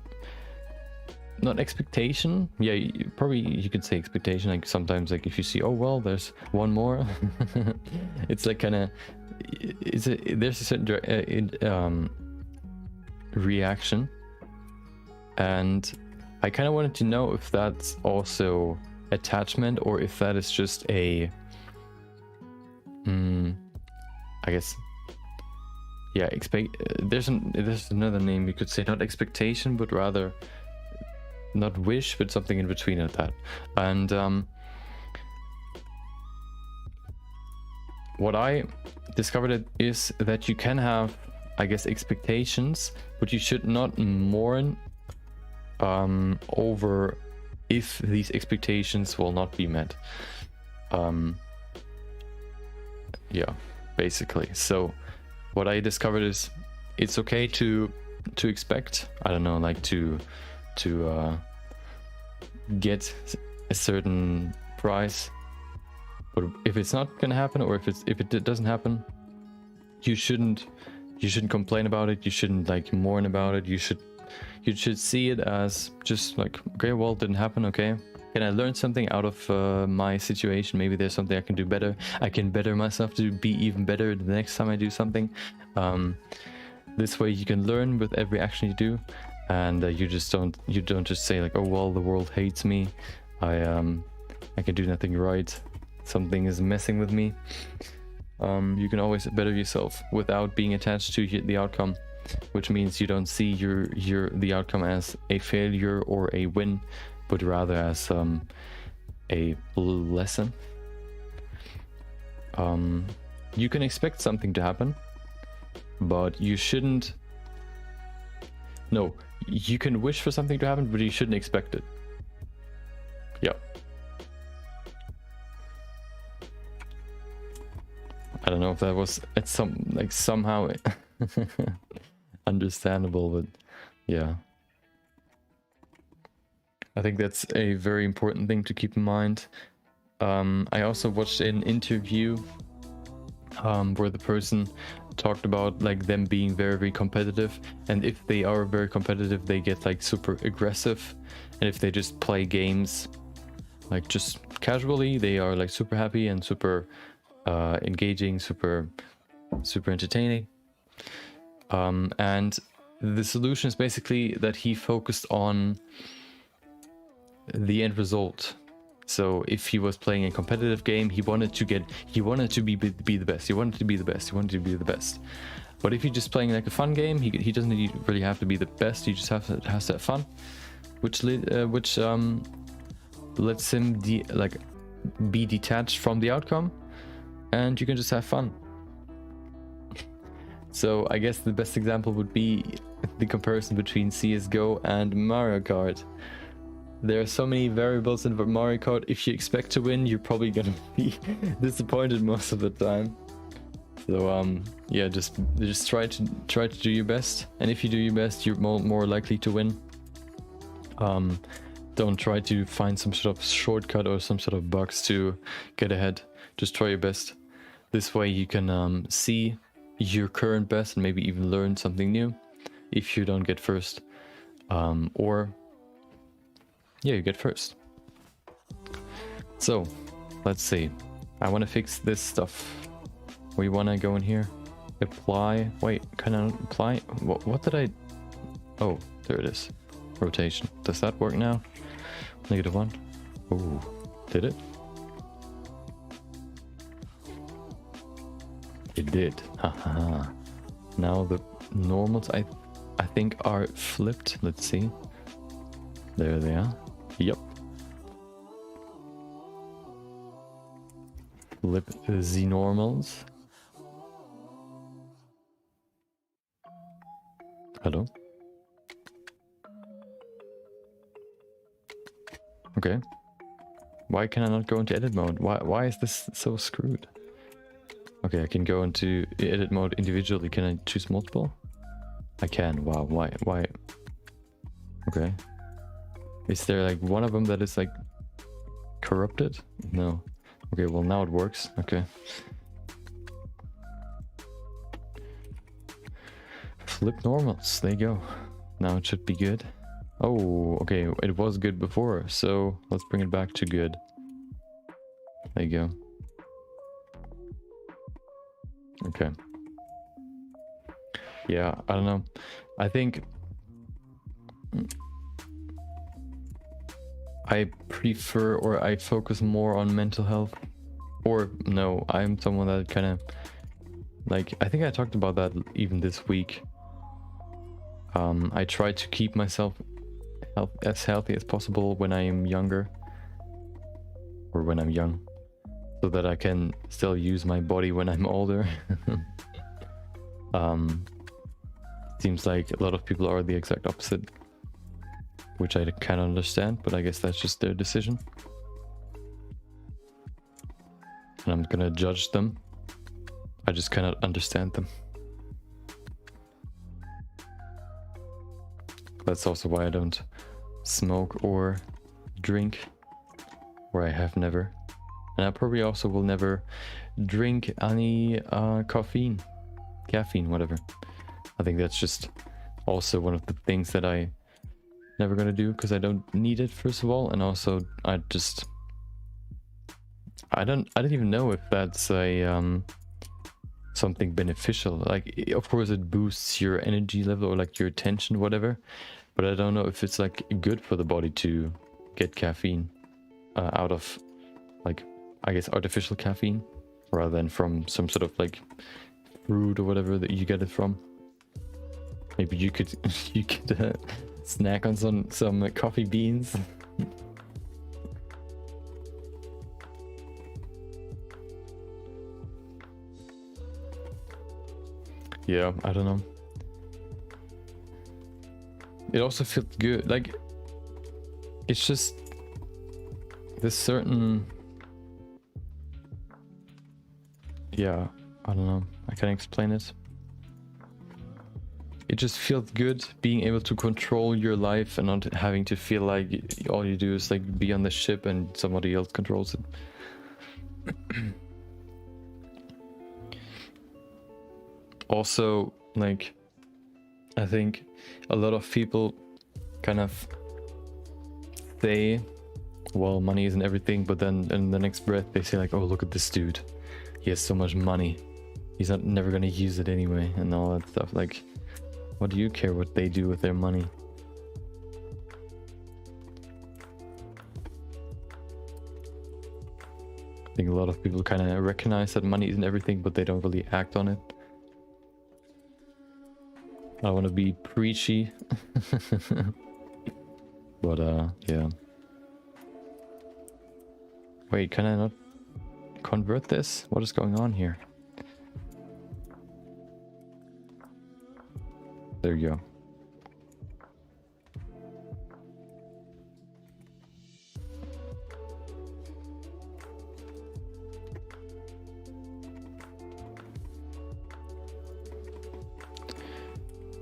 not expectation. Yeah, probably you could say expectation. Like sometimes, like if you see, oh well, there's one more, it's like kind of, there's a certain reaction, and I kind of wanted to know if that's also attachment, or if that is just a, I guess, yeah, there's another name you could say, not expectation, but rather, not wish, but something in between at that. And what I discovered is that you can have, I guess, expectations, but you should not mourn over if these expectations will not be met. Yeah, basically. So what I discovered is it's okay to expect, I don't know, like to get a certain price, but if it's not gonna happen, or if it doesn't happen, you shouldn't complain about it. You shouldn't like mourn about it. You should see it as just like, okay, well, it didn't happen. Okay, can I learn something out of my situation? Maybe there's something I can do better. I can better myself to be even better the next time I do something. This way you can learn with every action you do, and you don't just say like, oh well, the world hates me. I can do nothing right. Something is messing with me. You can always better yourself without being attached to the outcome, which means you don't see the outcome as a failure or a win. but rather as a lesson. You can expect something to happen, but you shouldn't. No, you can wish for something to happen, but you shouldn't expect it. Yeah. I don't know if that was somehow understandable, but yeah. I think that's a very important thing to keep in mind. I also watched an interview where the person talked about like them being very, very competitive, and if they are very competitive, they get like super aggressive, and if they just play games like just casually, they are like super happy and super engaging, super entertaining. And the solution is basically that he focused on the end result. So if he was playing a competitive game, he wanted to be the best. He wanted to be the best. He wanted to be the best. But if he's just playing like a fun game, he doesn't really have to be the best. He just has to have fun, which lets him be detached from the outcome, and you can just have fun. So I guess the best example would be the comparison between CSGO and Mario Kart. There are so many variables in Mario Kart. If you expect to win, you're probably gonna be disappointed most of the time. So yeah, just try to do your best, and if you do your best, you're more likely to win. Don't try to find some sort of shortcut or some sort of bugs to get ahead. Just try your best. This way you can see your current best and maybe even learn something new if you don't get first. Or yeah, you get first. So let's see. I want to fix this stuff. We want to go in here, apply. Wait, can I apply? What did I? Oh, there it is. Rotation. Does that work now? -1. Oh, did it? It did. Haha. Now the normals I think are flipped. Let's see. There they are. Yep. Flip the normals. Hello. Okay. Why can I not go into edit mode? Why is this so screwed? Okay, I can go into edit mode individually. Can I choose multiple? I can. Wow. Why? Okay. Is there like one of them that is like corrupted? No. Okay, well now it works. Okay. Flip normals. There you go. Now it should be good. Oh, okay. It was good before, so let's bring it back to good. There you go. Okay. Yeah, I don't know. I think I prefer, or I focus more on mental health. Or no, I'm someone that kind of like, I think I talked about that even this week. I try to keep myself as healthy as possible when I am younger, or when I'm young, so that I can still use my body when I'm older. Seems like a lot of people are the exact opposite, which I kind of understand, but I guess that's just their decision. And I'm gonna judge them. I just cannot understand them. That's also why I don't smoke or drink, or I have never. And I probably also will never drink any caffeine, whatever. I think that's just also one of the things that I never gonna do, because I don't need it, first of all, and also I don't even know if that's a something beneficial. Like, of course it boosts your energy level or like your attention, whatever, but I don't know if it's like good for the body to get caffeine out of, like, I guess artificial caffeine, rather than from some sort of like fruit or whatever that you get it from. Maybe you could snack on some coffee beans. Yeah, I don't know. It also felt good. Like, it's just this certain, yeah, I don't know. I can't explain it. It just feels good being able to control your life and not having to feel like all you do is like be on the ship and somebody else controls it. Also, like, I think a lot of people kind of say, well, money isn't everything, but then in the next breath they say like, oh, look at this dude, he has so much money, he's never gonna use it anyway, and all that stuff. Like, what do you care what they do with their money? I think a lot of people kind of recognize that money isn't everything, but they don't really act on it. I don't want to be preachy. But yeah. Wait, can I not convert this? What is going on here? There you go.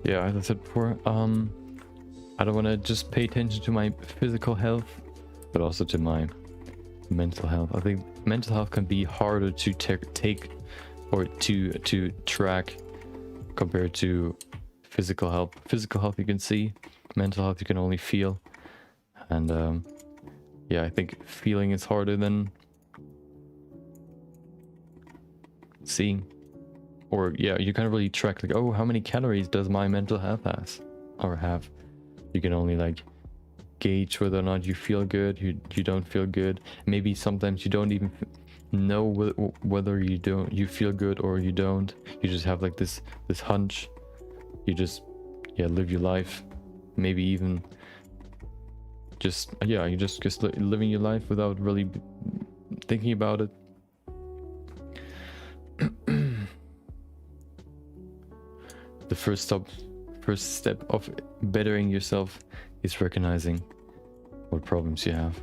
Yeah, as I said before, I don't want to just pay attention to my physical health, but also to my mental health. I think mental health can be harder to take or to track compared to physical health. Physical health you can see, mental health you can only feel, and yeah, I think feeling is harder than seeing. Or yeah, you can't really track like, oh, how many calories does my mental health have? You can only like gauge whether or not you feel good, you don't feel good. Maybe sometimes you don't even know whether you feel good or you don't. You just have like this hunch. You just live your life. Maybe even just you just living your life without really thinking about it. The first step of bettering yourself is recognizing what problems you have.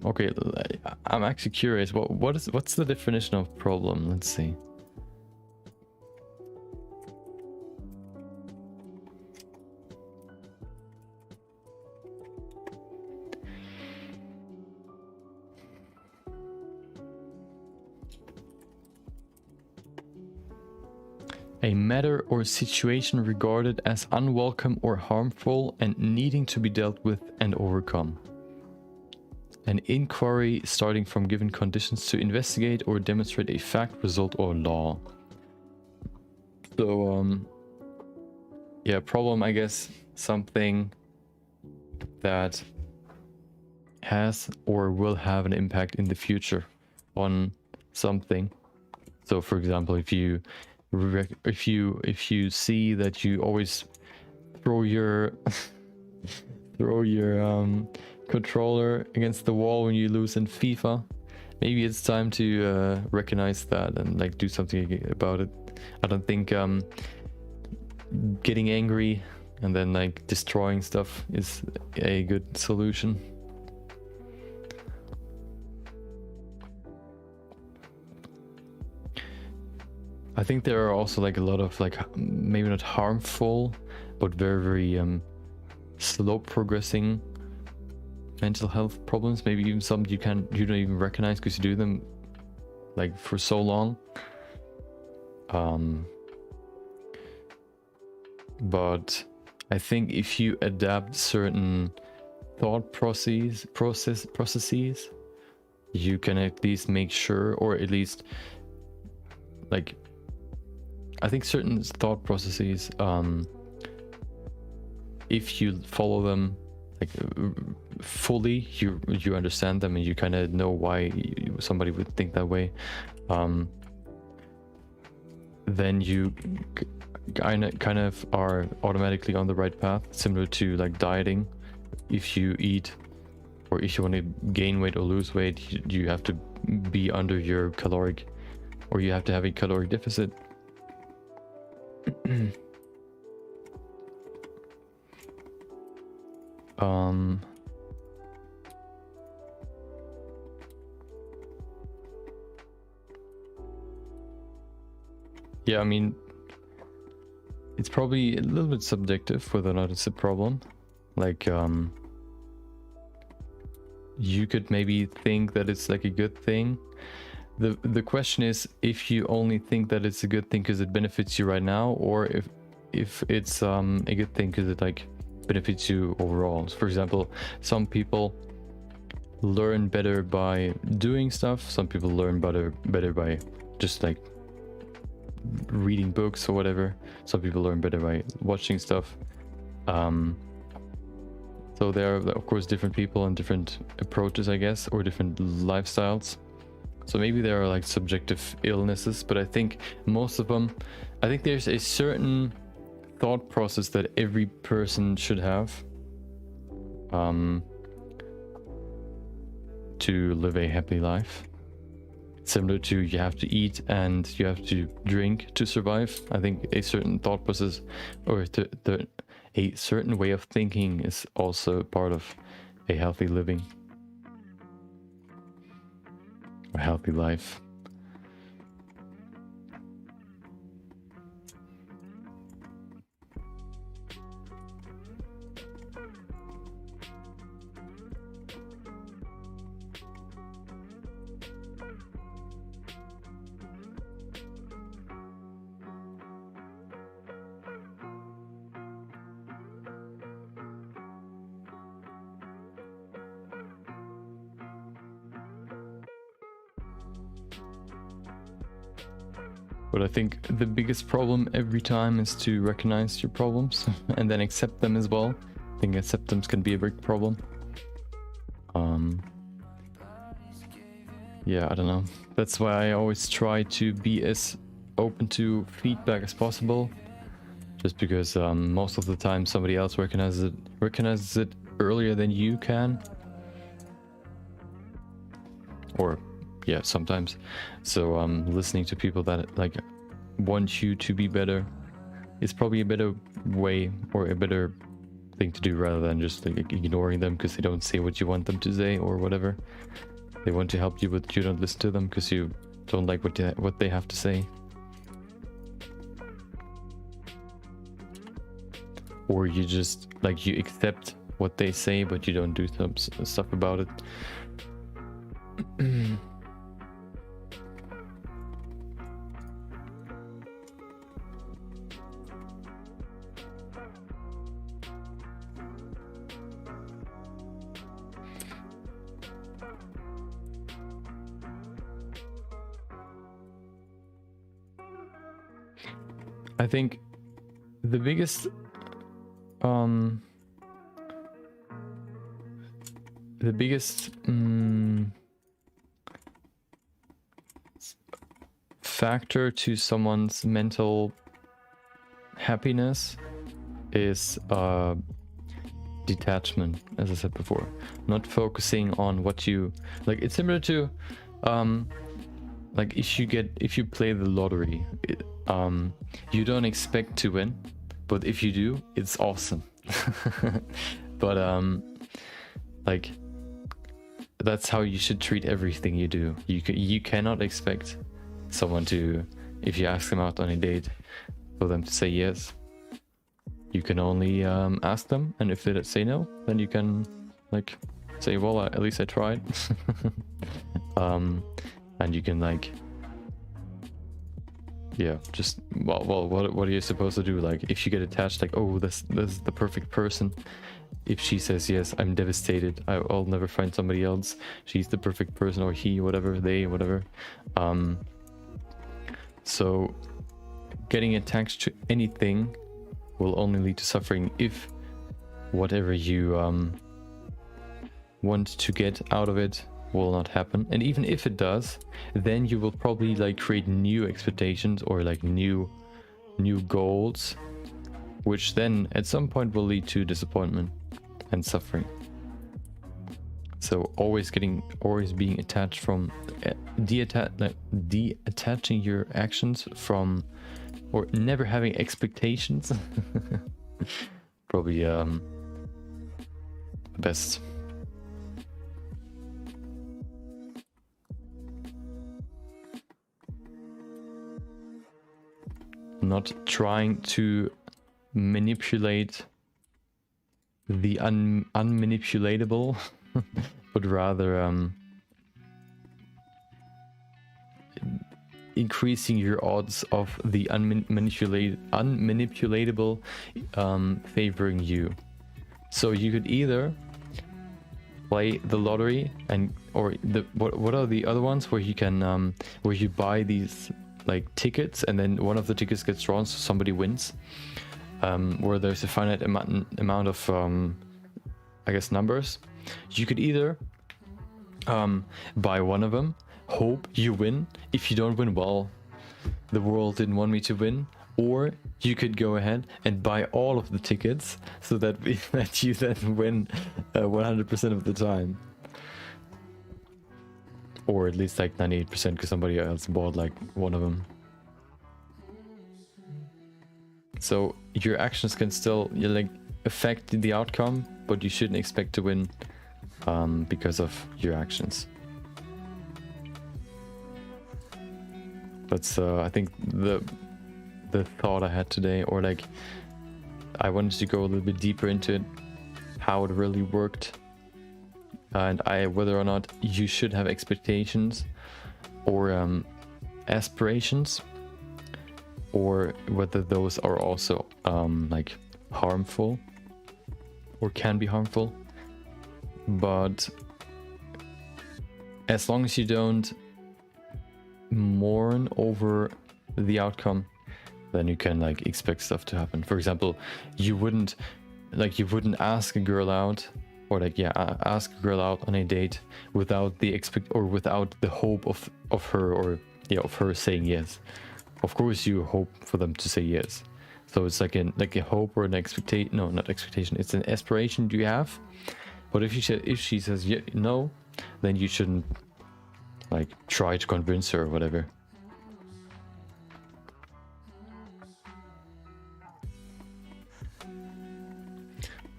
Okay, I'm actually curious. What's the definition of problem? Let's see. A matter or situation regarded as unwelcome or harmful and needing to be dealt with and overcome. An inquiry starting from given conditions to investigate or demonstrate a fact, result, or law. So, yeah, problem, I guess, something that has or will have an impact in the future on something. So, for example, if you see that you always throw your controller against the wall when you lose in FIFA, maybe it's time to recognize that and like do something about it. I don't think getting angry and then like destroying stuff is a good solution. I think there are also like a lot of like maybe not harmful but very slow progressing mental health problems. Maybe even some you don't even recognize because you do them like for so long. But I think if you adapt certain thought processes you can at least make sure, or at least like, I think certain thought processes, if you follow them like fully, you understand them and you kind of know why somebody would think that way, then you kind of are automatically on the right path, similar to like dieting. If you eat, or if you want to gain weight or lose weight, you have to be under your caloric, or you have to have a caloric deficit. Yeah, I mean, it's probably a little bit subjective whether or not it's a problem. Like, you could maybe think that it's like a good thing. The question is, if you only think that it's a good thing because it benefits you right now, or if it's a good thing because it like benefits you overall. So for example, some people learn better by doing stuff, some people learn better by just like reading books or whatever, some people learn better by watching stuff. So there are of course different people and different approaches, I guess, or different lifestyles. So maybe there are like subjective illnesses, but I think most of them, I think there's a certain thought process that every person should have to live a happy life. Similar to you have to eat and you have to drink to survive. I think a certain thought process, or a certain way of thinking, is also part of a healthy living, a healthy life. But I think the biggest problem every time is to recognize your problems and then accept them as well. I think acceptance can be a big problem. Yeah, I don't know. That's why I always try to be as open to feedback as possible. Just because most of the time somebody else recognizes it earlier than you can. Or yeah, sometimes. So listening to people that like want you to be better is probably a better way, or a better thing to do, rather than just like ignoring them because they don't say what you want them to say or whatever. They want to help you, but you don't listen to them because you don't like what they have to say. Or you just like, you accept what they say but you don't do some stuff about it. I think the biggest factor to someone's mental happiness is detachment, as I said before. Not focusing on what you like. It's similar to like if you play the lottery, you don't expect to win, but if you do, it's awesome. But like, that's how you should treat everything you do. You cannot expect someone to, if you ask them out on a date, for them to say yes. You can only ask them, and if they say no, then you can like say, well, at least I tried. And you can like, yeah, just well, what are you supposed to do? Like, if you get attached, like, oh, this is the perfect person, if she says yes, I'm devastated. I'll never find somebody else. She's the perfect person, or he, whatever, they, whatever. So getting attached to anything will only lead to suffering if whatever you want to get out of it will not happen. And even if it does, then you will probably like create new expectations or like new goals, which then at some point will lead to disappointment and suffering. So always being attached from detaching your actions from, or never having expectations. Probably the best. Not trying to manipulate the unmanipulatable, but rather increasing your odds of the unmanipulatable favoring you. So you could either play the lottery or what are the other ones where you can where you buy these like tickets and then one of the tickets gets drawn so somebody wins, where there's a finite amount of I guess numbers. You could either buy one of them, hope you win. If you don't win, well, the world didn't want me to win. Or you could go ahead and buy all of the tickets so that you then win 100% of the time. Or at least like 98% because somebody else bought like one of them. So your actions can still like affect the outcome, but you shouldn't expect to win because of your actions. That's I think the thought I had today, or like I wanted to go a little bit deeper into it, how it really worked, and whether or not you should have expectations or aspirations, or whether those are also like harmful or can be harmful. But as long as you don't mourn over the outcome, then you can like expect stuff to happen. For example, you wouldn't ask a girl out, or like ask a girl out on a date without the without the hope of her, or of her saying yes. Of course you hope for them to say yes. So it's like a hope or an expectation. No, not expectation. It's an aspiration you have. But if she says no, then you shouldn't like try to convince her or whatever.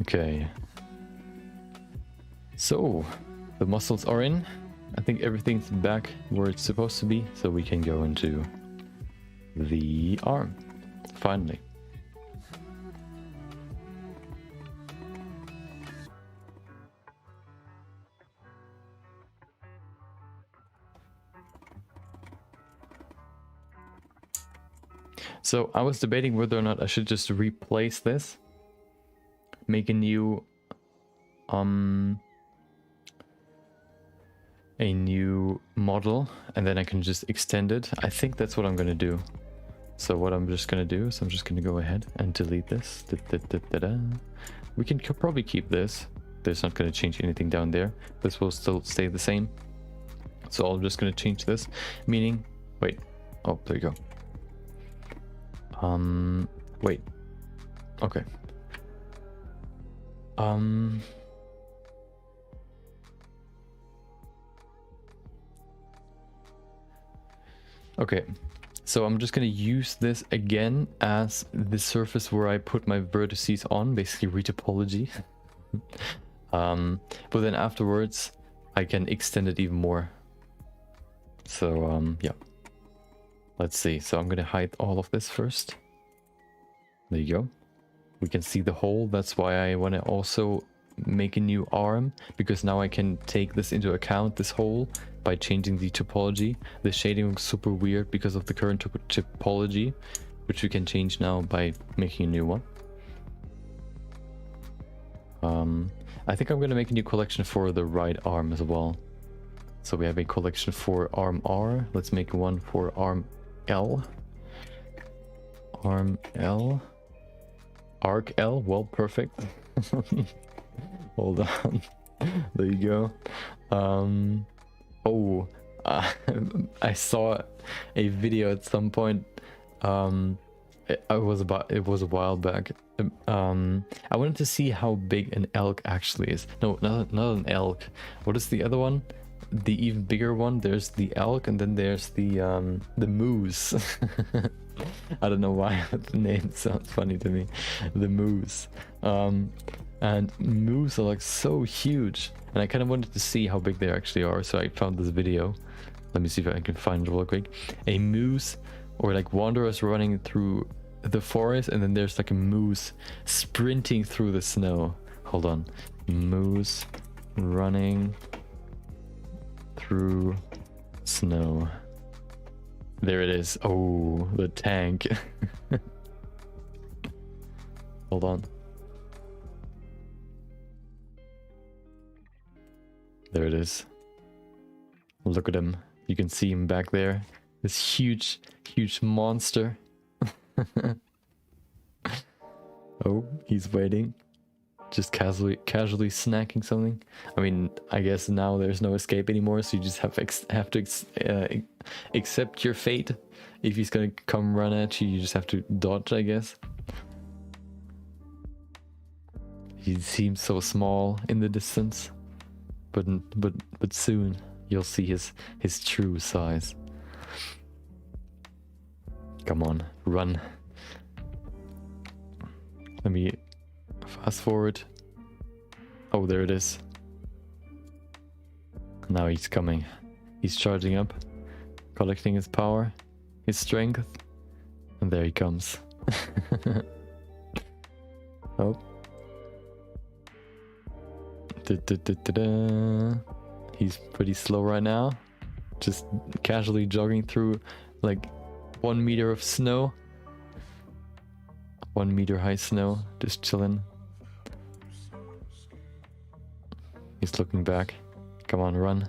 Okay. So the muscles are in. I think everything's back where it's supposed to be, so we can go into the arm finally. So I was debating whether or not I should just replace this, make a new model, and then I can just extend it. I think that's what I'm gonna do. So what I'm just gonna do is I'm just gonna go ahead and delete this. We can probably keep this. There's not gonna change anything down there. This will still stay the same. So I'm just gonna change this, meaning, wait, oh, there you go. Wait, okay. Okay, so I'm just gonna use this again as the surface where I put my vertices on, basically retopology. But then afterwards I can extend it even more. So yeah, let's see. So I'm gonna hide all of this first. There you go. We can see the hole. That's why I want to also make a new arm, because now I can take this into account, this hole, by changing the topology. The shading looks super weird because of the current topology, which we can change now by making a new one. I think I'm gonna make a new collection for the right arm as well. So we have a collection for arm R. Let's make one for arm L. Arm L. Arc L. Well, perfect. Hold on. There you go. Oh, I saw a video at some point. It was a while back. I wanted to see how big an elk actually is. No, not an elk. What is the other one? The even bigger one. There's the elk, and then there's the moose. I don't know why the name sounds funny to me. The moose. And moose are like so huge, and I kind of wanted to see how big they actually are. So I found this video. Let me see if I can find it real quick. A moose, or like wanderers running through the forest, and then there's like a moose sprinting through the snow. Hold on. Moose running through snow. There it is. Oh, the tank. Hold on. There it is. Look at him. You can see him back there. This huge monster. Oh, he's waiting. Just casually snacking something. I mean, I guess now there's no escape anymore, so you just have to accept your fate. If he's gonna come run at you, you just have to dodge, I guess. He seems so small in the distance, but soon you'll see his true size. Come on, run. Let me fast forward. Oh, there it is. Now he's coming. He's charging up, collecting his power, his strength, and there he comes. Oh. He's pretty slow right now. Just casually jogging through like 1 meter of snow. 1 meter high snow, just chilling. He's looking back. Come on, run.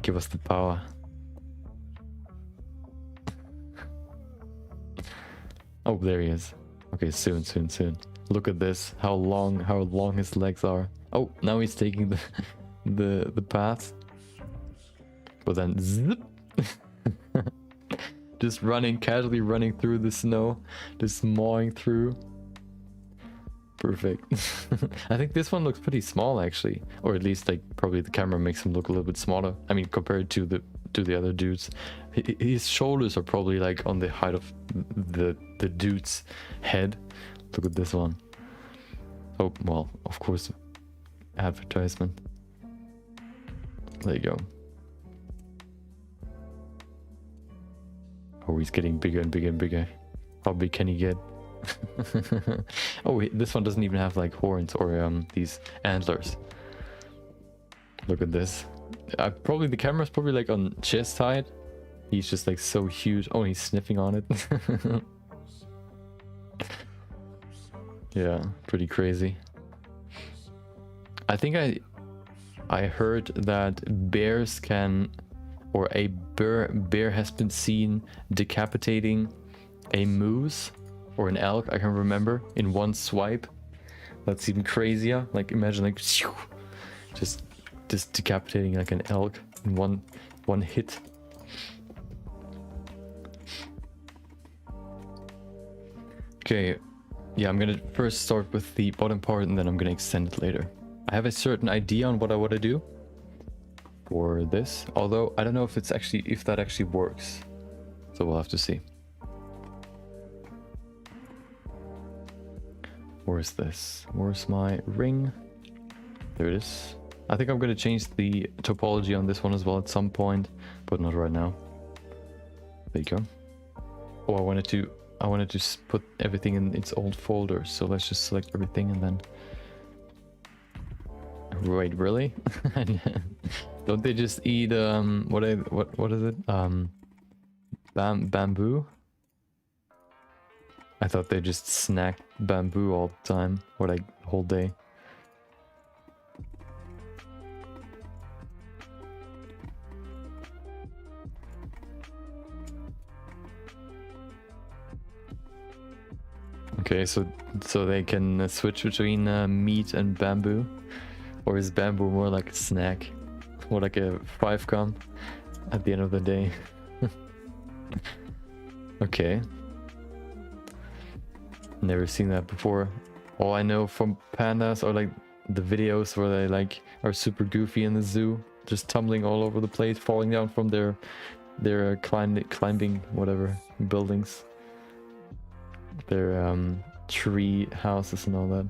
Give us the power. Oh, there he is. Okay, soon. Look at this. How long his legs are. Oh, now he's taking the path. But then zip. Just casually running through the snow, just mowing through. Perfect. I think this one looks pretty small actually, or at least like probably the camera makes him look a little bit smaller. I mean, compared to the other dudes, his shoulders are probably like on the height of the dude's head. Look at this one. Oh well, of course, advertisement. There you go. Oh, he's getting bigger and bigger and bigger. How big can he get? Oh, this one doesn't even have like horns or these antlers. Look at this. Probably the camera's probably like on chest height. He's just like so huge. Oh, he's sniffing on it. Yeah, pretty crazy. I think I heard that bears can, or a bear has been seen decapitating a moose or an elk, I can't remember, in one swipe. That's even crazier. Like imagine like just decapitating like an elk in one hit. Okay, yeah, I'm gonna first start with the bottom part and then I'm gonna extend it later. I have a certain idea on what I want to do for this, although I don't know if that actually works, so we'll have to see. Where's this? Where's my ring? There it is. I think I'm going to change the topology on this one as well at some point, but not right now. There you go. Oh, I wanted to put everything in its old folder, so let's just select everything and then... Wait, really? Don't they just eat what is it? Bamboo? I thought they just snacked bamboo all the time, or like the whole day. Okay, so they can switch between meat and bamboo, or is bamboo more like a snack, or like a 5-com at the end of the day? Okay. Never seen that before. All I know from pandas are like the videos where they like are super goofy in the zoo, just tumbling all over the place, falling down from their climbing whatever buildings, their tree houses and all that.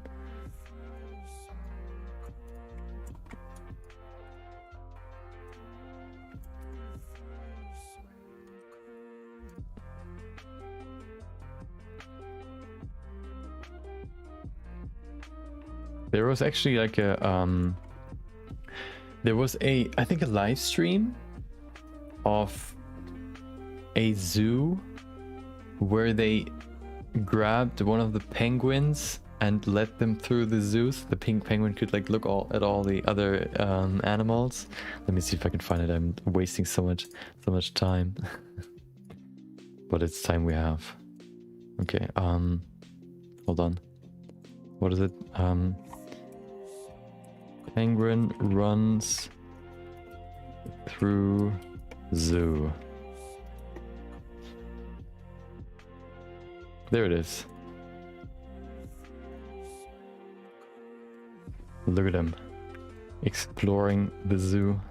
There was actually like a there was I think a live stream of a zoo where they grabbed one of the penguins and let them through the zoo so the pink penguin could like look at all the other animals. Let me see if I can find it. I'm wasting so much time. But it's time we have. Okay, hold on. What is it? Penguin runs through zoo. There it is. Look at him exploring the zoo.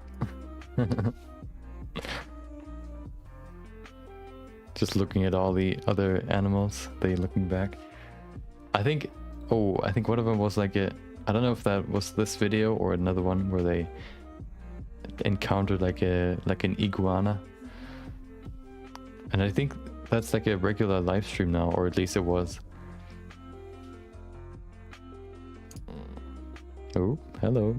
Just looking at all the other animals. They looking back. I think one of them was like I don't know if that was this video or another one where they encountered like an iguana. And I think that's like a regular live stream now, or at least it was. Oh, hello.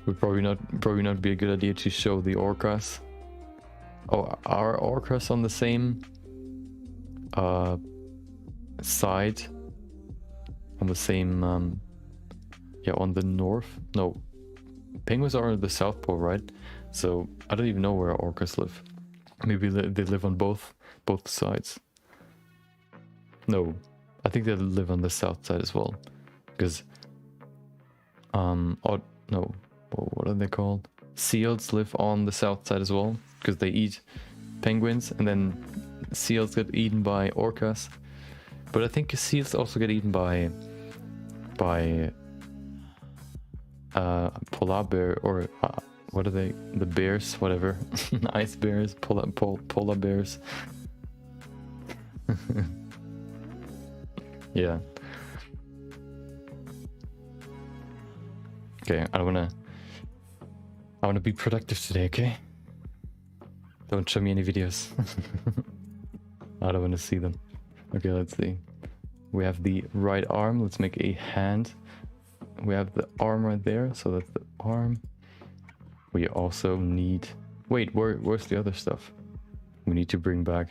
Would probably not be a good idea to show the orcas. Oh, are orcas on the same side? On the same yeah, on the north? No. Penguins are on the South Pole, right? So I don't even know where orcas live. Maybe they live on both sides. No, I think they live on the south side as well. Because no, what are they called? Seals live on the south side as well, because they eat penguins, and then seals get eaten by orcas. But I think seals also get eaten by polar bear, or what are they? The bears, whatever. Ice bears, polar bears. Yeah. Okay, I wanna be productive today, okay? Don't show me any videos. I don't wanna see them. Okay, let's see. We have the right arm. Let's make a hand. We have the arm right there, so that's the arm. We also need... Wait, where's the other stuff? We need to bring back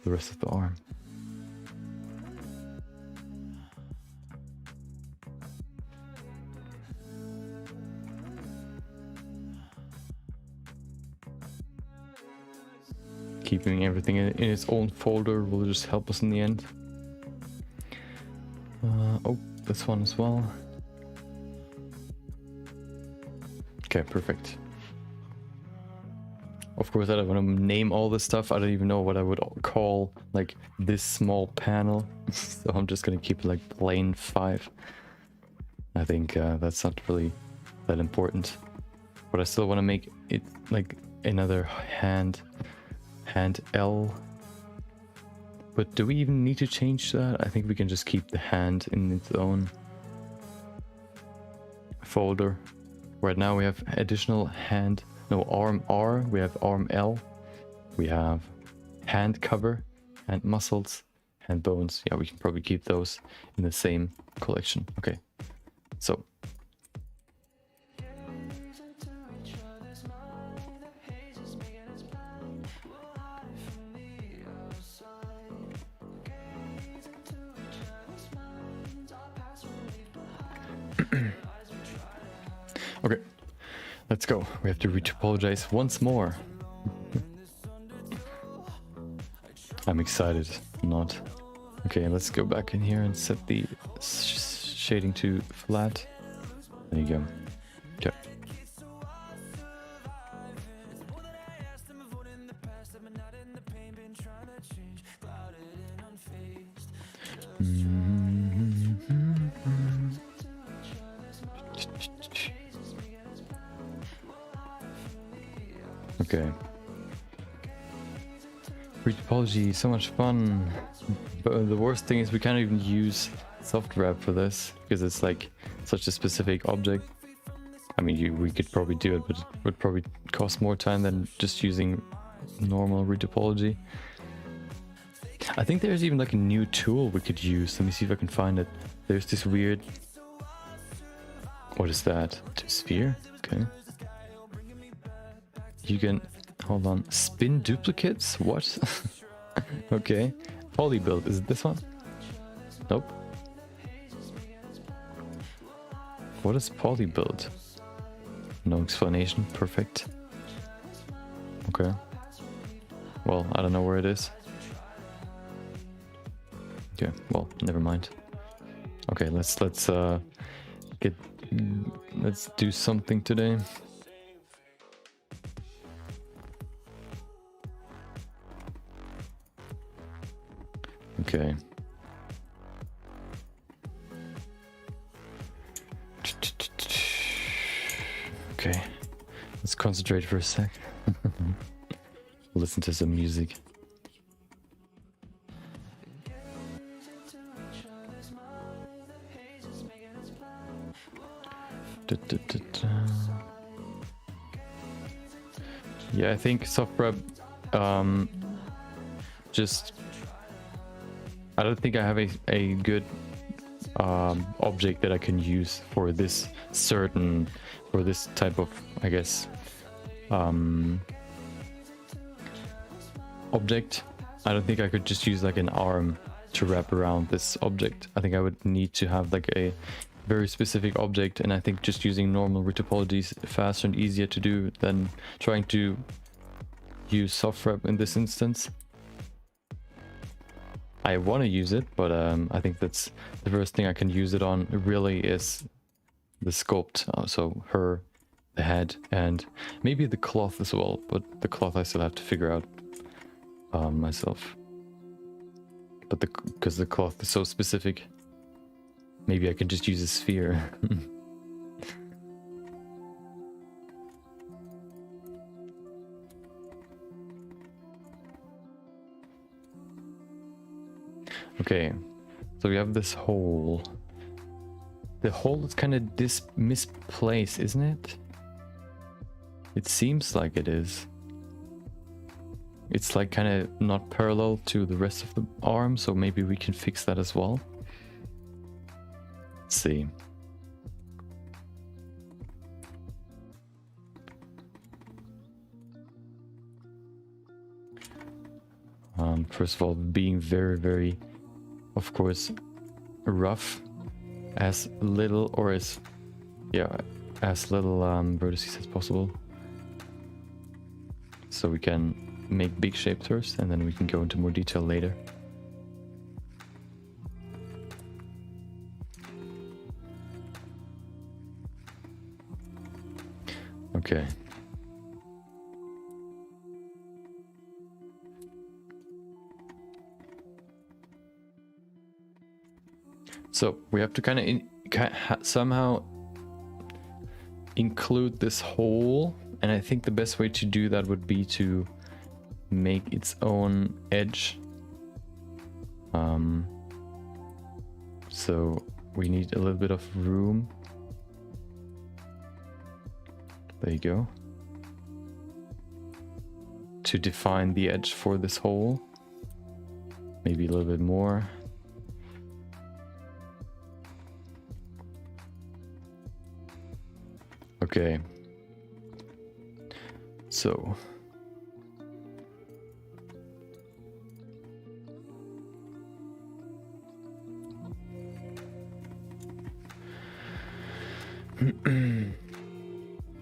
the rest of the arm. Keeping everything in its own folder will just help us in the end. Oh, this one as well. Okay, perfect. Of course, I don't want to name all this stuff. I don't even know what I would call like this small panel. So I'm just gonna keep it like plain 5. I think that's not really that important. But I still want to make it like another hand L. But do we even need to change that? I think we can just keep the hand in its own folder. Right now we have additional arm R, we have arm L, we have hand cover, hand muscles, hand bones. Yeah, we can probably keep those in the same collection. Okay, so. Okay, let's go. We have to apologize once more. I'm excited. Not. Okay, let's go back in here and set the shading to flat. There you go. Okay. Okay. Retopology, so much fun. But the worst thing is we can't even use soft wrap for this because it's like such a specific object. I mean, we could probably do it, but it would probably cost more time than just using normal retopology. I think there's even like a new tool we could use. Let me see if I can find it. There's this weird... What is that? Sphere? Okay. You can... Hold on. Spin duplicates? What? Okay. Polybuild. Is it this one? Nope. What is polybuild? No explanation. Perfect. Okay. Well, I don't know where it is. Okay, well, never mind. Okay, let's do something today. Okay. Okay, let's concentrate for a sec. Listen to some music. Yeah, I think soft prep just I don't think I have a good object that I can use for this type of, I guess, object. I don't think I could just use like an arm to wrap around this object. I think I would need to have like a very specific object, and I think just using normal retopology is faster and easier to do than trying to use soft wrap in this instance. I want to use it, but I think that's the first thing I can use it on really is the sculpt. So her, the head, and maybe the cloth as well, but the cloth I still have to figure out myself. But because the cloth is so specific, maybe I can just use a sphere. Okay, so we have this hole. The hole is kind of misplaced, isn't it? It seems like it is. It's like kind of not parallel to the rest of the arm, so maybe we can fix that as well. Let's see. First of all, being very, of course, rough, as little or as little vertices as possible, so we can make big shapes first, and then we can go into more detail later. Okay. So we have to kind of somehow include this hole, and I think the best way to do that would be to make its own edge. So we need a little bit of room. There you go. To define the edge for this hole. Maybe a little bit more. Okay. So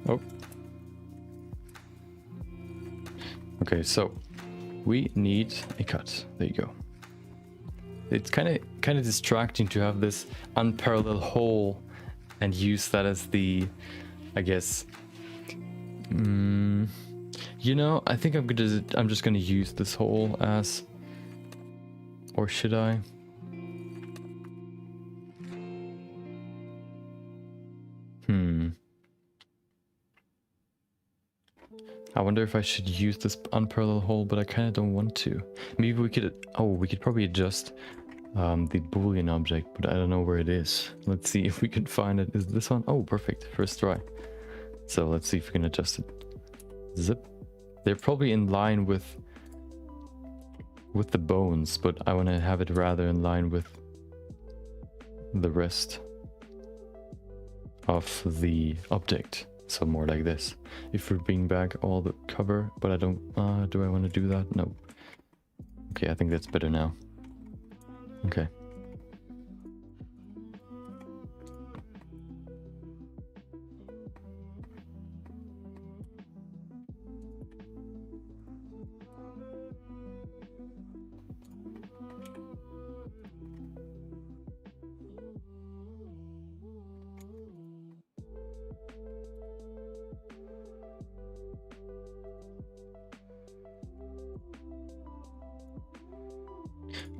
oh. Okay, so we need a cut. There you go. it's kind of distracting to have this unparalleled hole and use that as the, I guess. You know, I think I'm just gonna use this hole as, or should I? I wonder if I should use this unparalleled hole, but I kind of don't want to. Maybe we could, we could probably adjust the Boolean object, but I don't know where it is. Let's see if we can find it. Is this one? Oh, perfect. First try. So let's see if we can adjust it. Zip. They're probably in line with the bones, but I want to have it rather in line with the rest of the object. So more like this. If we bring back all the cover, but I don't, do I want to do that? No. Okay, I think that's better now. Okay.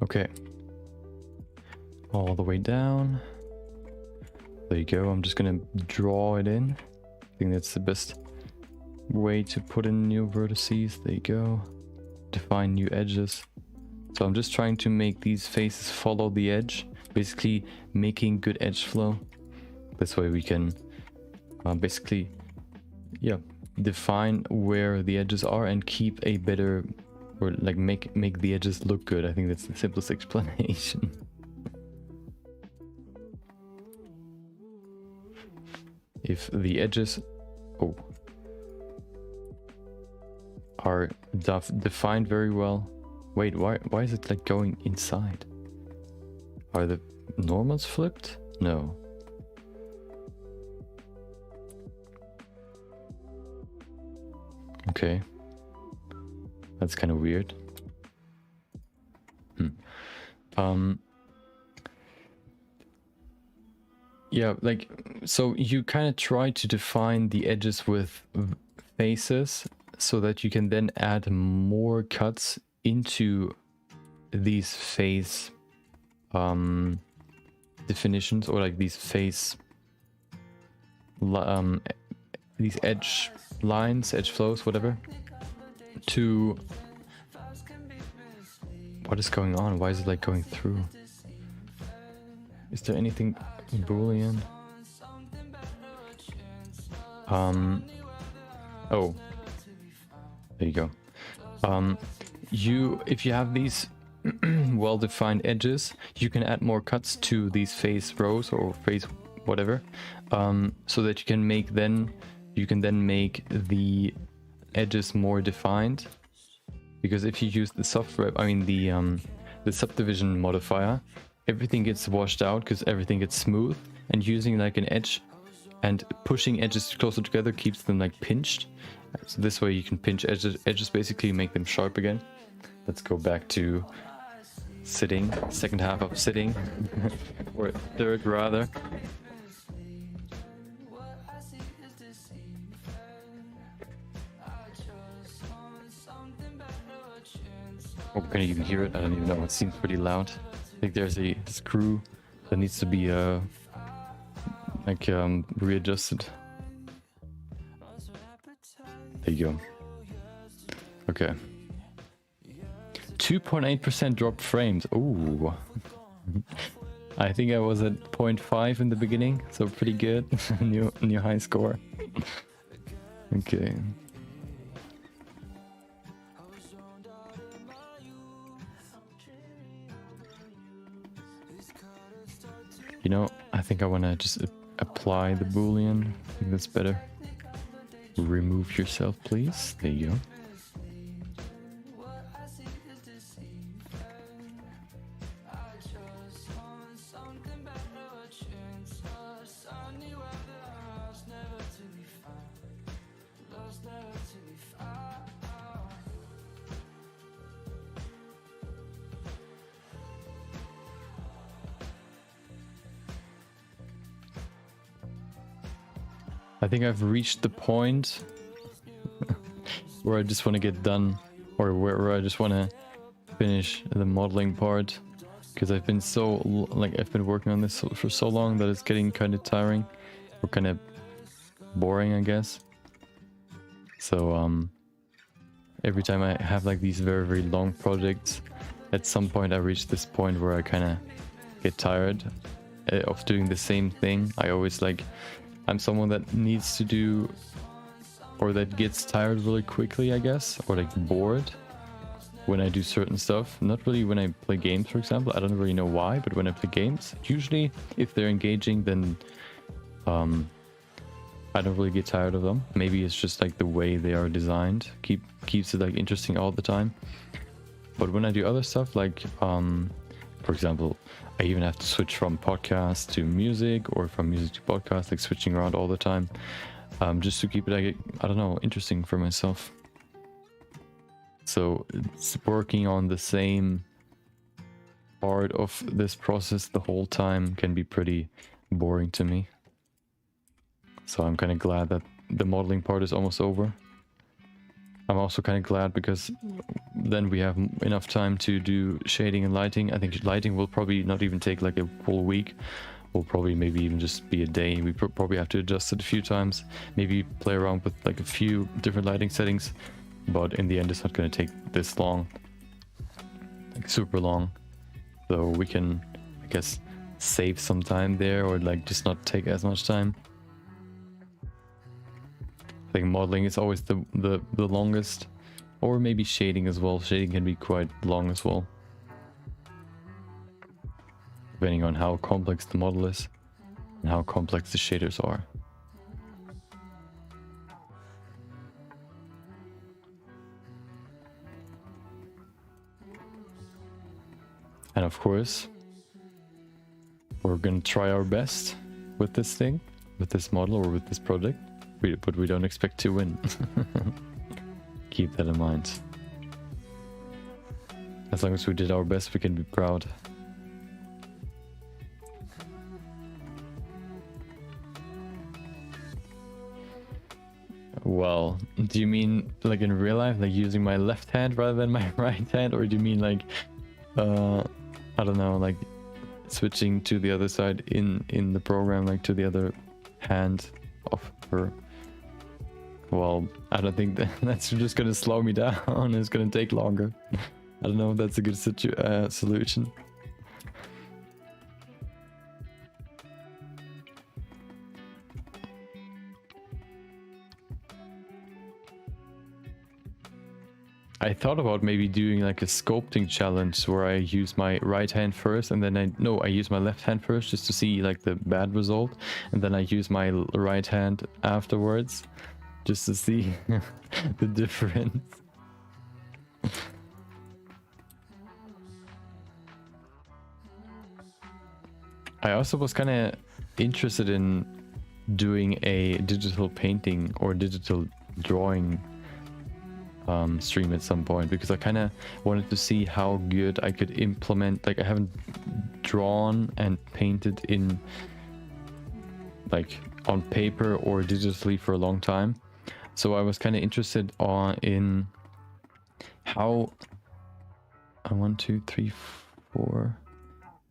Okay. All the way down. There you go. I'm just gonna draw it in. I think that's the best way to put in new vertices. There you go. Define new edges. So I'm just trying to make these faces follow the edge. Basically making good edge flow. This way we can basically, yeah, define where the edges are and keep a better, or like make the edges look good. I think that's the simplest explanation. If the edges are defined very well. Wait, why is it like going inside? Are the normals flipped? No. Okay. That's kind of weird. Yeah, like, so you kind of try to define the edges with faces so that you can then add more cuts into these face definitions, or like these face these edge lines, edge flows, whatever, to what is going on? Why is it like going through? Is there anything Boolean? Oh, there you go. If you have these well-defined edges, you can add more cuts to these face rows or face whatever, so that you can then make the edges more defined. Because if you use the the subdivision modifier, everything gets washed out because everything gets smooth, and using like an edge and pushing edges closer together keeps them like pinched. So this way you can pinch edges basically, make them sharp again. Let's go back to sitting, second half of sitting, or third rather. Oh, can you even hear it? I don't even know. It seems pretty loud. I think there's a screw that needs to be readjusted. There you go. Okay. 2.8% drop frames. Ooh. I think I was at 0.5 in the beginning, so pretty good. new high score. Okay. You know, I think I want to just apply the Boolean. I think that's better. Remove yourself, please. There you go. I think I've reached the point where I just want to get done, or where I just want to finish the modeling part, because I've been I've been working on this for so long that it's getting kind of tiring, or kind of boring, I guess. So every time I have like these very, very long projects, at some point I reach this point where I kind of get tired of doing the same thing. I'm someone that needs to do, or that gets tired really quickly, I guess, or like bored when I do certain stuff. Not really when I play games, for example. I don't really know why, but when I play games, usually if they're engaging, then I don't really get tired of them. Maybe it's just like the way they are designed keeps it like interesting all the time. But when I do other stuff, like for example, I even have to switch from podcast to music, or from music to podcast, like switching around all the time, just to keep it, like, I don't know, interesting for myself. So it's working on the same part of this process the whole time can be pretty boring to me. So I'm kind of glad that the modeling part is almost over. I'm also kind of glad because then we have enough time to do shading and lighting. I think lighting will probably not even take like a full week. Will probably maybe even just be a day. We probably have to adjust it a few times. Maybe play around with like a few different lighting settings. But in the end, it's not going to take this long. Like super long. So we can, I guess, save some time there, or like just not take as much time. I think modeling is always the longest, or maybe shading as well. Shading can be quite long as well, depending on how complex the model is and how complex the shaders are. And of course, we're gonna try our best with this thing, with this model, or with this project. But we don't expect to win. Keep that in mind. As long as we did our best, we can be proud. Well, do you mean like in real life, like using my left hand rather than my right hand? Or do you mean like, I don't know, like switching to the other side in the program, like to the other hand of her? Well, I don't think that's just gonna slow me down. It's gonna take longer. I don't know if that's a good solution. I thought about maybe doing like a sculpting challenge where I use my right hand first, and then I use my left hand first just to see like the bad result, and then I use my right hand afterwards just to see the difference. I also was kind of interested in doing a digital painting or digital drawing stream at some point, because I kind of wanted to see how good I could implement, like I haven't drawn and painted in like on paper or digitally for a long time. So I was kind of interested in how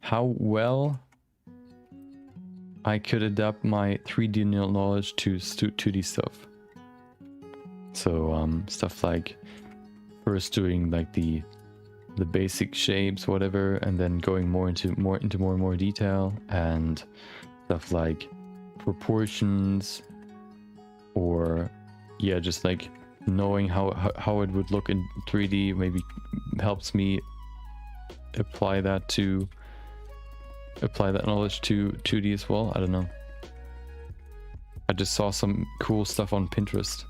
how well I could adapt my 3D knowledge to 2D stuff. So stuff like first doing like the basic shapes, whatever, and then going more and more detail, and stuff like proportions, or yeah, just like knowing how it would look in 3D maybe helps me apply that knowledge to 2D as well. I don't know. I just saw some cool stuff on Pinterest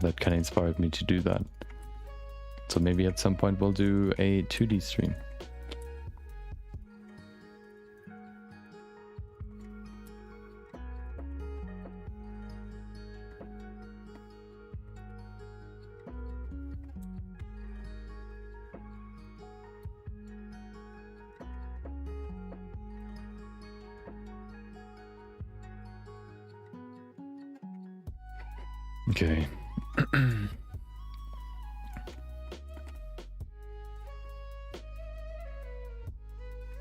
that kind of inspired me to do that. So maybe at some point we'll do a 2D stream. Okay.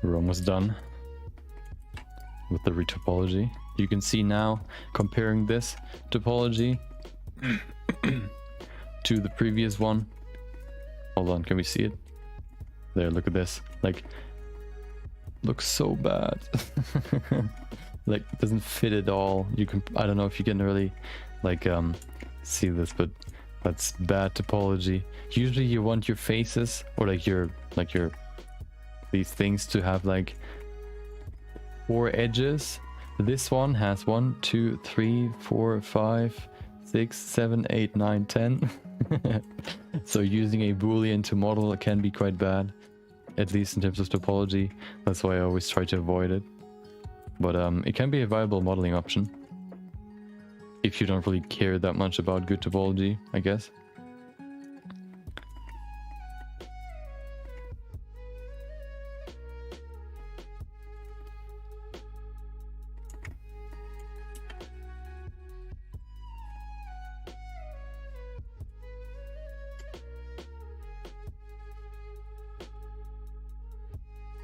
We're almost done with the retopology. You can see now, comparing this topology to the previous one. Hold on, can we see it? There, look at this. Like, looks so bad. Like, it doesn't fit at all. You can, I don't know if you can really, like, see this, but that's bad topology. Usually you want your faces, or like your, these things to have like 4 edges. This one has 1, 2, 3, 4, 5, 6, 7, 8, 9, 10. So using a boolean to model it can be quite bad, at least in terms of topology. That's why I always try to avoid it. But it can be a viable modeling option if you don't really care that much about good topology, I guess.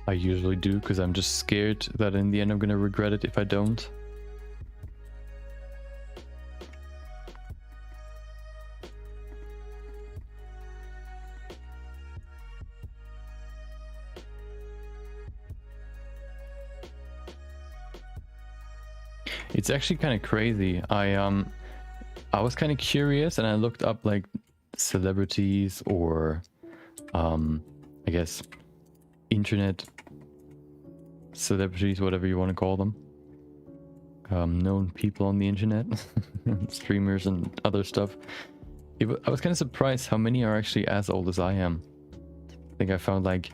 I usually do, because I'm just scared that in the end I'm gonna regret it if I don't. It's actually kind of crazy. I was kind of curious and I looked up like celebrities or I guess internet celebrities, whatever you want to call them, known people on the internet, streamers and other stuff. I was kind of surprised how many are actually as old as I am. I think I found like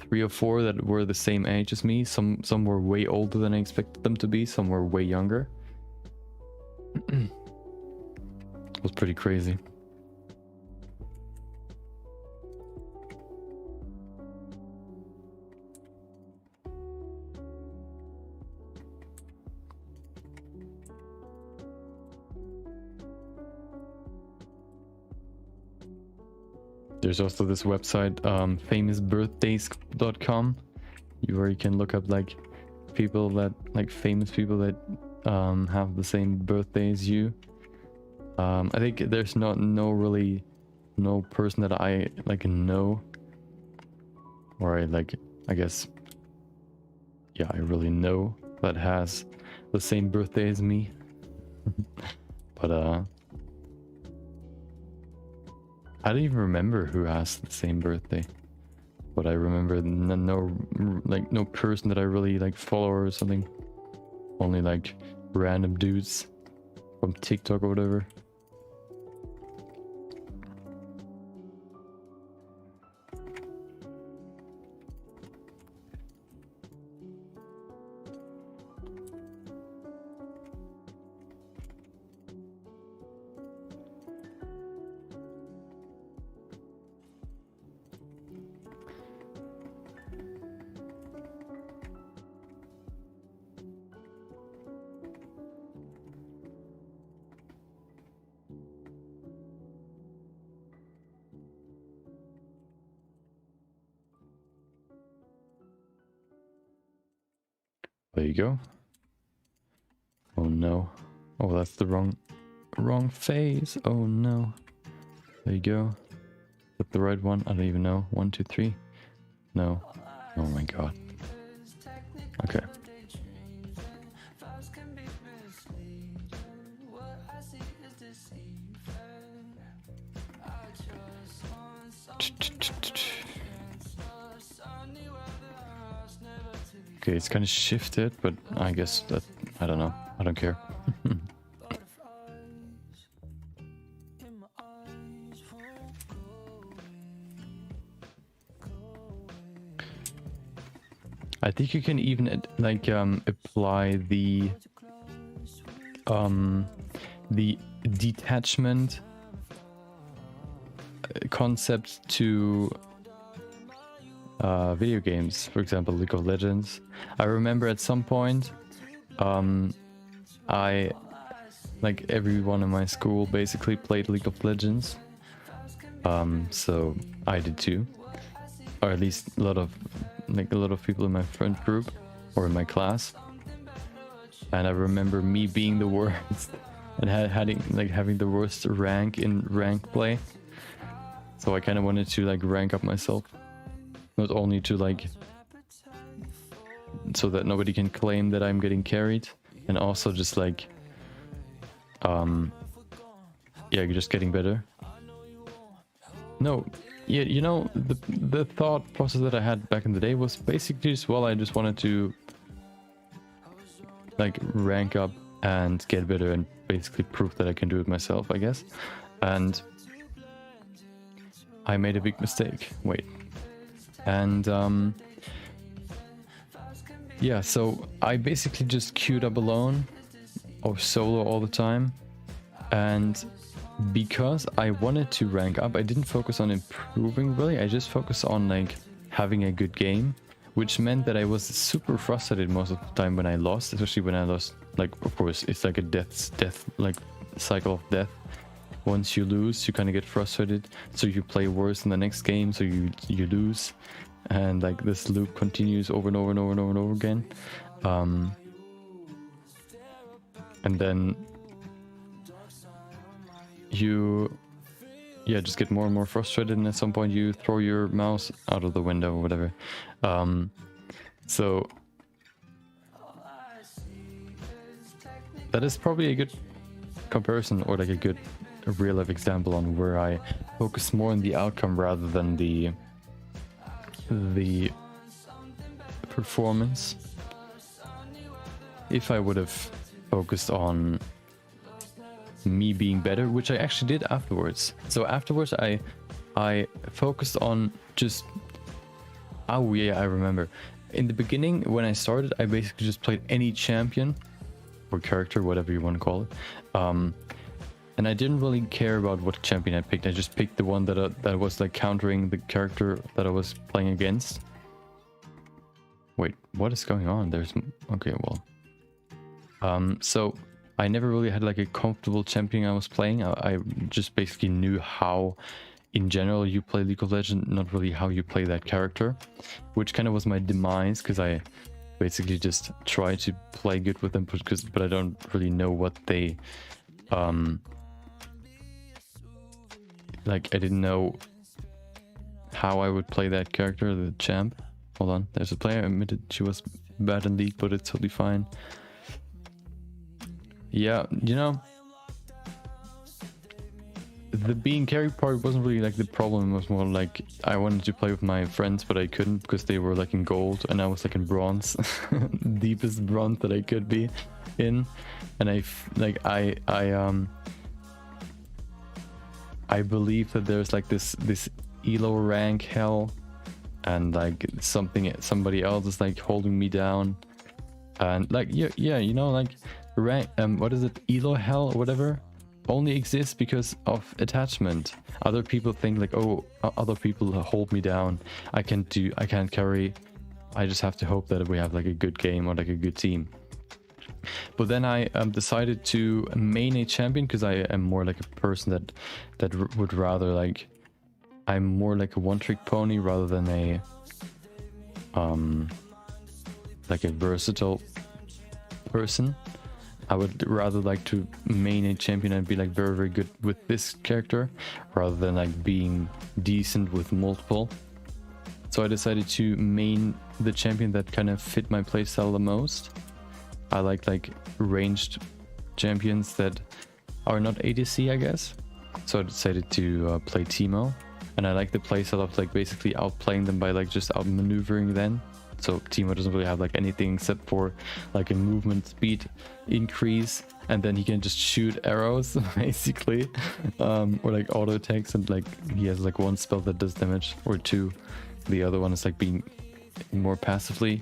3 or 4 that were the same age as me. Some were way older than I expected them to be. Some were way younger. It was pretty crazy. There's also this website, famousbirthdays.com, where you can look up like people that, like famous people that have the same birthday as you. I think there's no person that I like know, or I guess, yeah, I really know that has the same birthday as me. But I don't even remember who has the same birthday, but I remember no person that I really like follow or something. Only like random dudes from TikTok or whatever. There you go. Oh no. Oh, that's the wrong phase. Oh no. There you go. Is that the right one? I don't even know. 1, 2, 3. No. Oh my god. Okay. Okay, it's kind of shifted, but I guess that, I don't know. I don't care. I think you can even like apply the detachment concept to video games, for example League of Legends. I remember at some point I like everyone in my school basically played League of Legends. So I did too, or at least a lot of people in my friend group or in my class. And I remember me being the worst and having the worst rank in ranked play. So I kind of wanted to like rank up myself, not only to like so that nobody can claim that I'm getting carried, and also just like yeah, just getting better. No, yeah, you know, the thought process that I had back in the day was basically just, well, I just wanted to like rank up and get better and basically prove that I can do it myself, I guess. And I made a big mistake. Wait. And yeah, so I basically just queued up alone or solo all the time. And because I wanted to rank up, I didn't focus on improving really. I just focused on like having a good game, which meant that I was super frustrated most of the time when I lost, especially when I lost. Like, of course, it's like a death, like cycle of death. Once you lose, you kind of get frustrated, so you play worse in the next game, so you lose, and like this loop continues over and over and over and over and over again. And then you just get more and more frustrated, and at some point you throw your mouse out of the window or whatever. So that is probably a good comparison, or like a good real life example on where I focus more on the outcome rather than the performance. If I would have focused on me being better, which I actually did afterwards. So afterwards I focused on just, oh yeah, I remember. In the beginning when I started, I basically just played any champion or character, whatever you want to call it. And I didn't really care about what champion I picked. I just picked the one that was like countering the character that I was playing against. Wait, what is going on? There's, okay, well. So I never really had like a comfortable champion I was playing. I just basically knew how, in general, you play League of Legends, not really how you play that character, which kind of was my demise, because I basically just try to play good with them, but I don't really know what they, like I didn't know how I would play that character, the champ. Hold on, there's a player, I admitted she was bad in League, but it's totally fine. Yeah, you know, the being carried part wasn't really like the problem. It was more like I wanted to play with my friends, but I couldn't because they were like in gold and I was like in bronze, deepest bronze that I could be in. And I believe that there's like this elo rank hell, and like somebody else is like holding me down, and like yeah, you know, like rank, what is it, elo hell or whatever, only exists because of attachment. Other people think like, oh, other people hold me down, I can't carry, I just have to hope that we have like a good game or like a good team. But then I decided to main a champion because I am more like a person that would rather like, I'm more like a one-trick pony rather than a like a versatile person. I would rather like to main a champion and be like very, very good with this character rather than like being decent with multiple. So I decided to main the champion that kind of fit my playstyle the most. I like ranged champions that are not ADC, I guess. So I decided to play Teemo, and I like the playstyle of like basically outplaying them by like just outmaneuvering them. So Teemo doesn't really have like anything except for like a movement speed increase, and then he can just shoot arrows basically, or like auto attacks, and like he has like one spell that does damage, or two. The other one is like being more passively,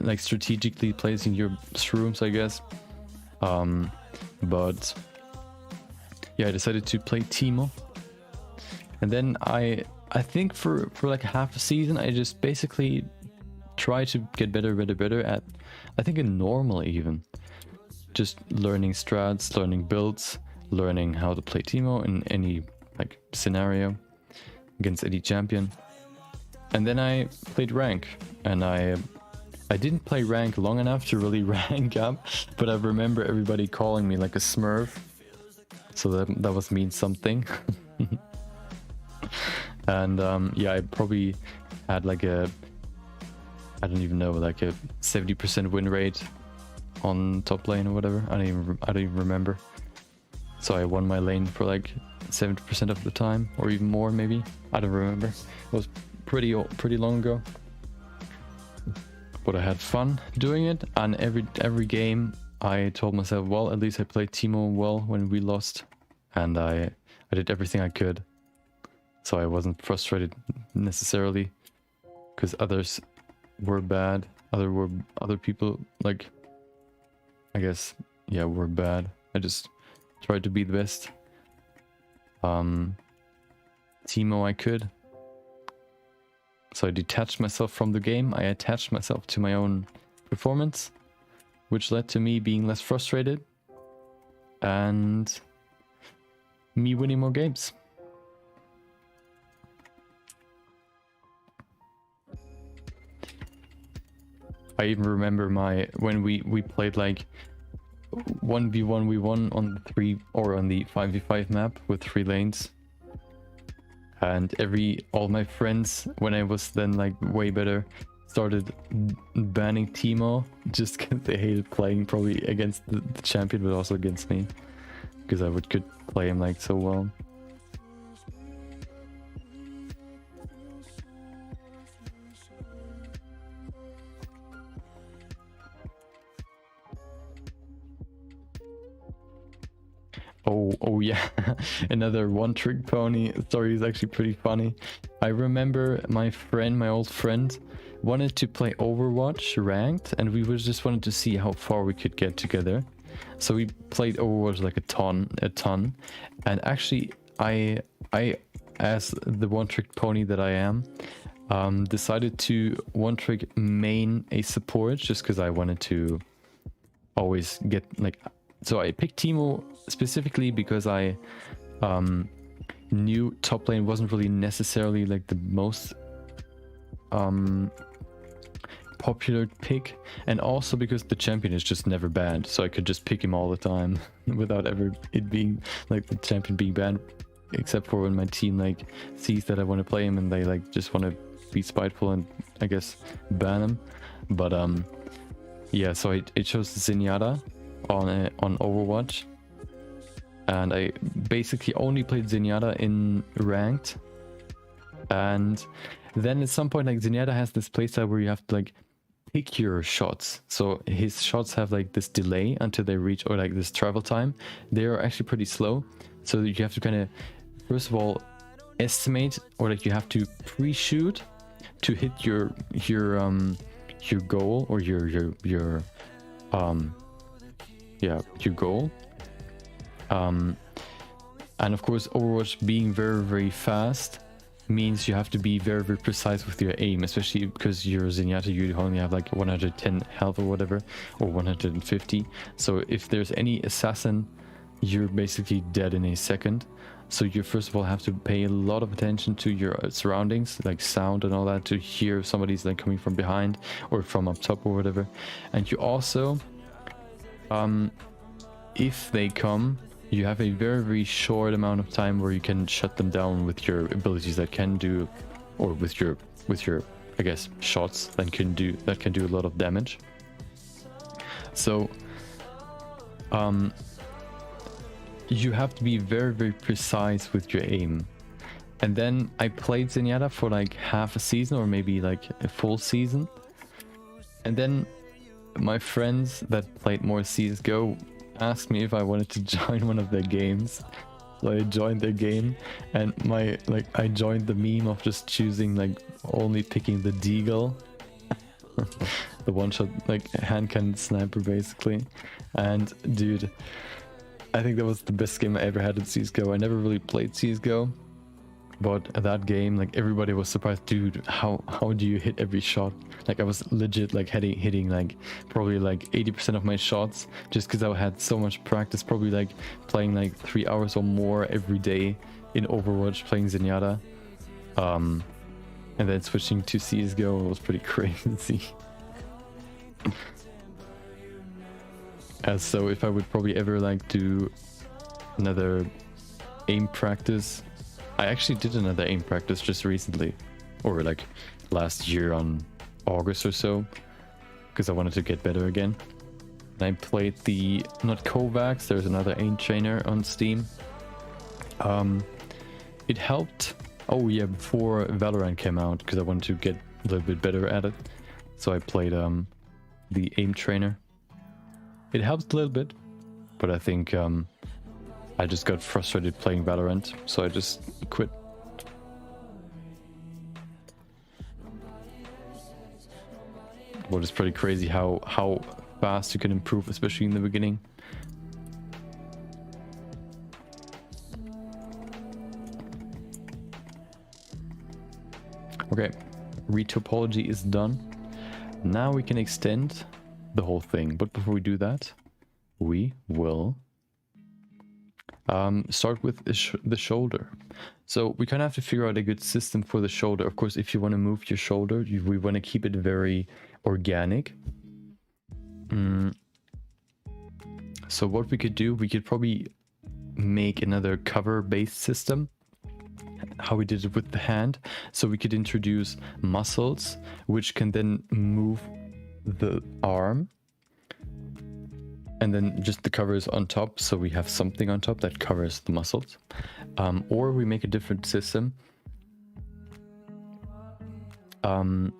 like strategically placing your shrooms, I guess. But yeah, I decided to play Teemo, and then I think for like half a season I just basically try to get better at, I think, a normal even. just learning strats, learning builds, learning how to play Teemo in any like scenario against any champion. And then I played rank, and I didn't play rank long enough to really rank up, but I remember everybody calling me like a smurf, so that was mean something. And yeah, I probably had like a, I don't even know, like a 70% win rate on top lane or whatever. I don't even remember. So I won my lane for like 70% of the time, or even more maybe. I don't remember. It was pretty long ago. But I had fun doing it, and every game I told myself, well, at least I played Teemo well when we lost, and I did everything I could. So I wasn't frustrated necessarily because others were bad. Other people, like, I guess, yeah, were bad. I just tried to be the best Teemo I could. So I detached myself from the game. I attached myself to my own performance, which led to me being less frustrated and me winning more games. I even remember when we played like 1v1, we won on the 5v5 map with 3 lanes. And all my friends, when I was then like way better, started banning Teemo just because they hated playing probably against the champion, but also against me, because I could play him like so well. Oh yeah, another one-trick pony story is actually pretty funny. I remember my old friend, wanted to play Overwatch ranked, and we just wanted to see how far we could get together. So we played Overwatch like a ton, and actually I as the one-trick pony that I am, decided to one-trick main a support just because I wanted to always get like. So I picked Teemo specifically because I knew top lane wasn't really necessarily like the most popular pick, and also because the champion is just never banned, so I could just pick him all the time without ever it being like the champion being banned, except for when my team like sees that I want to play him and they like just want to be spiteful and I guess ban him. But yeah, so it chose Zenyatta on Overwatch, and I basically only played Zenyatta in ranked. And then at some point, like, Zenyatta has this playstyle where you have to like pick your shots, so his shots have like this delay until they reach, or like this travel time. They are actually pretty slow, so you have to kind of first of all estimate, or like you have to pre-shoot to hit your goal, or your goal. And of course, Overwatch being very, very fast means you have to be very, very precise with your aim, especially because you're Zenyatta, you only have like 110 health or whatever, or 150. So if there's any assassin, you're basically dead in a second. So you first of all have to pay a lot of attention to your surroundings, like sound and all that, to hear if somebody's like coming from behind or from up top or whatever. And you also, if they come, you have a very, very short amount of time where you can shut them down with your abilities that can do, or with your I guess shots that can do a lot of damage. So you have to be very, very precise with your aim. And then I played Zenyatta for like half a season, or maybe like a full season. And then my friends that played more CSGO asked me if I wanted to join one of their games. So I joined their game, and I joined the meme of just choosing like only picking the deagle. The one shot like hand cannon sniper basically. And dude, I think that was the best game I ever had in CSGO. I never really played CSGO, but that game, like everybody was surprised, dude, how do you hit every shot? Like I was legit like hitting like probably like 80% of my shots just because I had so much practice, probably like playing like 3 hours or more every day in Overwatch, playing Zenyatta. And then switching to CSGO was pretty crazy. So if I would probably ever like do another aim practice, I actually did another aim practice just recently, or like last year on August or so, because I wanted to get better again. And I played the, not Kovacs, there's another aim trainer on Steam. It helped, oh yeah, before Valorant came out, because I wanted to get a little bit better at it. So I played the aim trainer. It helped a little bit, but I think I just got frustrated playing Valorant, so I just quit. What is pretty crazy how fast you can improve, especially in the beginning. Okay, retopology is done. Now we can extend the whole thing, but before we do that, we will start with the shoulder. So we kind of have to figure out a good system for the shoulder. Of course, if you want to move your shoulder, we want to keep it very organic. So what we could do, we could probably make another cover-based system, how we did it with the hand. So we could introduce muscles, which can then move the arm. And then just the covers on top, so we have something on top that covers the muscles. Or we make a different system. Oh,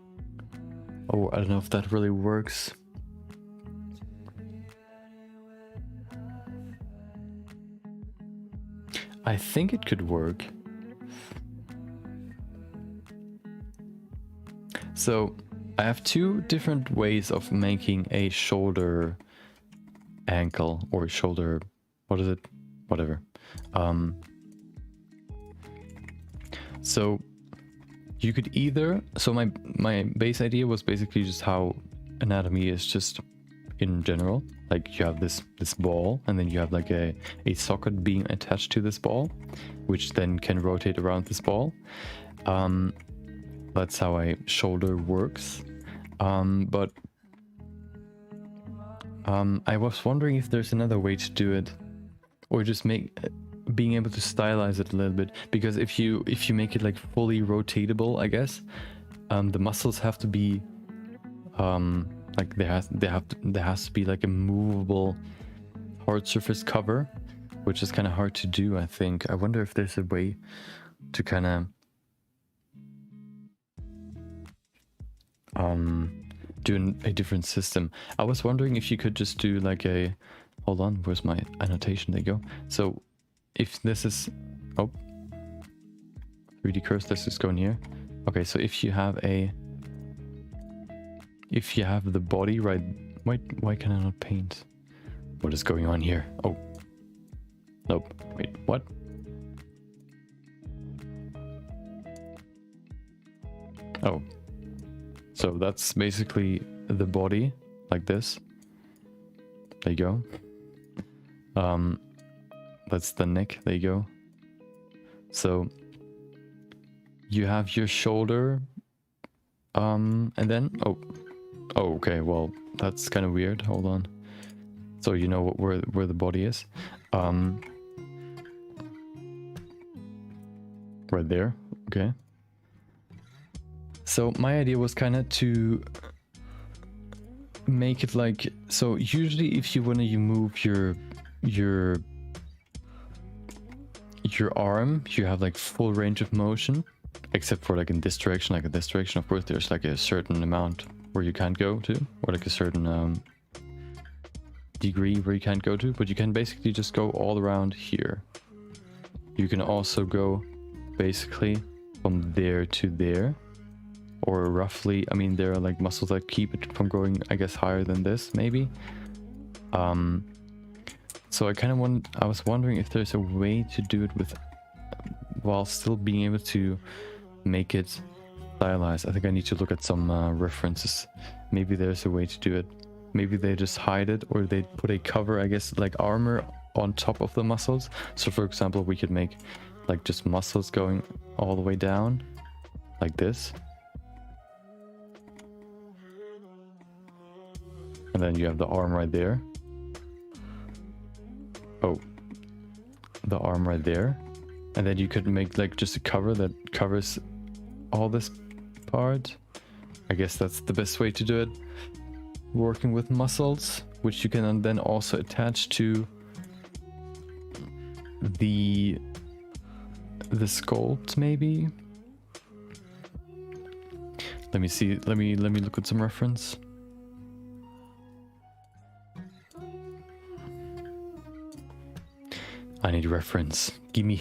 I don't know if that really works. I think it could work. So I have two different ways of making a shoulder ankle or shoulder, what is it, whatever. So you could either, so my base idea was basically just how anatomy is just in general. Like you have this ball, and then you have like a socket being attached to this ball, which then can rotate around this ball. That's how a shoulder works. But I was wondering if there's another way to do it, or just being able to stylize it a little bit. Because if you make it like fully rotatable, I guess the muscles have to be like there has to be like a movable hard surface cover, which is kind of hard to do, I think. I wonder if there's a way to kind of do a different system. I was wondering if you could just do like a, hold on, where's my annotation? There you go. So if this is, oh, 3D curse, let's just go in here. Okay, so if you have the body, right? Why can I not paint? What is going on here? Oh, nope, wait, what? Oh, so that's basically the body, like this. There you go. That's the neck, there you go. So you have your shoulder, and then, oh, okay, well, that's kind of weird, hold on. So you know where the body is. Right there, okay. So my idea was kind of to make it like, so usually if you want to move your arm, you have like full range of motion, except for like in this direction. Like in this direction, of course, there's like a certain amount where you can't go to, or like a certain degree where you can't go to, but you can basically just go all around here. You can also go basically from there to there. Or roughly, I mean, there are like muscles that keep it from going, I guess, higher than this, maybe. So I was wondering if there's a way to do it while still being able to make it stylized. I think I need to look at some references. Maybe there's a way to do it. Maybe they just hide it, or they put a cover, I guess, like armor on top of the muscles. So for example, we could make like just muscles going all the way down like this. And then you have the arm right there. Oh, the arm right there. And then you could make like just a cover that covers all this part. I guess that's the best way to do it. Working with muscles, which you can then also attach to the sculpt, maybe. Let me see. Let me look at some reference. I need reference. Gimme.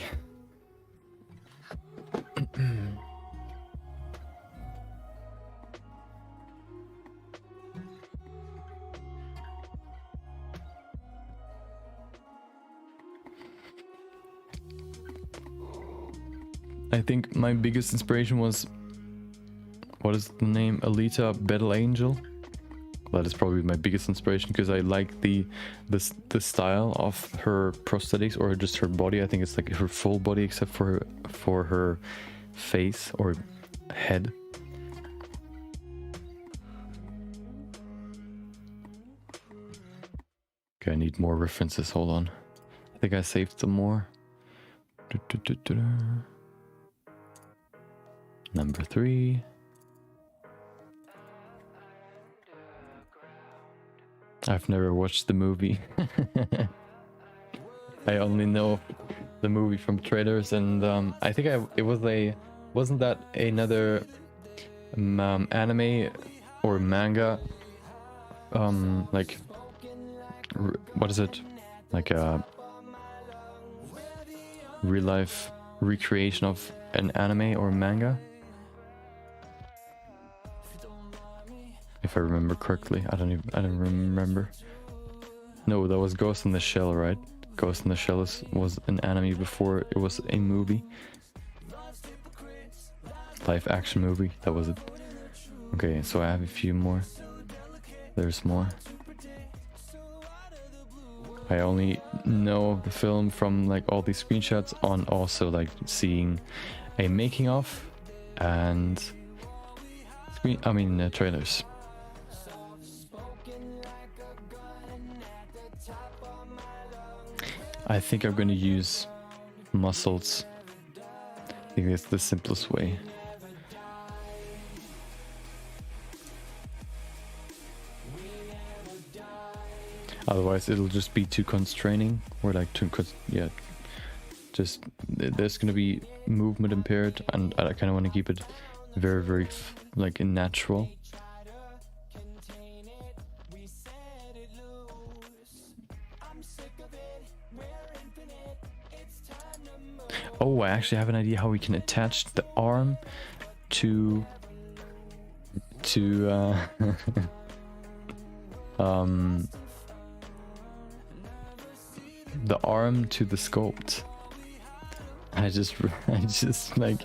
I think my biggest inspiration was, what is the name? Alita Battle Angel. That is probably my biggest inspiration, because I like the style of her prosthetics, or just her body. I think it's like her full body except for her face or head. Okay, I need more references. Hold on. I think I saved some more. Number 3. I've never watched the movie. I only know the movie from trailers, and I think wasn't that another anime or manga, like what is it, like a real life recreation of an anime or manga, if I remember correctly. I don't remember. No, that was Ghost in the Shell, right? Ghost in the Shell was an anime before it was a movie. Live action movie, that was it. Okay, so I have a few more. There's more. I only know the film from like all these screenshots, on also like seeing a making of and trailers. I think I'm gonna use muscles. I think that's the simplest way. Otherwise it'll just be too constraining, or like just there's gonna be movement impaired, and I kind of want to keep it very, very like natural. Oh, I actually have an idea how we can attach the arm to the arm to the sculpt. I just like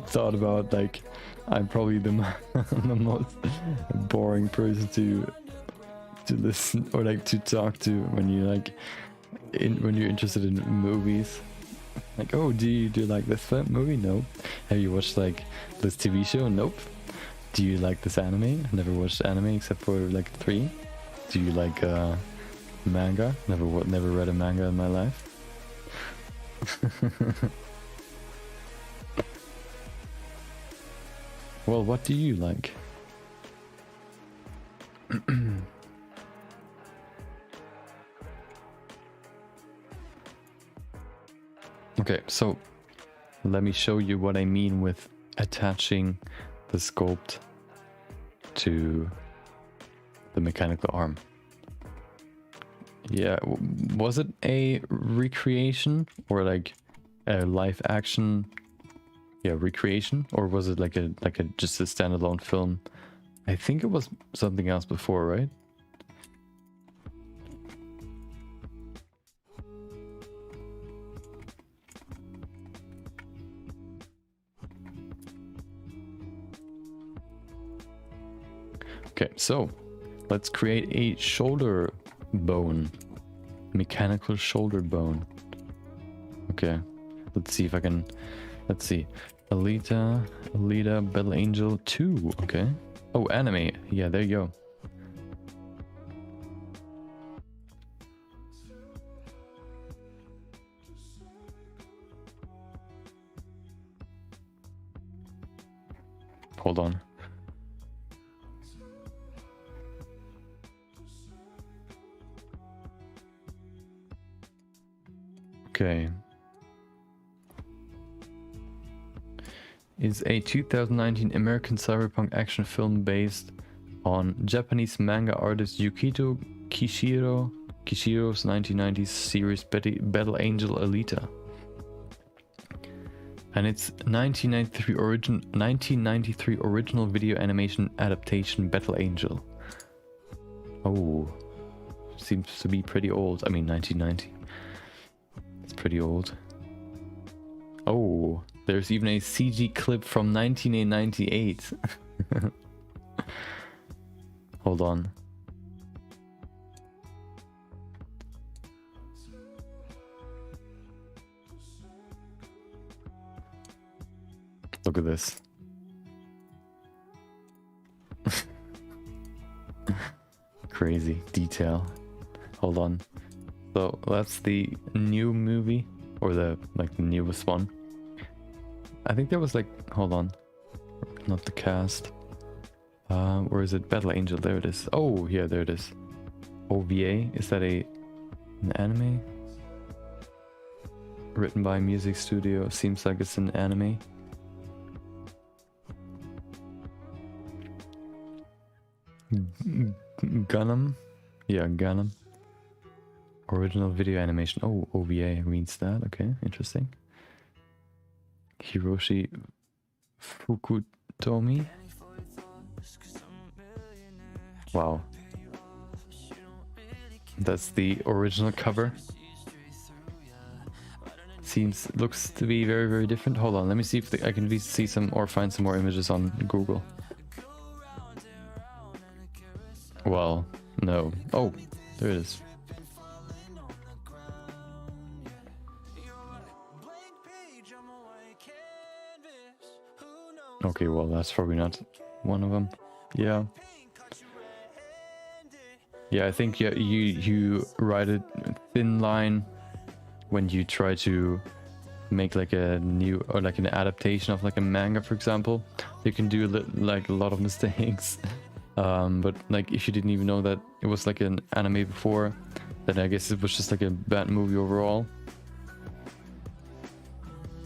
thought about, like, I'm probably the most boring person to listen or like to talk to when you when you're interested in movies. Like, oh, do you like this movie? No. Have you watched like this TV show? Nope. Do you like this anime? I've never watched anime except for like 3. Do you like manga? Never read a manga in my life. Well, what do you like? Okay, so let me show you what I mean with attaching the sculpt to the mechanical arm. Yeah, was it a recreation or like a live action? Yeah, recreation, or was it like a just a standalone film? I think it was something else before, right? Okay, so let's create a shoulder bone. Mechanical shoulder bone. Okay, let's see if I can. Let's see. Alita, Battle Angel 2. Okay. Oh, anime. Yeah, there you go. Hold on. Okay. Is a 2019 American cyberpunk action film based on Japanese manga artist Yukito Kishiro's 1990s series Battle Angel Alita. And it's 1993 original video animation adaptation Battle Angel. Oh, seems to be pretty old. I mean, 1990. It's pretty old. Oh, there's even a CG clip from 1998. Hold on. Look at this. Crazy detail. Hold on. So that's the new movie, or the newest one. I think there was hold on, not the cast. Where is it? Battle Angel. There it is. Oh yeah, there it is. OVA. Is that an anime? Written by music studio. Seems like it's an anime. Gundam? Yeah, Gundam. Original video animation. Oh, OVA means that. Okay, interesting. Hiroshi Fukutomi. Wow. That's the original cover. Looks to be very, very different. Hold on, let me see if I can see some or find some more images on Google. Well, no. Oh, there it is. Okay, well, that's probably not one of them. Yeah. Yeah, I think you write a thin line when you try to make a new or an adaptation of a manga, for example. You can do a lot of mistakes. But if you didn't even know that it was an anime before, then I guess it was just a bad movie overall.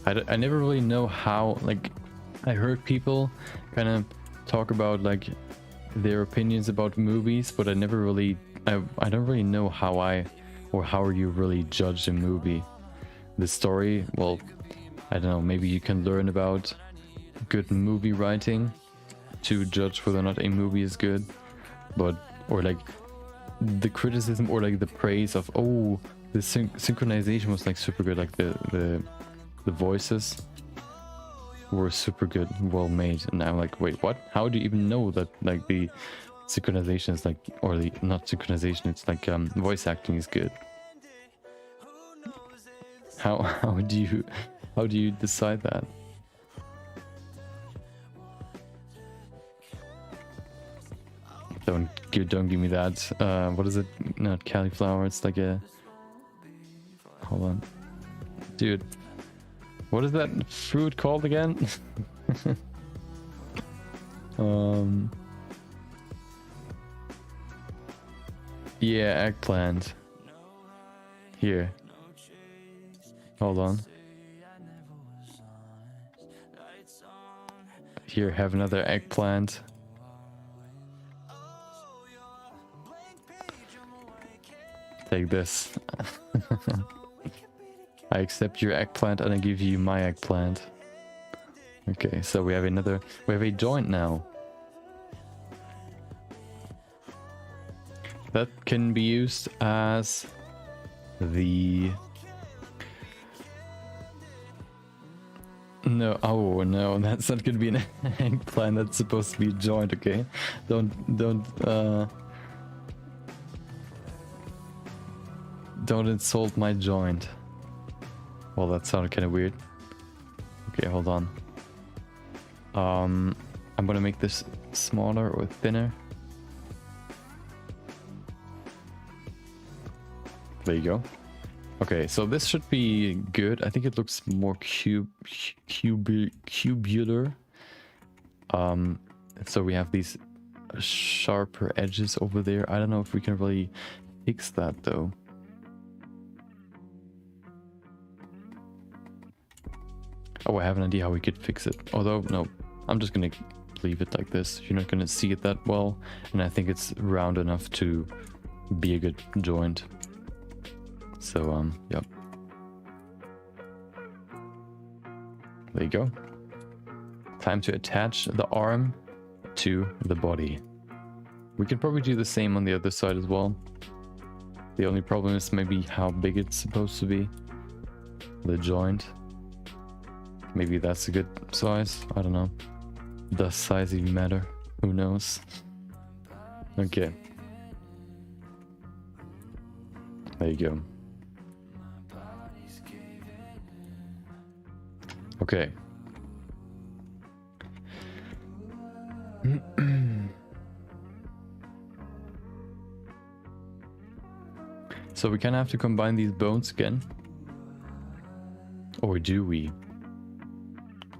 I never really know how, I heard people kind of talk about their opinions about movies, but I never really, I don't really know how you really judge a movie. The story, well, I don't know, maybe you can learn about good movie writing to judge whether or not a movie is good, but or the criticism or the praise of, oh, the synchronization was super good, the voices were super good, well made, and I'm wait, what? How do you even know that the synchronization is or the not synchronization, it's voice acting is good? How do you decide that? Don't give me that. What is it? Not cauliflower. It's a. Hold on, dude. What is that fruit called again? Yeah, eggplant. Here. Hold on. Here, have another eggplant. Take this. I accept your eggplant and I give you my eggplant. Okay, so we have a joint now. That can be used as No, oh no, that's not gonna be an eggplant. That's supposed to be a joint, okay? Don't insult my joint. Well, that sounded kind of weird. Okay, hold on. I'm gonna make this smaller or thinner. There you go. Okay, so this should be good. I think it looks more cubular. So we have these sharper edges over there. I don't know if we can really fix that though. Oh, I have an idea how we could fix it. Although, no, I'm just gonna leave it like this. You're not gonna see it that well. And I think it's round enough to be a good joint. So, yep. There you go. Time to attach the arm to the body. We can probably do the same on the other side as well. The only problem is maybe how big it's supposed to be. The joint. Maybe that's a good size. I don't know. Does size even matter? Who knows? Okay. There you go. Okay. So we kind of have to combine these bones again. Or do we?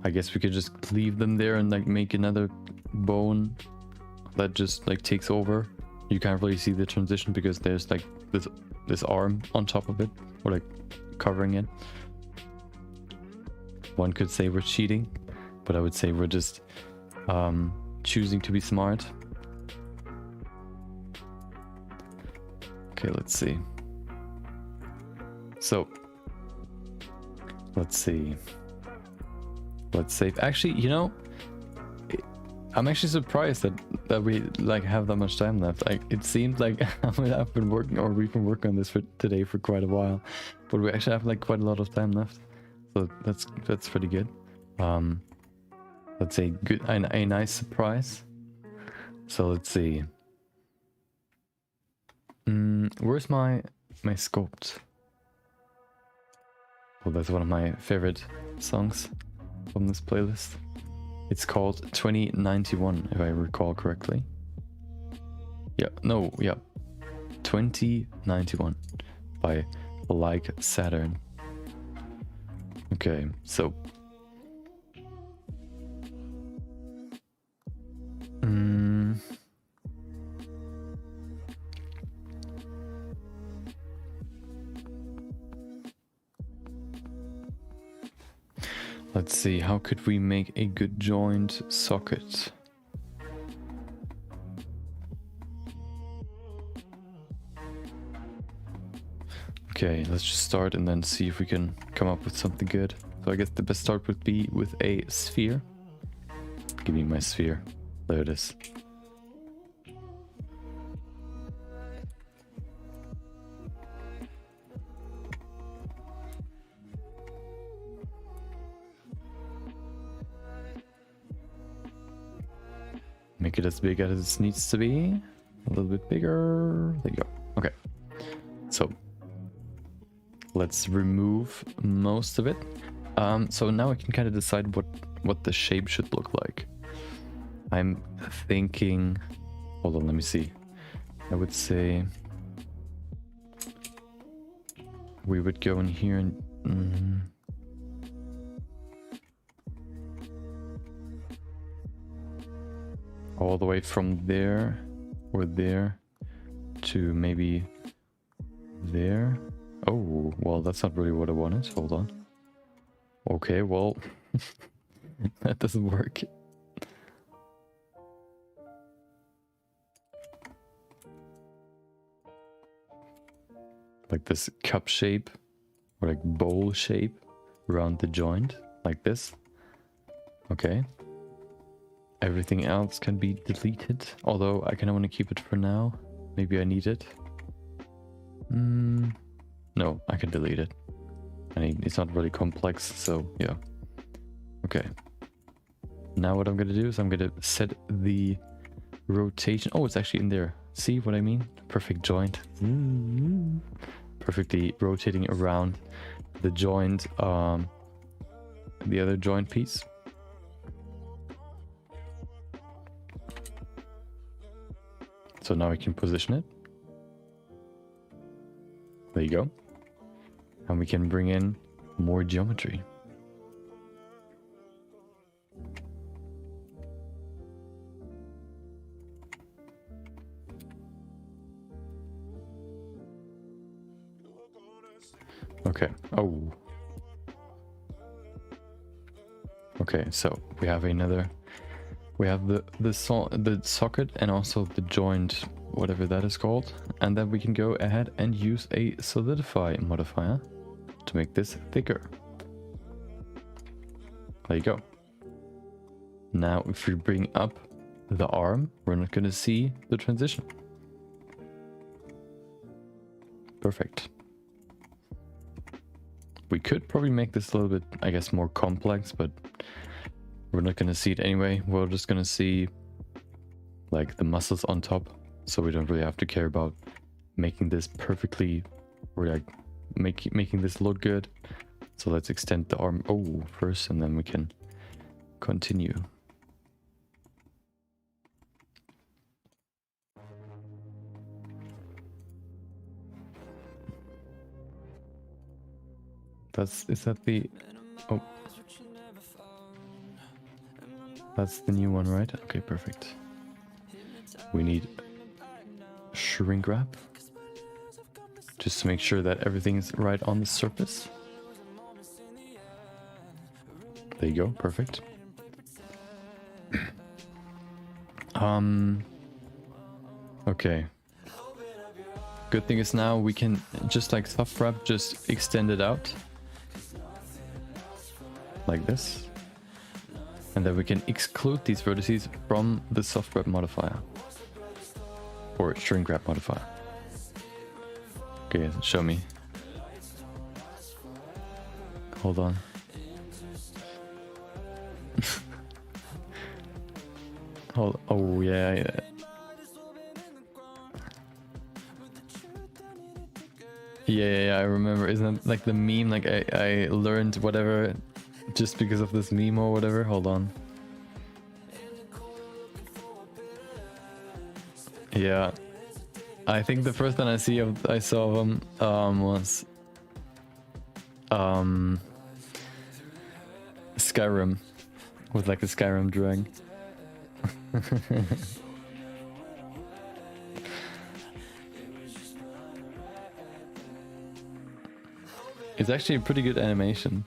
I guess we could just leave them there and like make another bone that just like takes over. You can't really see the transition because there's like this arm on top of it, or like covering it. One could say we're cheating, but I would say we're just choosing to be smart. Okay, let's see. So, let's see. Let's save. Actually, you know, I'm actually surprised that we like have that much time left. It seemed like I've been working, or we've been working on this for today for quite a while, but we actually have like quite a lot of time left. So that's pretty good. Let's say good, a nice surprise. So let's see. Where's my sculpt? Well, that's one of my favorite songs from this playlist. It's called 2091, if I recall correctly. Yeah, no, yeah. 2091 by Like Saturn. Okay, so let's see, how could we make a good joint socket? Okay, let's just start and then see if we can come up with something good. So I guess the best start would be with a sphere. Give me my sphere. There it is. Make it as big as it needs to be. A little bit bigger. There you go. Okay. So let's remove most of it. So now I can kind of decide what the shape should look like. I'm thinking, hold on, let me see. I would say we would go in here and all the way from there or there to maybe there. Oh, well, that's not really what I wanted. Hold on. Okay, well, that doesn't work. Like this cup shape, or like bowl shape around the joint, like this. Okay. Everything else can be deleted, although I kind of want to keep it for now. Maybe I need it. No, I can delete it. I mean, it's not really complex, so yeah. Okay. Now what I'm gonna do is I'm gonna set the rotation. Oh, it's actually in there. See what I mean? Perfect joint. Perfectly rotating around the joint, the other joint piece. So now we can position it. There you go. And we can bring in more geometry. Okay. Oh. Okay, so we have another. We have the socket and also the joint, whatever that is called, and then we can go ahead and use a solidify modifier to make this thicker. There you go. Now, if we bring up the arm, we're not going to see the transition. Perfect. We could probably make this a little bit, I guess, more complex, but we're not going to see it anyway. We're just going to see like the muscles on top, so we don't really have to care about making this perfectly, or like making this look good. So let's extend the arm first, and then we can continue. Is that the, oh, that's the new one, right? Okay, perfect. We need shrink wrap, just to make sure that everything's right on the surface. There you go, perfect. Okay. Good thing is now we can just like soft wrap, just extend it out. Like this. And then we can exclude these vertices from the soft wrap modifier. Or shrink wrap modifier. Okay, show me. Hold on. Oh yeah. Yeah, I remember. Isn't it like the meme? Like I learned whatever just because of this meme or whatever. Hold on. Yeah, I think the first one I saw of them was Skyrim, with like a Skyrim drawing. It's actually a pretty good animation.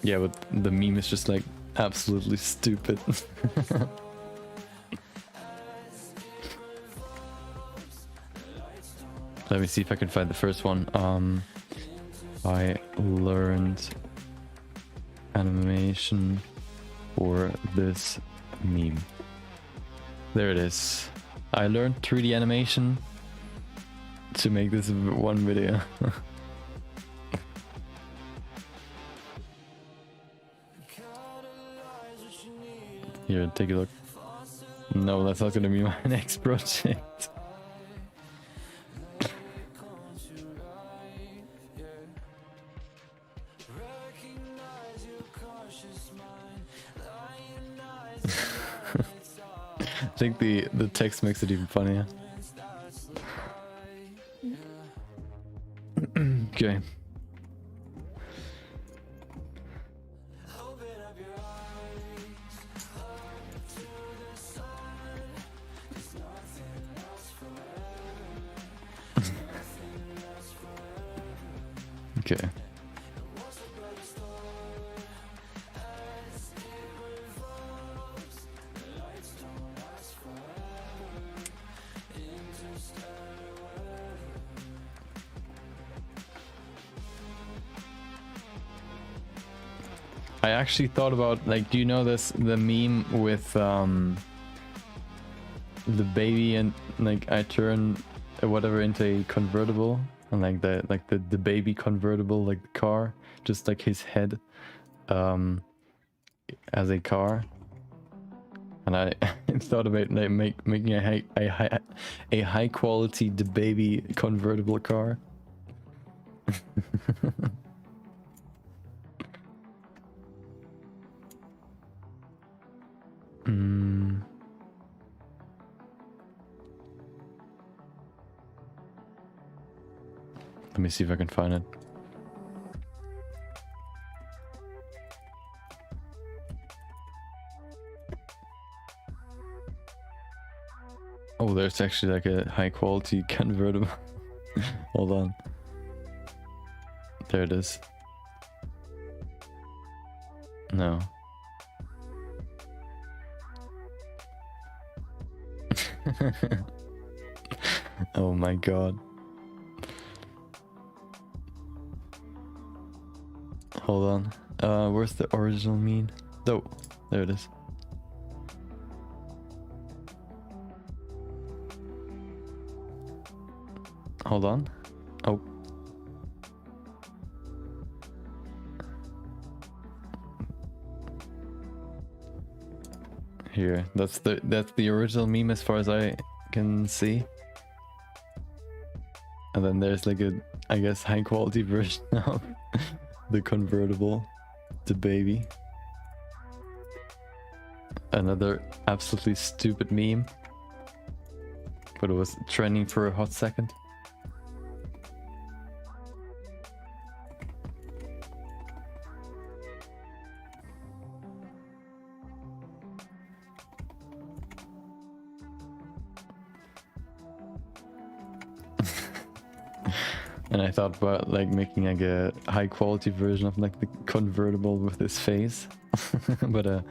Yeah, but the meme is just like absolutely stupid. Let me see if I can find the first one. I learned animation for this meme. There it is. I learned 3D animation to make this one video. Here, take a look. No, that's not gonna be my next project. I think the text makes it even funnier. Okay. Okay. I actually thought about, like, do you know this, the meme with the baby and like I turn whatever into a convertible, and like the baby convertible, like the car, just like his head as a car. And I thought about like, making a high quality the baby convertible car. Let me see if I can find it. Oh, there's actually like a high quality convertible. Hold on. There it is. No. Oh my god. Hold on. Where's the original meme? Oh, there it is. Hold on. Oh. Here, that's the original meme as far as I can see. And then there's like a, I guess, high quality version of the convertible, the baby. Another absolutely stupid meme, but it was trending for a hot second. And I thought about like making like a high quality version of like the convertible with his face. But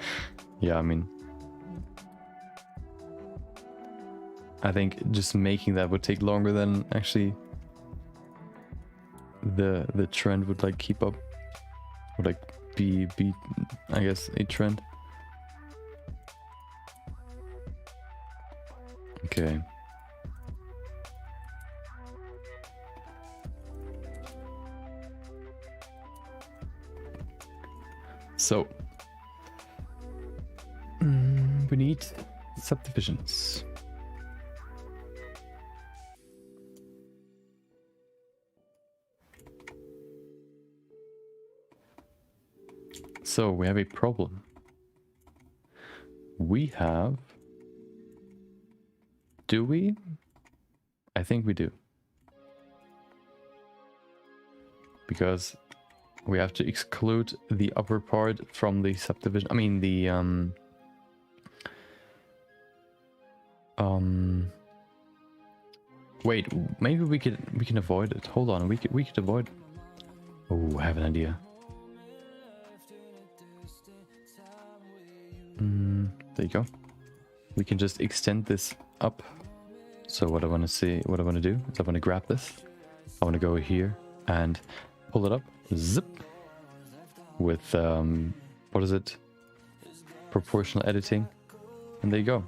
yeah, I mean, I think just making that would take longer than actually the trend would like keep up, would like be I guess a trend. Okay. So, we need subdivisions. So, we have a problem. We have... Do we? I think we do. Because we have to exclude the upper part from the subdivision. I mean the wait, maybe we can avoid it. Hold on, we could avoid. Oh, I have an idea. There you go. We can just extend this up. So what I want to do is I want to grab this. I want to go here and pull it up. Zip. With what is it? Proportional editing. And there you go.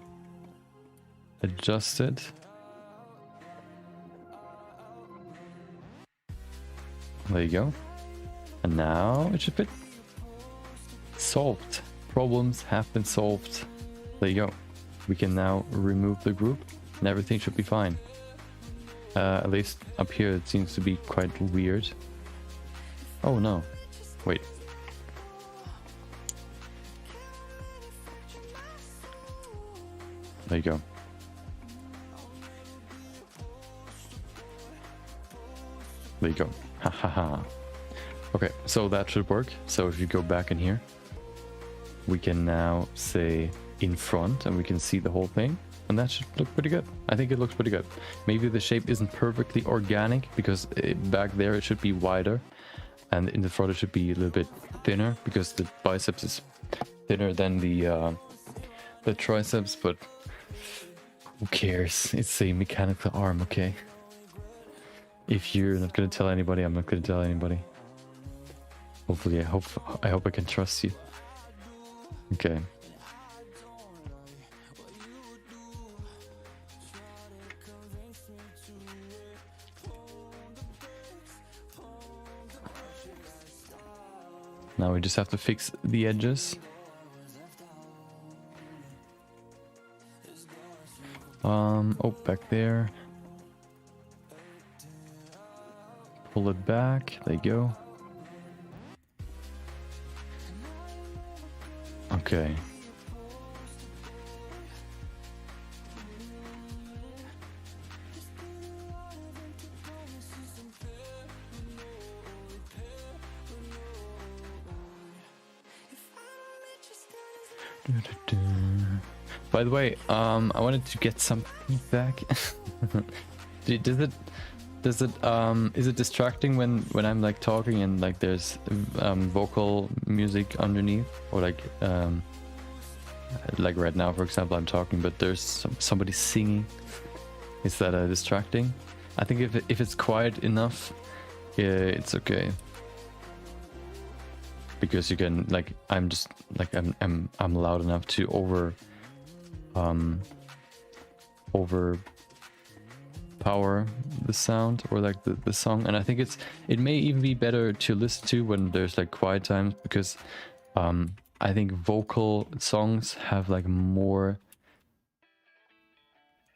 Adjust it. There you go. And now it should fit. Solved. Problems have been solved. There you go. We can now remove the group and everything should be fine. At least up here it seems to be quite weird. Oh no. Wait. There you go. There you go. Ha ha ha. Okay, so that should work. So if you go back in here, we can now say in front and we can see the whole thing. And that should look pretty good. I think it looks pretty good. Maybe the shape isn't perfectly organic because back there it should be wider. And in the front it should be a little bit thinner because the biceps is thinner than the triceps, but who cares? It's a mechanical arm, okay? If you're not gonna tell anybody, I'm not gonna tell anybody. Hopefully, I hope I can trust you. Okay. Now we just have to fix the edges. Oh, back there. Pull it back. There you go. Okay. By the way, I wanted to get some feedback. Is it distracting when I'm like talking and like there's vocal music underneath, or like right now, for example, I'm talking but there's somebody singing? Is that distracting? I think if it's quiet enough, it's okay. Because you can like I'm loud enough to overpower the sound or like the song, and I think it may even be better to listen to when there's like quiet times, because I think vocal songs have like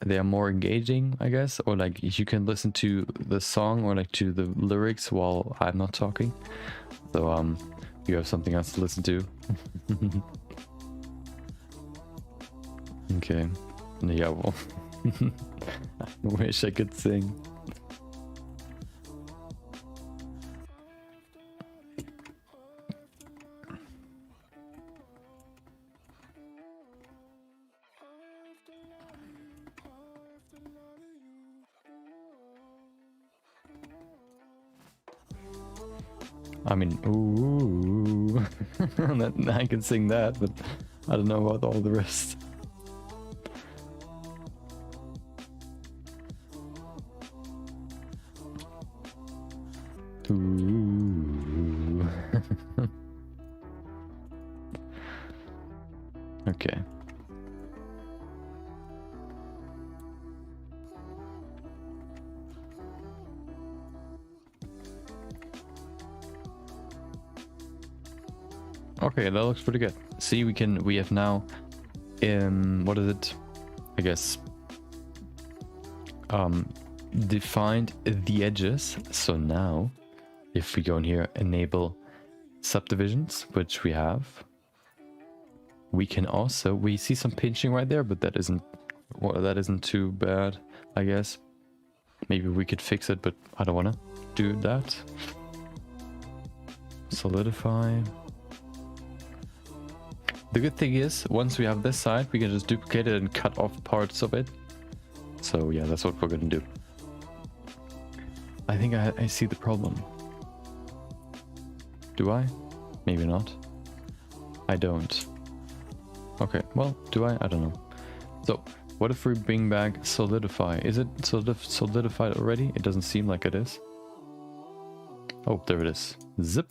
they are more engaging, I guess, or like you can listen to the song or like to the lyrics while I'm not talking, so you have something else to listen to. Okay. Yeah, well. I wish I could sing. I mean, ooh. I can sing that, but I don't know about all the rest. Ooh. Okay. Okay, that looks pretty good. See, we have now what is it? I guess defined the edges. So now if we go in here, enable subdivisions, which we have, we can also, we see some pinching right there, but that isn't too bad, I guess. Maybe we could fix it, but I don't want to do that. Solidify. The good thing is, once we have this side, we can just duplicate it and cut off parts of it. So yeah, that's what we're gonna do. I think I see the problem. Do I? Maybe not. I don't. Okay, well, do I? I don't know. So, what if we bring back solidify? Is it solidified already? It doesn't seem like it is. Oh, there it is. Zip.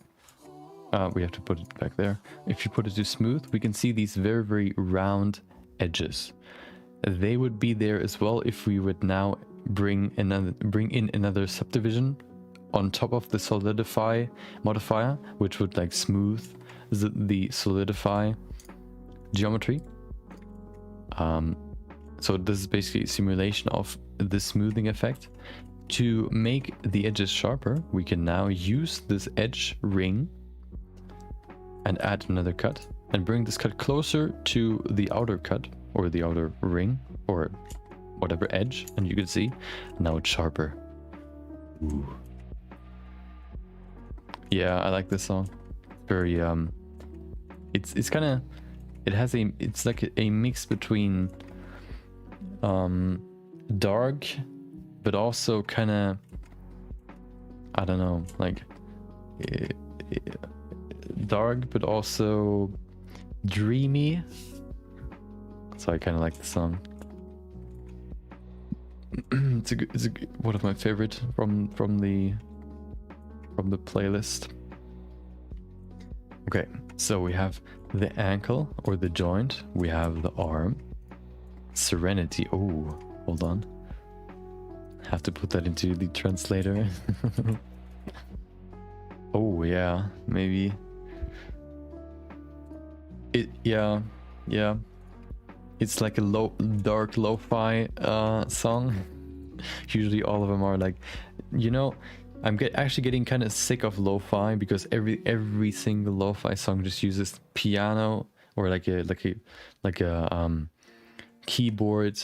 We have to put it back there. If you put it to smooth, we can see these very, very round edges. They would be there as well if we would now bring in another subdivision on top of the solidify modifier, which would like smooth the solidify geometry. So this is basically a simulation of the smoothing effect. To make the edges sharper, we can now use this edge ring and add another cut and bring this cut closer to the outer cut or the outer ring or whatever edge, and you can see now it's sharper. Ooh. Yeah, I like this song. Very it's kind of, it's like a mix between dark but also kind of, I don't know, like dark but also dreamy. So I kind of like the song. It's one of my favorite from the playlist. Okay, so we have the ankle or the joint, we have the arm, serenity. Oh, hold on, have to put that into the translator. Oh yeah, maybe Yeah, yeah. It's like a dark lo-fi song. Usually all of them are like, you know, actually getting kind of sick of lo-fi because every single lo-fi song just uses piano or like a keyboard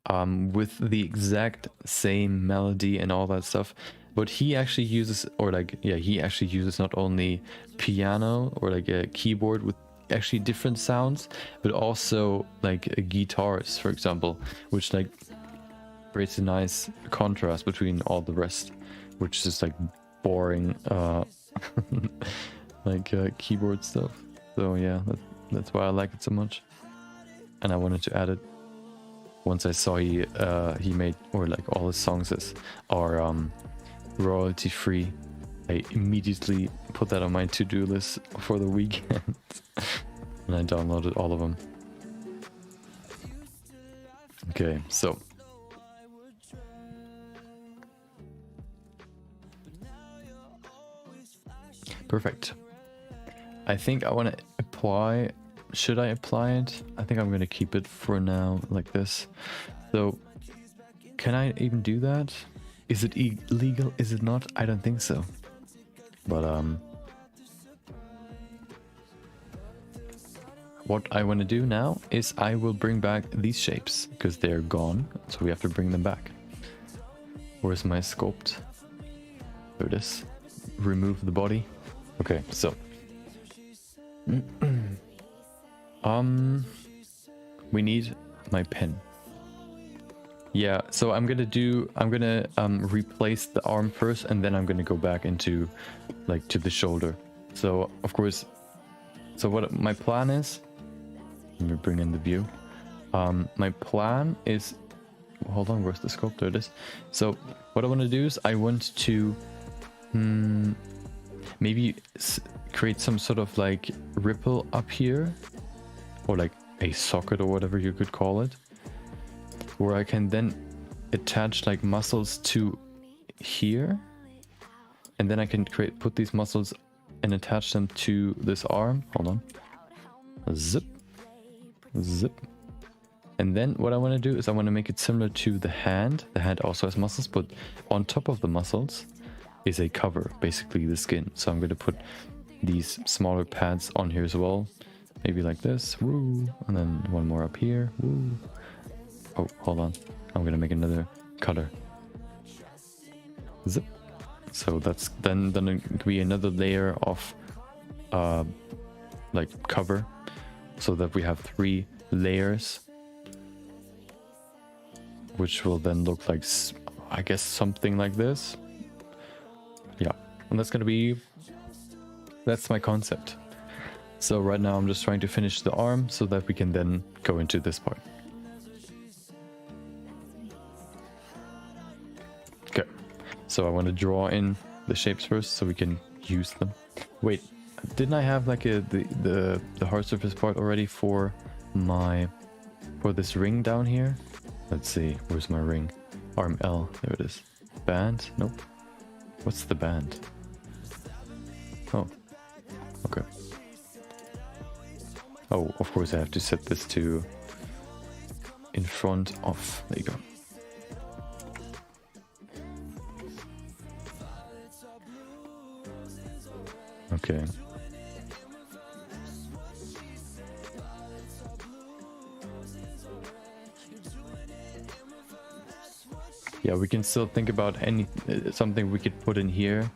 with the exact same melody and all that stuff. But he actually uses, or like, yeah, he actually uses not only piano or like a keyboard with actually different sounds, but also like guitars, for example, which like creates a nice contrast between all the rest, which is just like boring like keyboard stuff. So yeah, that's why I like it so much, and I wanted to add it. Once I saw he made, or like all his songs are royalty free, I immediately put that on my to-do list for the weekend and I downloaded all of them. Okay, so perfect. I think I want to apply. Should I apply it? I think I'm going to keep it for now like this. So can I even do that? Is it illegal? Is it not? I don't think so. But what I want to do now is I will bring back these shapes because they're gone. So we have to bring them back. Where's my sculpt? There it is. Remove the body. Okay, so we need my pen. Yeah, so I'm gonna replace the arm first, and then I'm gonna go back into like to the shoulder. So of course, so what my plan is, let me bring in the view. My plan is, hold on, where's the scope? There it is. So what I want to do is I want to maybe create some sort of like ripple up here, or like a socket or whatever you could call it, where I can then attach like muscles to here, and then I can put these muscles and attach them to this arm. Hold on. Zip, zip. And then what I want to do is I want to make it similar to the hand. The hand also has muscles, but on top of the muscles is a cover, basically the skin. So I'm going to put these smaller pads on here as well. Maybe like this, woo, and then one more up here, woo. Oh, hold on, I'm gonna make another cutter. Zip. So that's then it could be another layer of like cover, so that we have 3 layers, which will then look like, I guess, something like this. Yeah, and that's my concept. So right now I'm just trying to finish the arm so that we can then go into this part. Okay, so I want to draw in the shapes first so we can use them. Wait, didn't I have like the hard surface part already for this ring down here? Let's see, where's my ring? Arm L, there it is. Band? Nope. What's the band? Oh, okay. Oh, of course I have to set this to in front of, there you go. Okay. Yeah, we can still think about something we could put in here.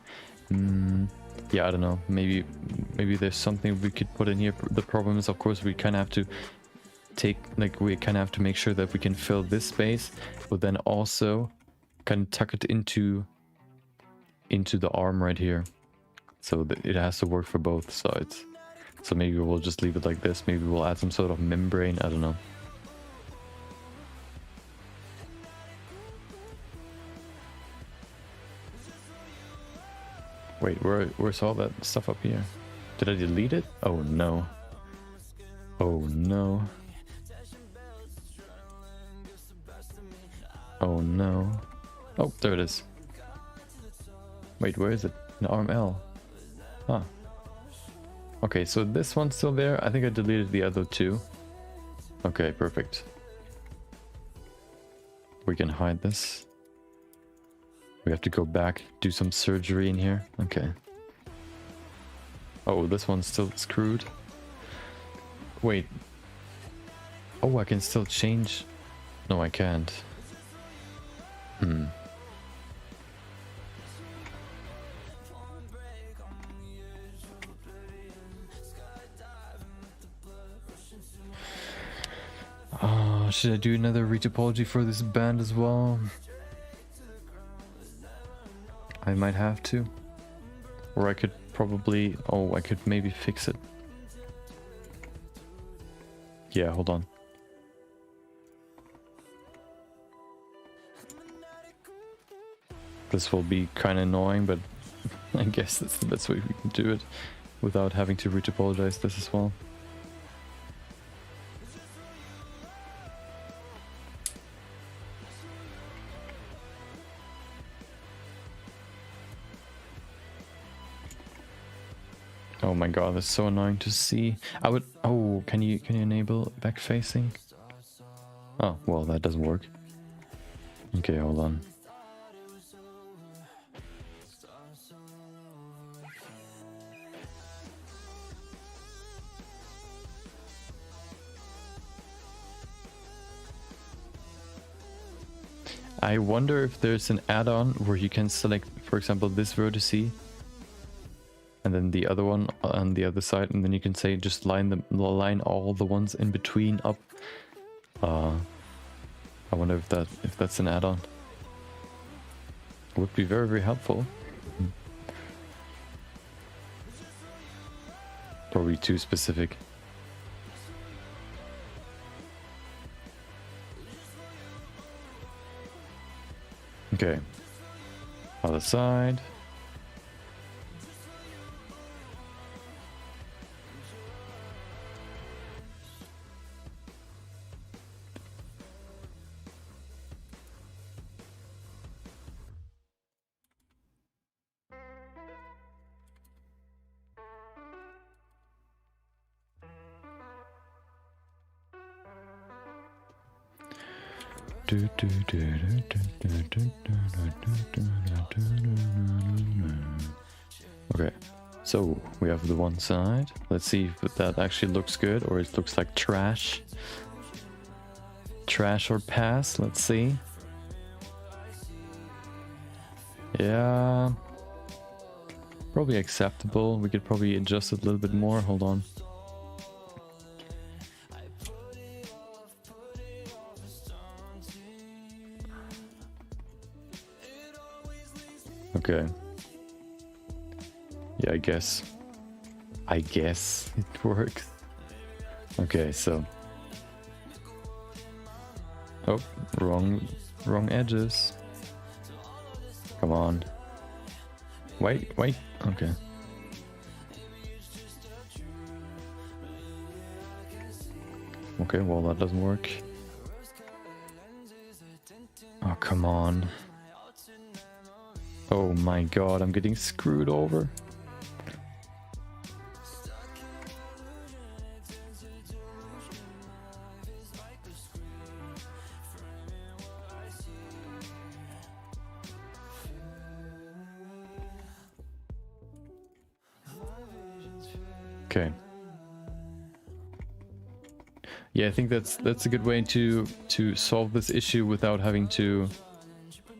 Yeah, I don't know. Maybe there's something we could put in here. The problem is, of course, we kind of have to make sure that we can fill this space, but then also kind of tuck it into the arm right here, so that it has to work for both sides. So maybe we'll just leave it like this. Maybe we'll add some sort of membrane. I don't know. Wait, where's all that stuff up here? Did I delete it? Oh no. Oh no. Oh no. Oh, there it is. Wait, where is it? An arm L. Huh. Okay, so this one's still there. I think I deleted the other two. Okay, perfect. We can hide this. We have to go back, do some surgery in here. Okay. Oh, this one's still screwed. Wait. Oh, I can still change. No, I can't. Hmm. Should I do another retopology for this band as well? I might have to. Or I could probably... Oh, I could maybe fix it. Yeah, hold on. This will be kind of annoying, but I guess that's the best way we can do it without having to retopologize this as well. Oh my god, that's so annoying to see. I would... Oh, can you enable back facing? Oh, well, that doesn't work. Okay, hold on. I wonder if there's an add-on where you can select, for example, this vertice and then the other one on the other side, and then you can say just line all the ones in between up. I wonder if that's an add-on. Would be very, very helpful. Probably too specific. Okay. Other side. Okay, so we have the one side. Let's see if that actually looks good or it looks like trash. Trash or pass, let's see. Yeah, probably acceptable. We could probably adjust it a little bit more. Hold on. Okay. Yeah, I guess it works. Okay, so. Oh, wrong edges. Come on. Wait. Okay. Okay, well that doesn't work. Oh, come on. Oh my god, I'm getting screwed over. Okay. Yeah, I think that's a good way to solve this issue without having to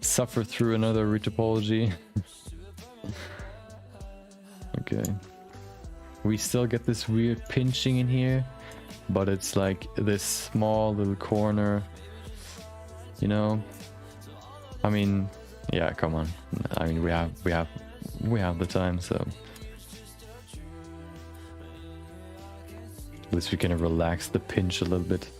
suffer through another retopology. Okay. We still get this weird pinching in here, but it's like this small little corner, you know? I mean, yeah, come on. I mean, we have the time, so at least we can relax the pinch a little bit.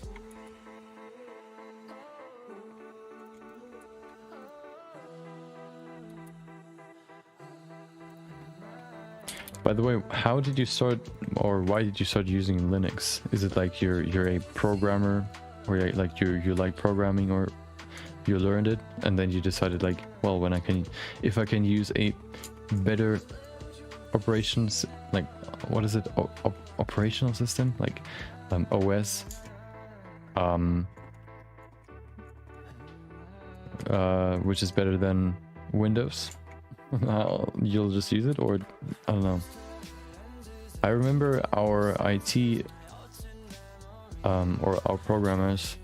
By the way, how did you start, or why did you start using Linux? Is it like you're a programmer, or like you like programming, or you learned it and then you decided like, well, if I can use a better operations, like what is it? Operational system, like OS. Which is better than Windows. You'll just use it, or I don't know. I remember our IT or our programmers,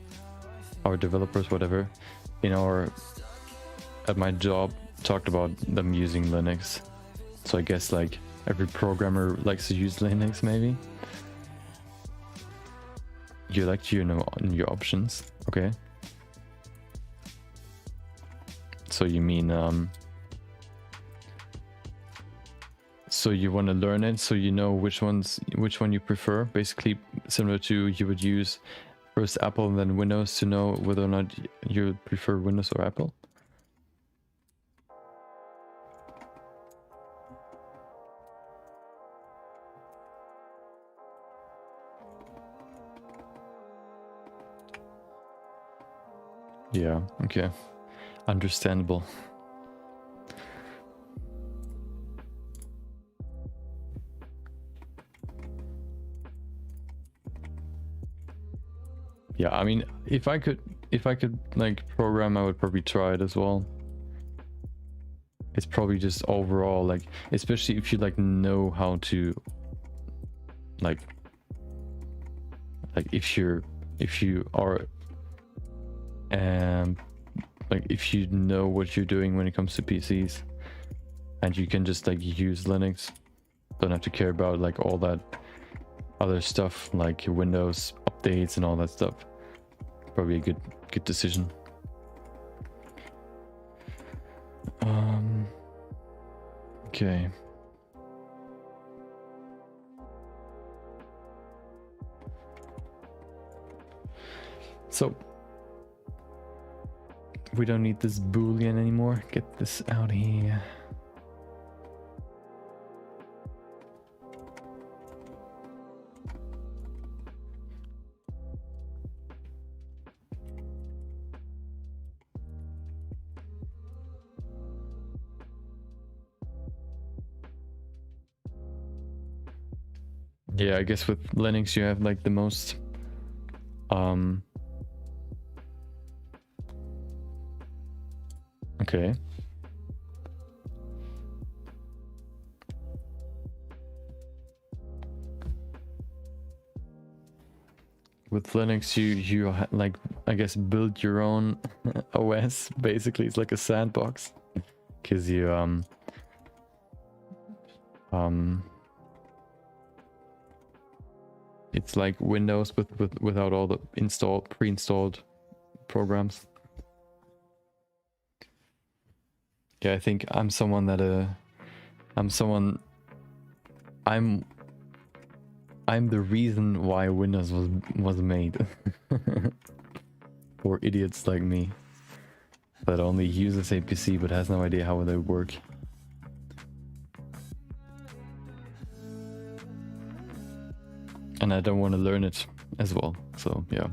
our developers, whatever, at my job talked about them using Linux. So I guess like every programmer likes to use Linux, maybe. You like to know your options, okay? So you mean so you want to learn it, so you know which one you prefer, basically similar to you would use first Apple and then Windows to know whether or not you prefer Windows or Apple? Yeah, okay. Understandable. Yeah, I mean, if I could like program, I would probably try it as well. It's probably just overall, like, especially if you like know how to like if you are like if you know what you're doing when it comes to PCs, and you can just like use Linux, don't have to care about like all that other stuff like Windows updates and all that stuff. Probably a good decision. Okay. So we don't need this boolean anymore. Get this out of here. Yeah, I guess with Linux you have like the most okay. With Linux you like, I guess, build your own OS. Basically it's like a sandbox, because you it's like Windows without all the pre-installed programs. Yeah, I think I'm someone that I'm the reason why Windows was made. For idiots like me that only uses a PC but has no idea how they work. And I don't want to learn it as well, so yeah.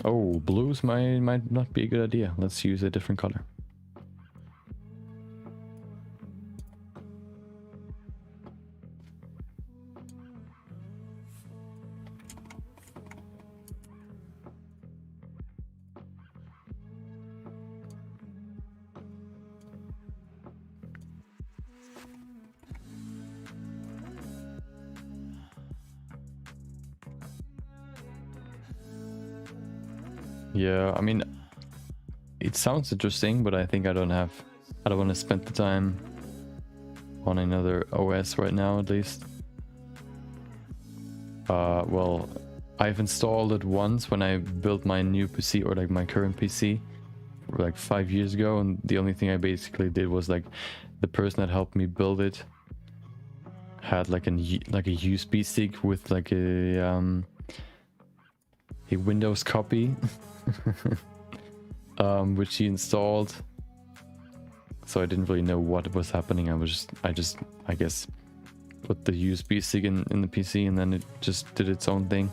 Oh, blues might not be a good idea. Let's use a different color. Yeah, I mean, it sounds interesting, but I think I don't want to spend the time on another OS right now, at least. Well, I've installed it once when I built my new PC, or like my current PC, like 5 years ago, and the only thing I basically did was like the person that helped me build it had like a USB stick with like a Windows copy. Which he installed, so I didn't really know what was happening. I guess put the USB stick in the PC, and then it just did its own thing.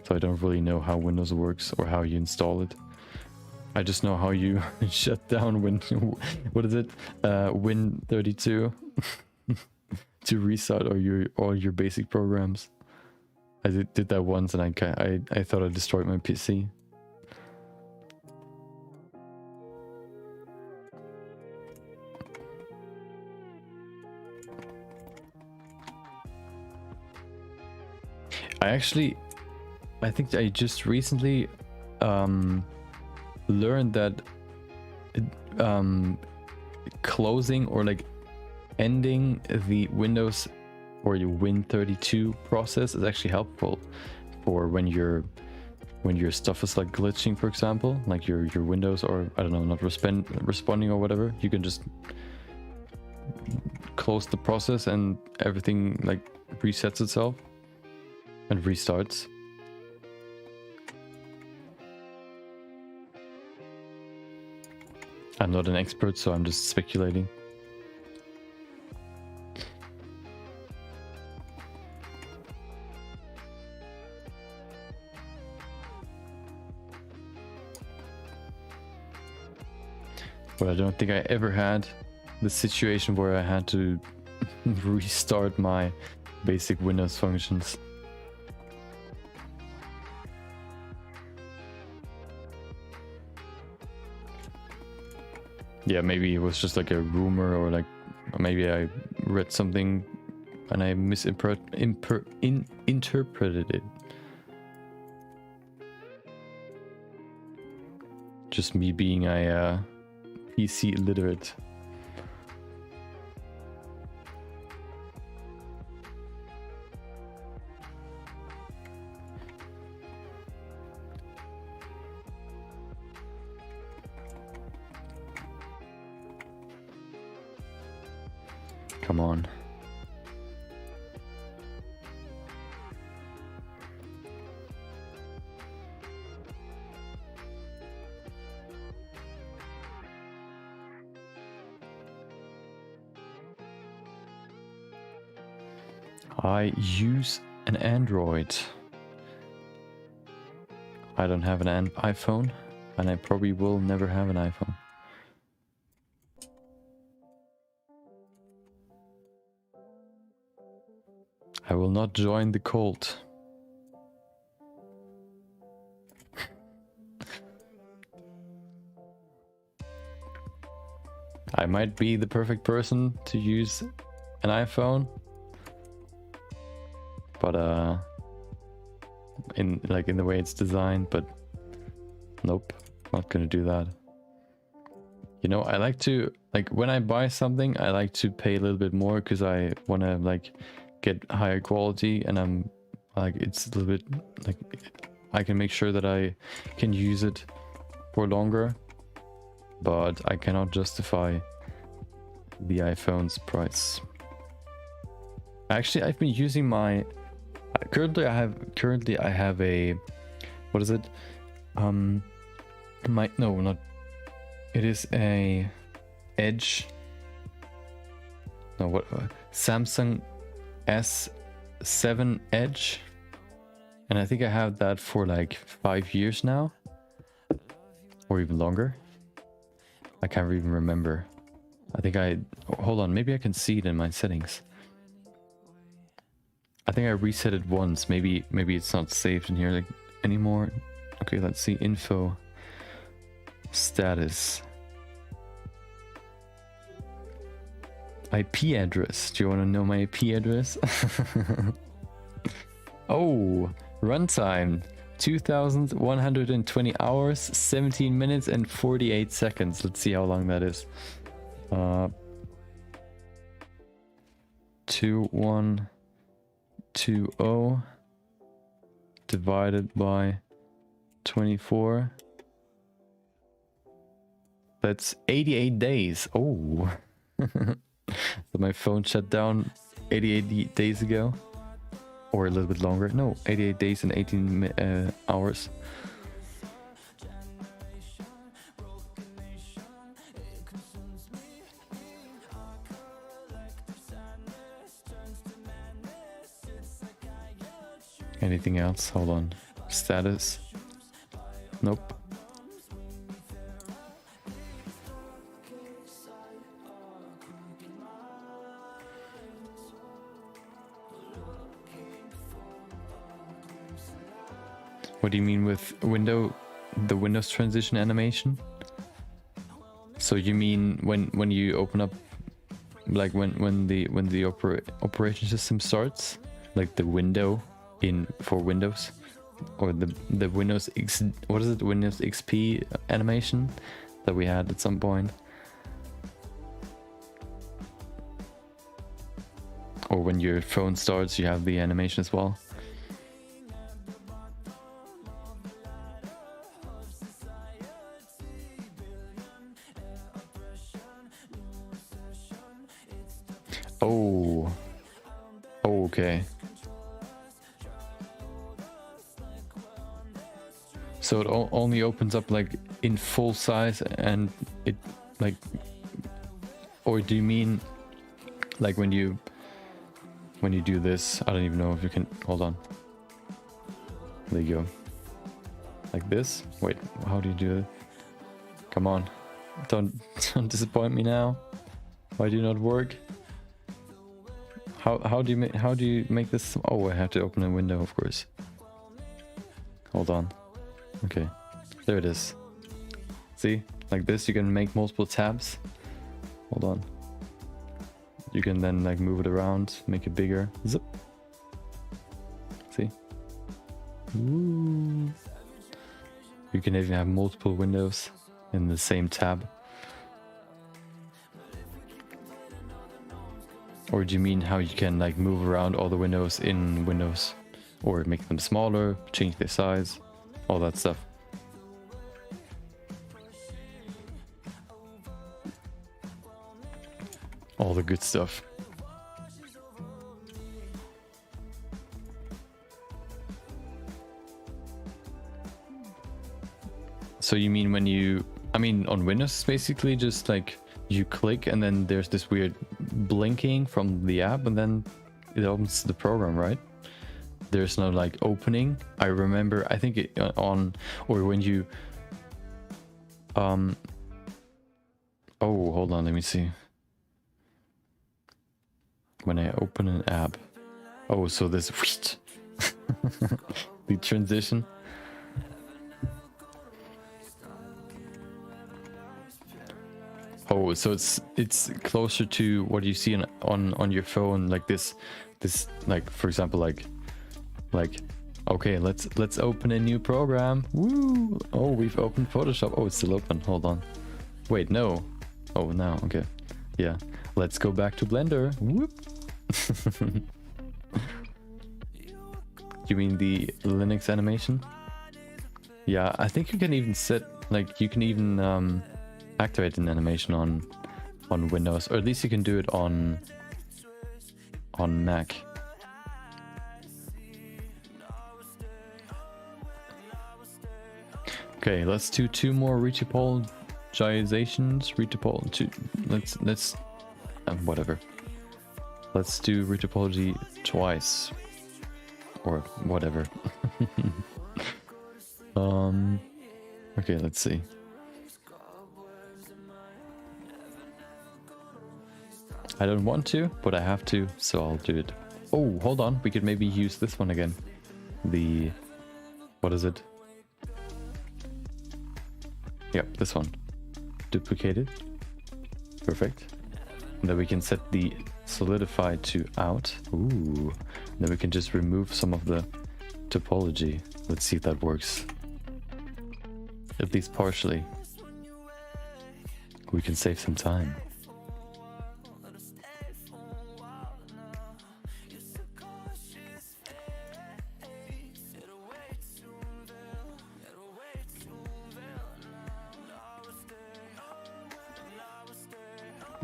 So I don't really know how Windows works or how you install it. I just know how you shut down what is it? Win32 to restart all your basic programs. I did that once, and I thought I destroyed my PC. I think I just recently learned that closing or like ending the Windows or your Win32 process is actually helpful for when your stuff is like glitching, for example, like your Windows, or I don't know, not responding or whatever. You can just close the process and everything like resets itself and restarts. I'm not an expert, so I'm just speculating. But I don't think I ever had the situation where I had to restart my basic Windows functions. Yeah, maybe it was just like a rumor, or like maybe I read something and I interpreted it. Just me being a PC illiterate. Come on. I use an Android. I don't have an iPhone, and I probably will never have an iPhone. I will not join the cult. I might be the perfect person to use an iPhone, but in the way it's designed, but nope, not gonna do that. You know, I like to, like, when I buy something, I like to pay a little bit more because I want to like get higher quality, and I'm like, it's a little bit like I can make sure that I can use it for longer, but I cannot justify the iPhone's price. Actually, I've been using my currently I have a, what is it, it is a Edge, no, what, Samsung S7 Edge, and I think I have that for like 5 years now, or even longer. I can't even remember. I think hold on, maybe I can see it in my settings. I think I reset it once. Maybe it's not saved in here like anymore. Okay, let's see. Info, status, IP address. Do you want to know my IP address? Oh, runtime 2120 hours, 17 minutes and 48 seconds. Let's see how long that is. 2120 divided by 24. That's 88 days. Oh. So my phone shut down 88 days ago, or a little bit longer. No, 88 days and 18 hours. Anything else? Hold on. Status? Nope. What do you mean with the Windows transition animation? So you mean when you open up, like when the operation system starts, like the window for Windows, or the Windows X, what is it, Windows XP animation that we had at some point, or when your phone starts, you have the animation as well. Oh, okay. So it only opens up like in full size, and it like, or do you mean like when you do this? I don't even know if you can, hold on. There you go. Like this? Wait, how do you do it? Come on. Don't disappoint me now. Why do you not work? How do you make this? Oh, I have to open a window, of course. Hold on. Okay, there it is. See, like this, you can make multiple tabs. Hold on. You can then like move it around, make it bigger. Zip. See? Ooh. You can even have multiple windows in the same tab. Or do you mean how you can like move around all the windows in Windows? Or make them smaller, change their size, all that stuff? All the good stuff. So you mean when you, I mean on Windows it's basically just like you click and then there's this weird blinking from the app and then it opens the program, right? There's no like opening. I remember, I think it on, or when you oh, hold on, let me see. When I open an app, oh, so this the transition. Oh, so it's closer to what you see on your phone, like this like, for example, like okay, let's open a new program. Woo! Oh, we've opened Photoshop. Oh, it's still open. Hold on. Wait, no. Oh, now, okay. Yeah. Let's go back to Blender. Whoop. You mean the Linux animation? Yeah, I think you can even set, like, you can even activate an animation on Windows, or at least you can do it on Mac. Okay, let's do two more retopologizations. Let's whatever. Let's do retopology twice, or whatever. Okay, let's see. I don't want to, but I have to, so I'll do it. Oh, hold on, we could maybe use this one again. The, what is it? Yep, this one. Duplicate it. Perfect. And then we can set the solidify to out. Ooh. And then we can just remove some of the topology. Let's see if that works. At least partially. We can save some time.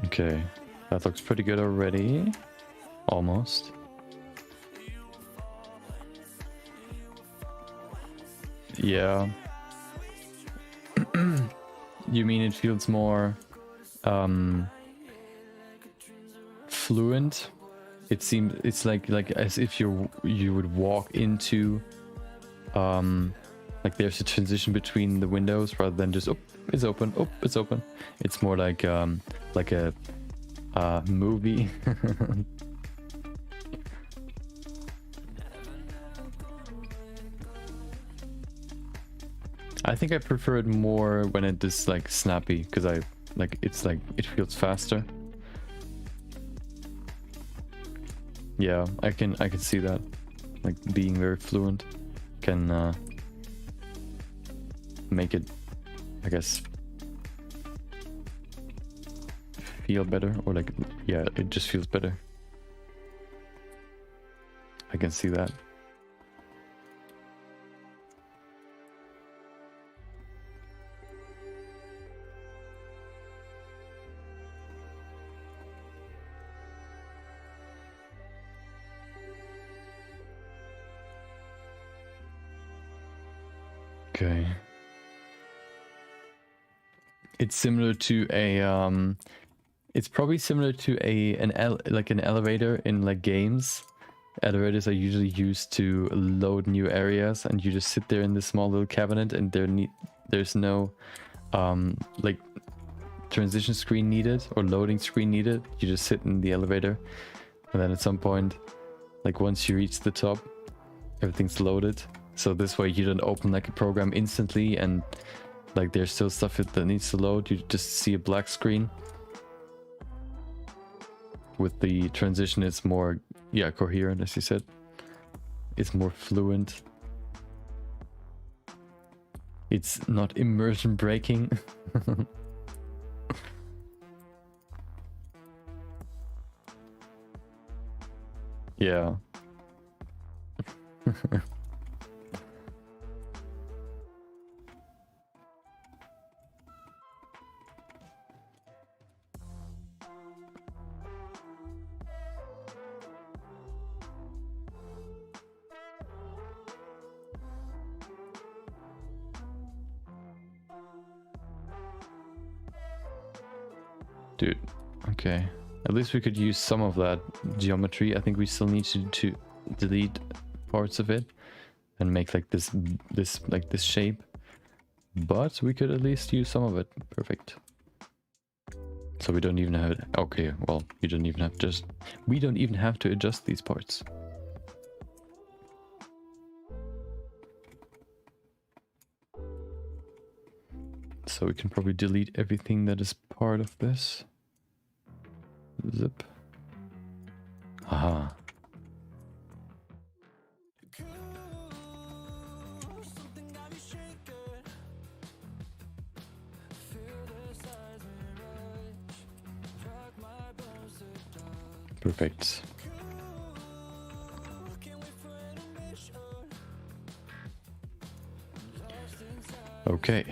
Okay, that looks pretty good already. Almost. Yeah. You mean it feels more fluent it seems it's like as if you would walk into like there's a transition between the windows rather than just, oh, it's open, oh, it's open. It's more like a movie. I think I prefer it more when it is like snappy, because it's like it feels faster. Yeah, I can see that, like being very fluent can make it, I guess, feel better, or like, yeah, it just feels better. I can see that. Okay. It's similar to a it's probably similar to an elevator in like games. Elevators are usually used to load new areas, and you just sit there in this small little cabinet, and there's no like transition screen needed or loading screen needed. You just sit in the elevator, and then at some point, like once you reach the top, everything's loaded. So this way you don't open like a program instantly and like there's still stuff that needs to load. You just see a black screen. With the transition, it's more, yeah, coherent, as you said. It's more fluent. It's not immersion breaking. Yeah. Dude, okay. At least we could use some of that geometry. I think we still need to delete parts of it and make like this shape. But we could at least use some of it. Perfect. So we don't even have it. Okay, well, we don't even have to adjust these parts. So we can probably delete everything that is part of this. Zip. Aha. Perfect. Okay.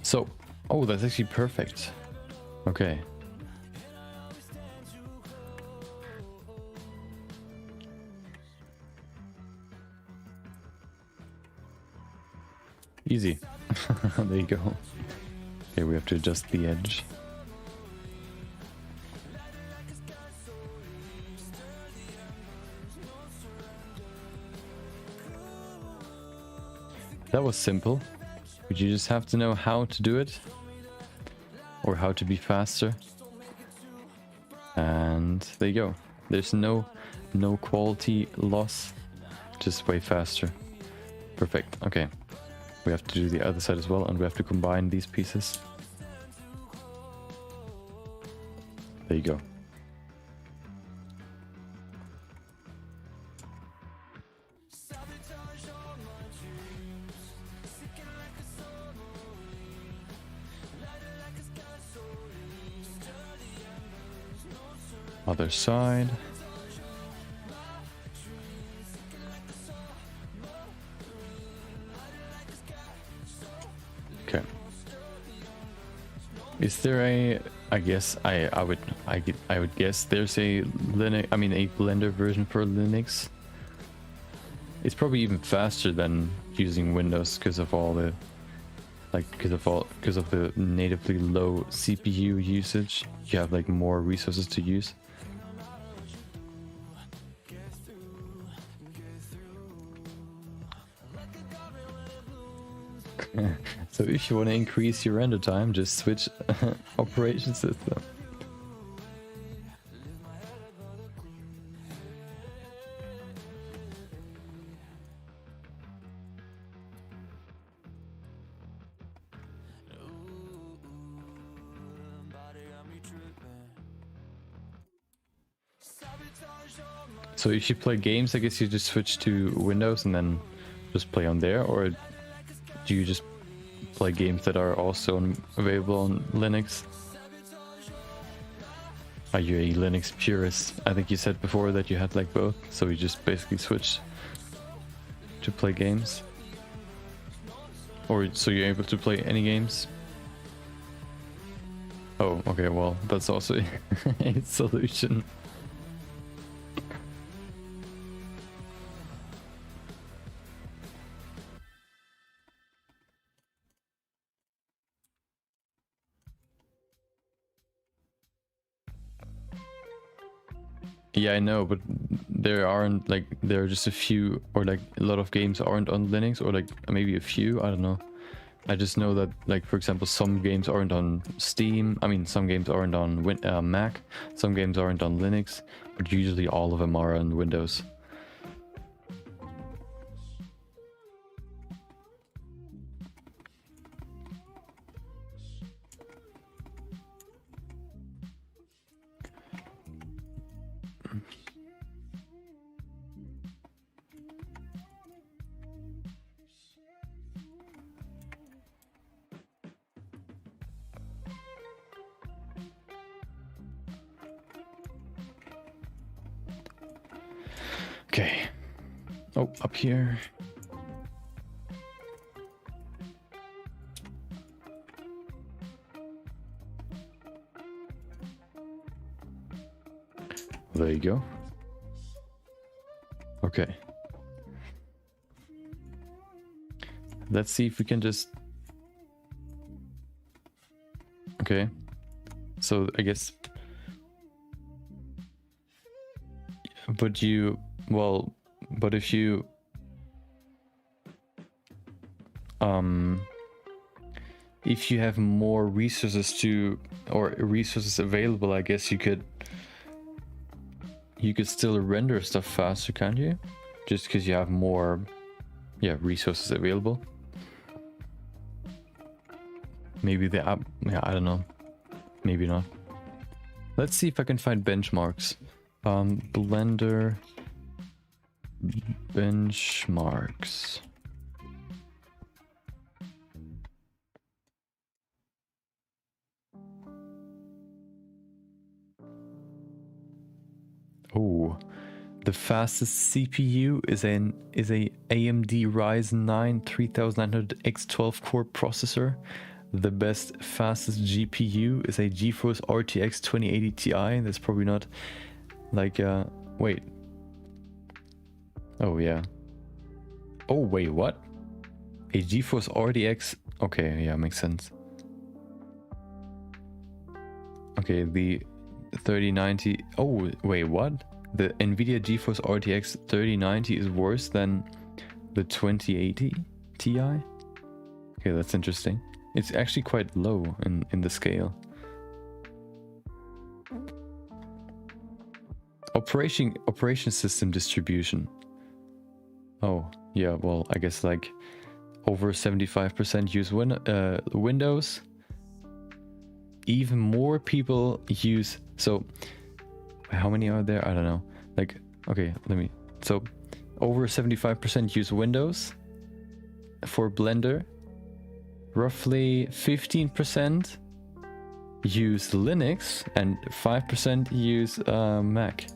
So, oh, that's actually perfect. Okay. Easy. There you go. Okay, we have to adjust the edge. That was simple. But you just have to know how to do it, or how to be faster. And there you go. There's no quality loss, just way faster. Perfect. Okay. We have to do the other side as well, and we have to combine these pieces. There you go. Other side. Okay. Is there a? I guess I would guess there's a Linux. I mean, a Blender version for Linux. It's probably even faster than using Windows because of all the like because of the natively low CPU usage, you have like more resources to use. So if you want to increase your render time, just switch operation system. So if you play games, I guess you just switch to Windows and then just play on there, or do you just play games that are also available on Linux? Are you a Linux purist? I think you said before that you had like both, so you just basically switched to play games. Or so you're able to play any games? Oh, okay, well, that's also a solution. Yeah, I know, but there are just a few, or like a lot of games aren't on Linux, or like maybe a few, I don't know. I just know that, like, for example, some games aren't on Steam. I mean, some games aren't on Mac, some games aren't on Linux, but usually all of them are on Windows. Okay. Oh, up here. There you go. Okay. Let's see if we can just... Okay. So I guess... But you... Well, but if you... If you have more resources or resources available, I guess you could still render stuff faster, can't you? Just because you have more, resources available. Maybe the app, I don't know. Maybe not. Let's see if I can find benchmarks. Blender benchmarks. Oh, the fastest CPU is a AMD Ryzen 9 3900X 12-core processor. The fastest GPU is a GeForce RTX 2080 Ti. That's probably not like wait. Oh yeah. Oh wait, what? A GeForce RTX? Okay, yeah, makes sense. Okay, the 3090. Oh wait, what? The Nvidia GeForce RTX 3090 is worse than the 2080 Ti? Okay, that's interesting. It's actually quite low in the scale. Operation system distribution. Oh, yeah, well, I guess like over 75% use Windows. Even more people use... So, how many are there? I don't know. Like, okay, So, over 75% use Windows for Blender. Roughly 15% use Linux and 5% use Mac.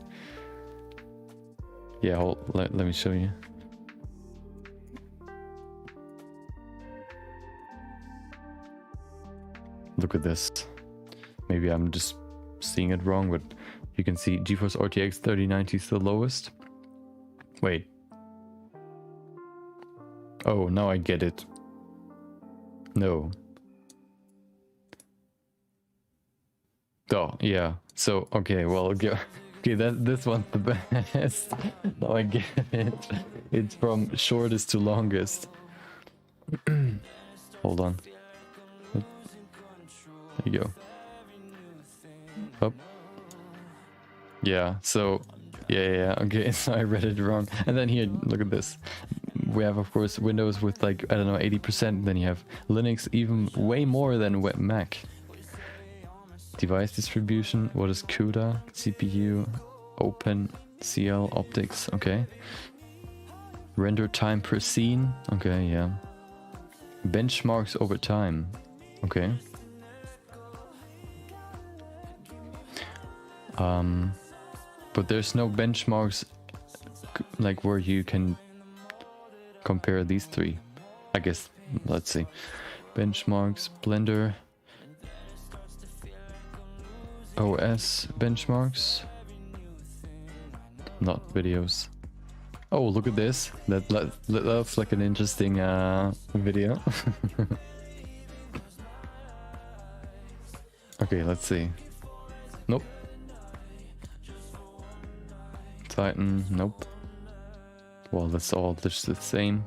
Yeah, let me show you. Look at this. Maybe I'm just seeing it wrong, but you can see GeForce RTX 3090 is the lowest. Wait. Oh, now I get it. No. Oh, yeah. So, okay, well, okay, this one's the best. Now I get it. It's from shortest to longest. Hold on. There you go. Up. Yeah, so... Yeah, okay, so I read it wrong. And then here, look at this. We have, of course, Windows with like, I don't know, 80%. Then you have Linux, even way more than Mac. Device distribution, what is CUDA? CPU, Open, CL, optics, okay. Render time per scene, okay, yeah. Benchmarks over time, okay. But there's no benchmarks like where you can compare these three. I guess, let's see. Benchmarks, Blender, OS benchmarks, not videos. Oh, look at this. That's like an interesting video. Okay, let's see. Nope. Titan, nope. Well, that's all just the same.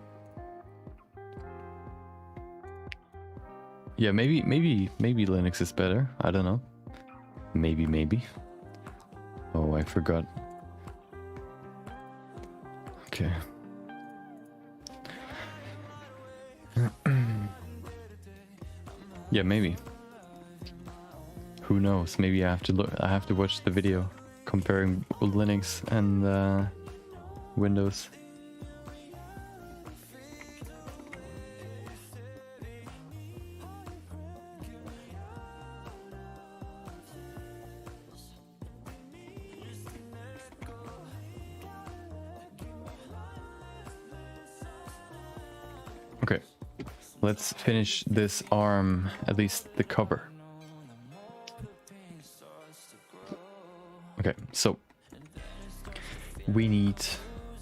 Yeah, maybe Linux is better. I don't know. Maybe. Oh, I forgot. Okay. Yeah, maybe. Who knows? Maybe I have to look. I have to watch the video comparing Linux and Windows. Okay, let's finish this arm, at least the cover. Okay, so we need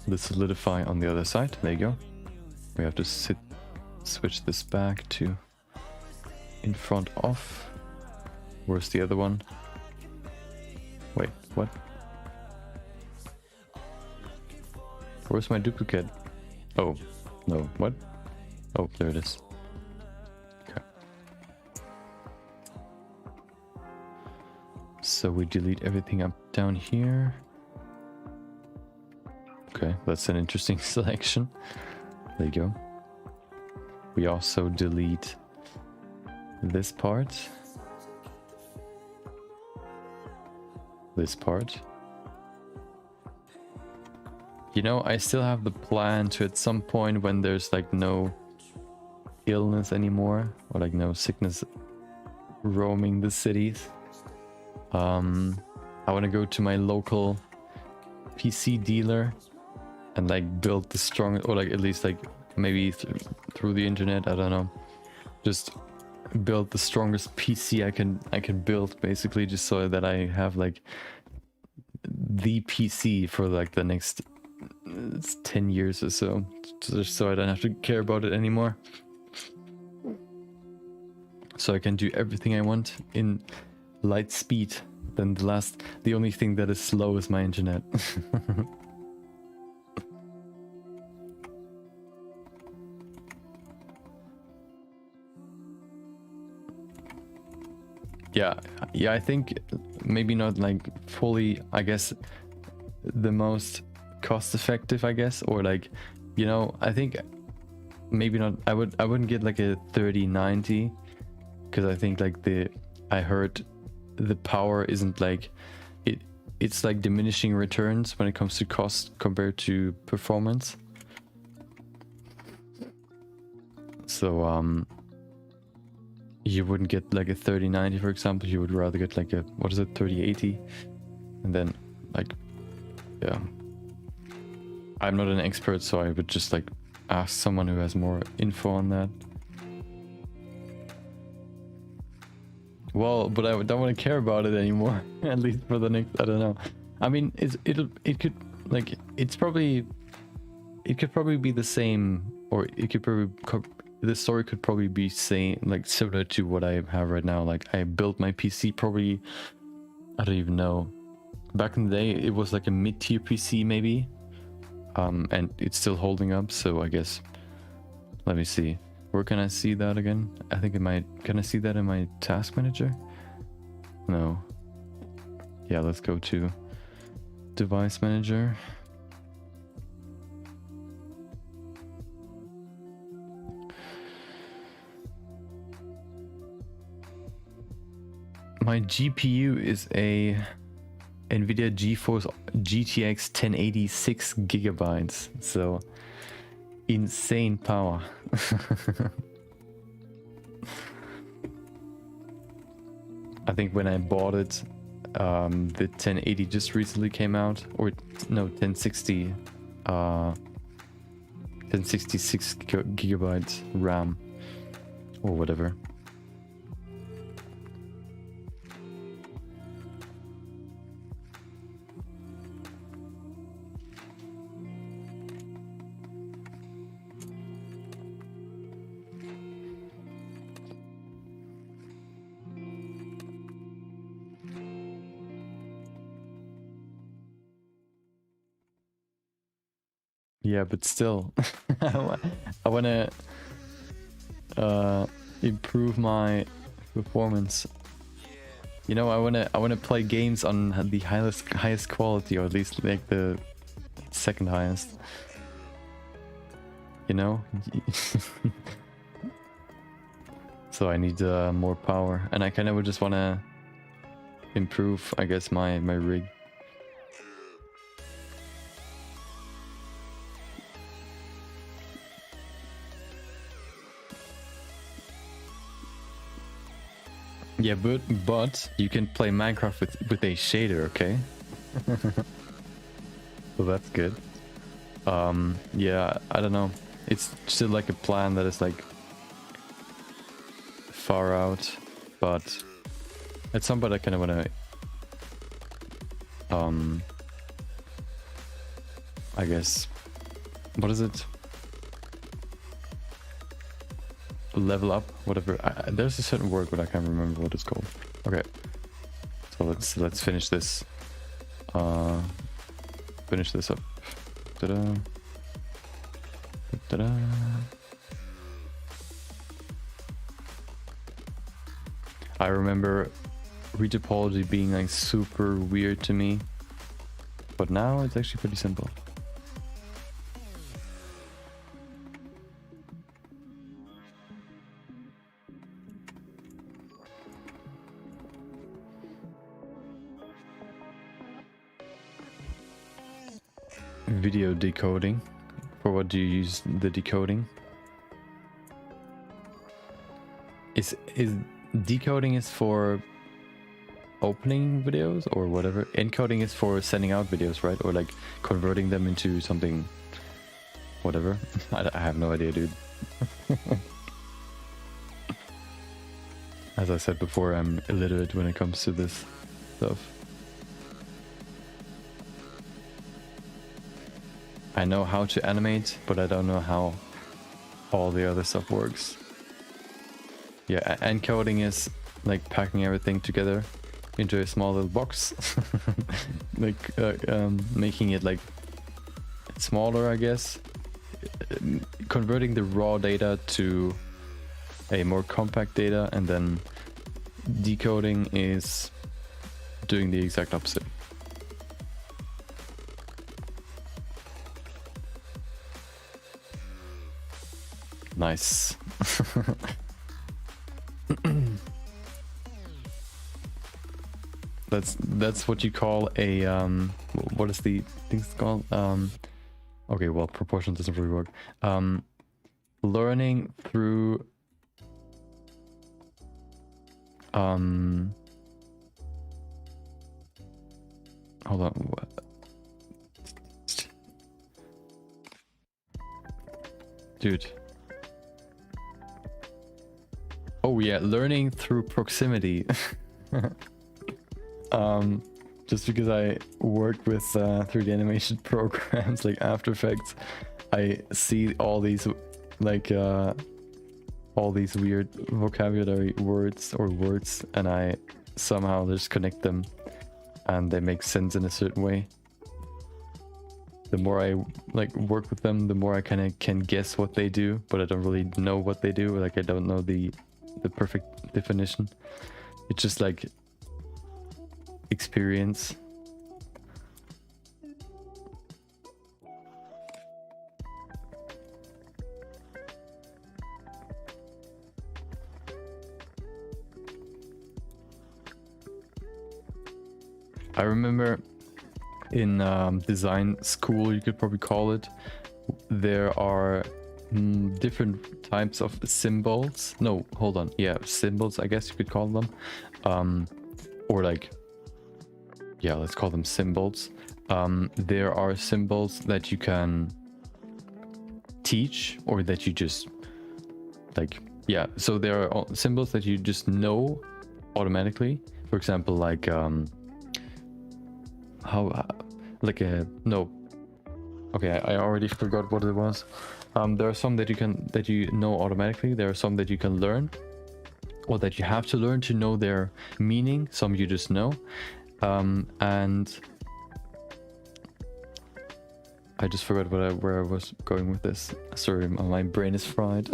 the solidify on the other side. There you go. We have to switch this back to in front of. Where's the other one? Wait, what? Where's my duplicate? Oh, no, what? Oh, there it is. Okay. So we delete everything up down here. Okay, that's an interesting selection. There you go. We also delete this part. This part. You know, I still have the plan to at some point when there's like no illness anymore, or like no sickness roaming the cities, I want to go to my local PC dealer and like build the strongest, or like at least like maybe through the internet, I don't know, just build the strongest PC I can build, basically, just so that I have like the PC for like the next 10 years or so, just so I don't have to care about it anymore. So I can do everything I want in light speed. Then the only thing that is slow is my internet. Yeah, I think maybe not like fully, I guess, the most cost effective, I guess, or like, you know, I think maybe not, I wouldn't get like a 3090, because I think like I heard the power isn't like, it's like diminishing returns when it comes to cost compared to performance. So you wouldn't get like a 3090, for example. You would rather get like a, what is it, 3080, and then like, yeah, I'm not an expert, so I would just like ask someone who has more info on that. Well, but I don't want to care about it anymore. At least for the next, I don't know. I mean, it could like, it could probably be the same, or it could probably this story could probably be saying like similar to what I have right now. Like I built my PC probably, I don't even know. Back in the day, it was like a mid-tier PC maybe, and it's still holding up. So I guess, let me see. Where can I see that again? I think it might. Can I see that in my task manager? No. Yeah, let's go to device manager. My GPU is a NVIDIA GeForce GTX 1080 6 gigabytes, so insane power. I think when I bought it, the 1080 just recently came out, or no, 1060, 1066 gigabytes RAM, or whatever. Yeah, but still, I want to improve my performance. You know, I want to play games on the highest quality, or at least like the second highest. You know, so I need more power, and I kind of just want to improve, I guess, my rig. Yeah, but you can play Minecraft with a shader, okay? So that's good. Yeah, I don't know. It's still like a plan that is like far out, but at some point I kind of want to, I guess, what is it? Level up, whatever. There's a certain word, but I can't remember what it's called. Okay, so let's finish this. Finish this up. Ta-da. Ta-da. I remember retopology being like super weird to me, but now it's actually pretty simple. Video decoding. For what do you use the decoding? Is decoding is for opening videos or whatever? Encoding is for sending out videos, right? Or like converting them into something, whatever. I have no idea, dude. As I said before, I'm illiterate when it comes to this stuff. I know how to animate, but I don't know how all the other stuff works. Yeah, encoding is like packing everything together into a small little box. Like making it like smaller, I guess. Converting the raw data to a more compact data, and then decoding is doing the exact opposite. Nice. That's what you call a what is the thing's called? Okay, well, proportion doesn't really work. Learning through hold on. Dude. Oh yeah, learning through proximity. Just because I work with 3D animation programs like After Effects, I see all these like all these weird vocabulary words or words, and I somehow just connect them and they make sense in a certain way. The more I like work with them, the more I kind of can guess what they do, but I don't really know what they do. Like I don't know the perfect definition. It's just like experience. I remember in design school, you could probably call it, there are different types of symbols. No, hold on. Yeah, symbols, I guess you could call them. Or like, yeah, let's call them symbols. There are symbols that you can teach, or that you just like, yeah. So there are symbols that you just know automatically. For example, like okay, I already forgot what it was. There are some that you know automatically. There are some that you can learn, or that you have to learn to know their meaning. Some you just know. And I just forgot where I was going with this. Sorry, my brain is fried.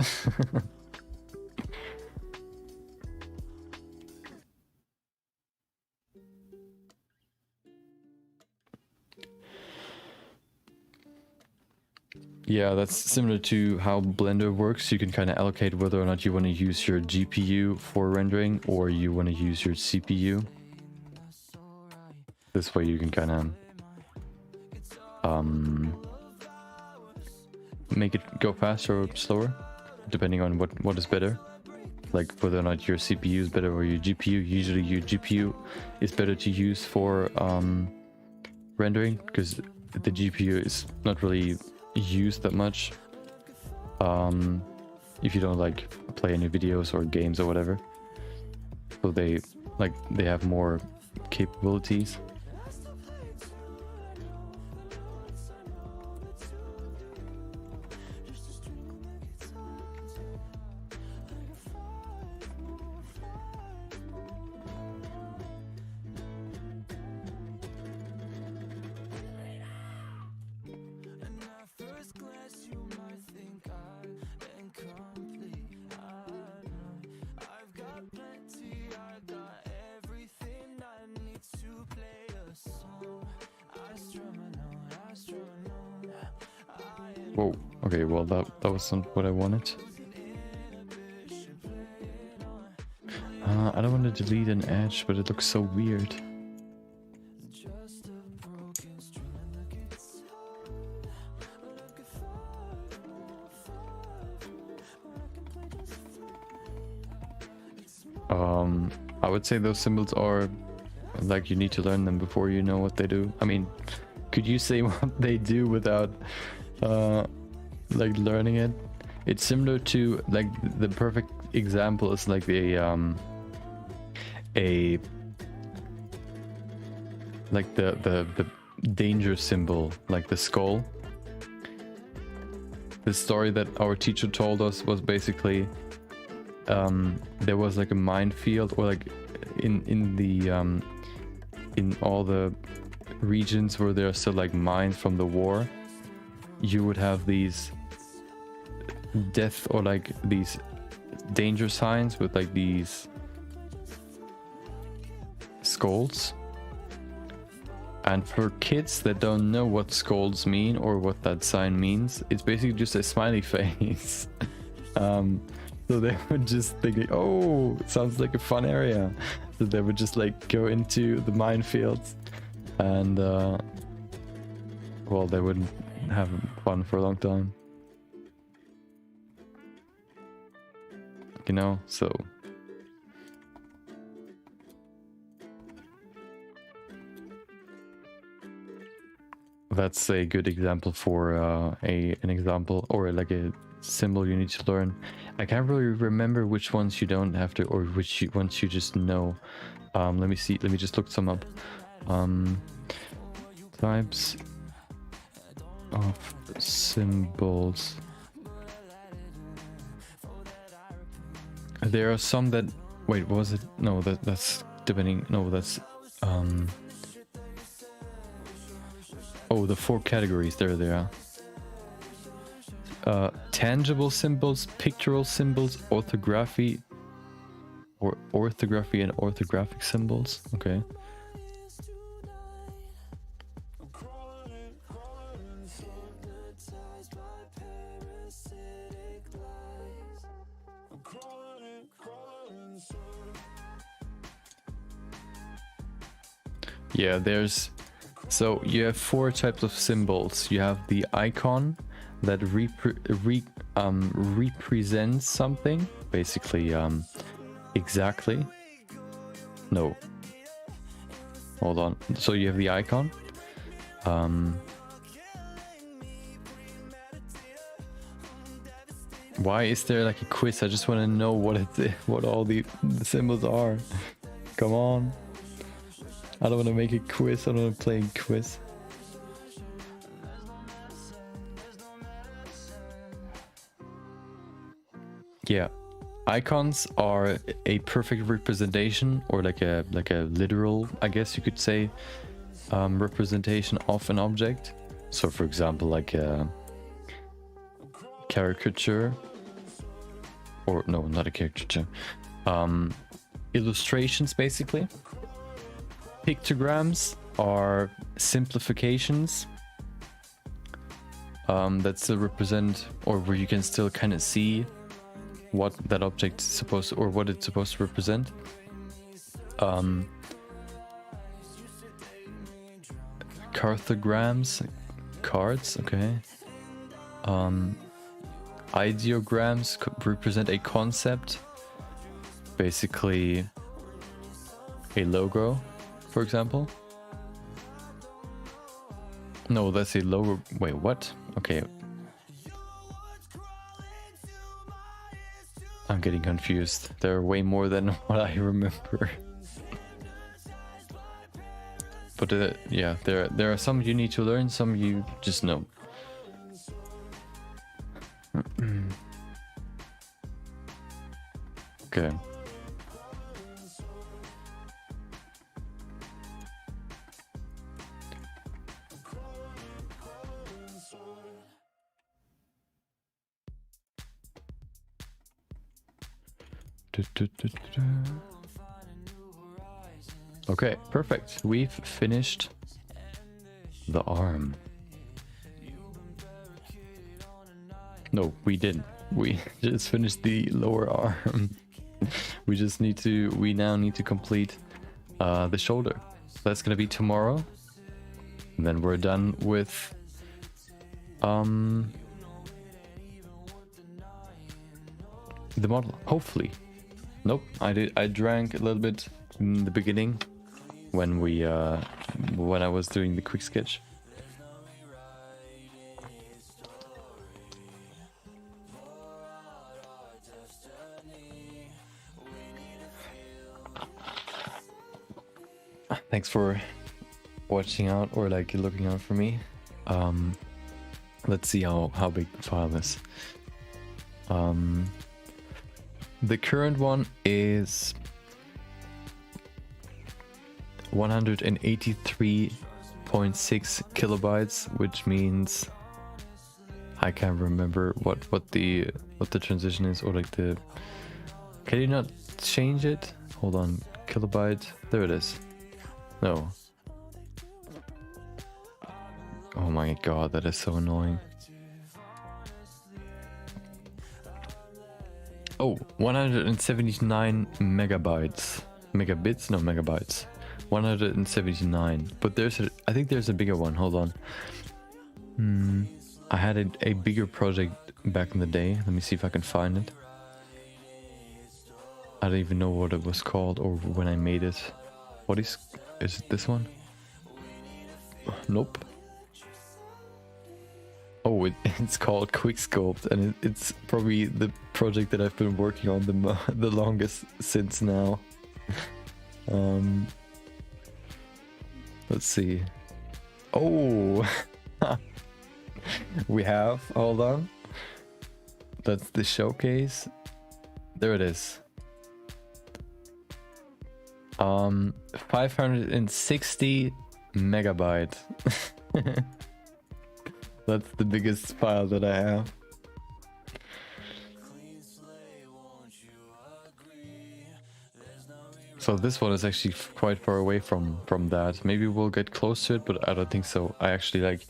Yeah, that's similar to how Blender works. You can kind of allocate whether or not you want to use your GPU for rendering, or you want to use your CPU. This way you can kind of make it go faster or slower, depending on what is better. Like whether or not your CPU is better or your GPU. Usually your GPU is better to use for rendering, because the GPU is not really used that much if you don't like play any videos or games or whatever. So they have more capabilities. Whoa, okay, well that wasn't what I wanted. I don't want to delete an edge, but it looks so weird. I would say those symbols are like, you need to learn them before you know what they do. I mean, could you say what they do without like learning it? It's similar to, like, the perfect example is like like the danger symbol, like the skull. The story that our teacher told us was basically there was like a minefield, or like in all the regions where there are still like mines from the war, you would have these death, or like these danger signs with like these skulls. And for kids that don't know what skulls mean or what that sign means, it's basically just a smiley face. So they would just think, oh, it sounds like a fun area. So they would just like go into the minefields, and well, they wouldn't have fun for a long time. You know, so that's a good example for an example, or like a symbol you need to learn. I can't really remember which ones you don't have to, or which ones you just know. Let me see, let me just look some up. Types of symbols. There are some that, wait, what was it? No, that's depending. No, that's oh, the 4 categories. There they are. Tangible symbols, pictorial symbols, orthography, or orthography and orthographic symbols. Okay. Yeah, there's, so you have 4 types of symbols. You have the icon that represents something, basically, exactly. No. Hold on. So you have the icon. Why is there like a quiz? I just want to know what all the symbols are. Come on. I don't want to make a quiz. I don't want to play a quiz. Yeah, icons are a perfect representation, or like a literal, I guess you could say, representation of an object. So, for example, like a caricature, or no, not a caricature. Illustrations, basically. Pictograms are simplifications that still represent, or where you can still kind of see what that object is supposed to, or what it's supposed to represent. Cartograms, cards, okay. Ideograms represent a concept, basically a logo, for example. No, that's a logo. Wait, what? Okay. I'm getting confused. There are way more than what I remember. But yeah, there are some you need to learn, some you just know. Okay. Okay, perfect. We've finished the arm. No, we didn't. We just finished the lower arm. We now need to complete the shoulder. That's gonna be tomorrow. And then we're done with the model, hopefully. Nope, I drank a little bit in the beginning when I was doing the quick sketch. Thanks for watching out, or like looking out for me. Let's see how big the file is. The current one is 183.6 kilobytes, which means I can't remember what the transition is, or like the. Can you not change it? Hold on, kilobyte. There it is. No. Oh my god, that is so annoying. Oh, 179 megabytes. Megabits? No, megabytes. 179. But I think there's a bigger one. Hold on. I had a bigger project back in the day. Let me see if I can find it. I don't even know what it was called or when I made it. What is it this one? Nope. Oh, it's called Quicksculpt, and it's probably the project that I've been working on the longest since now. Let's see. Oh, we have. Hold on. That's the showcase. There it is. 560 megabyte. That's the biggest file that I have. So this one is actually quite far away from that. Maybe we'll get close to it, but I don't think so. I actually like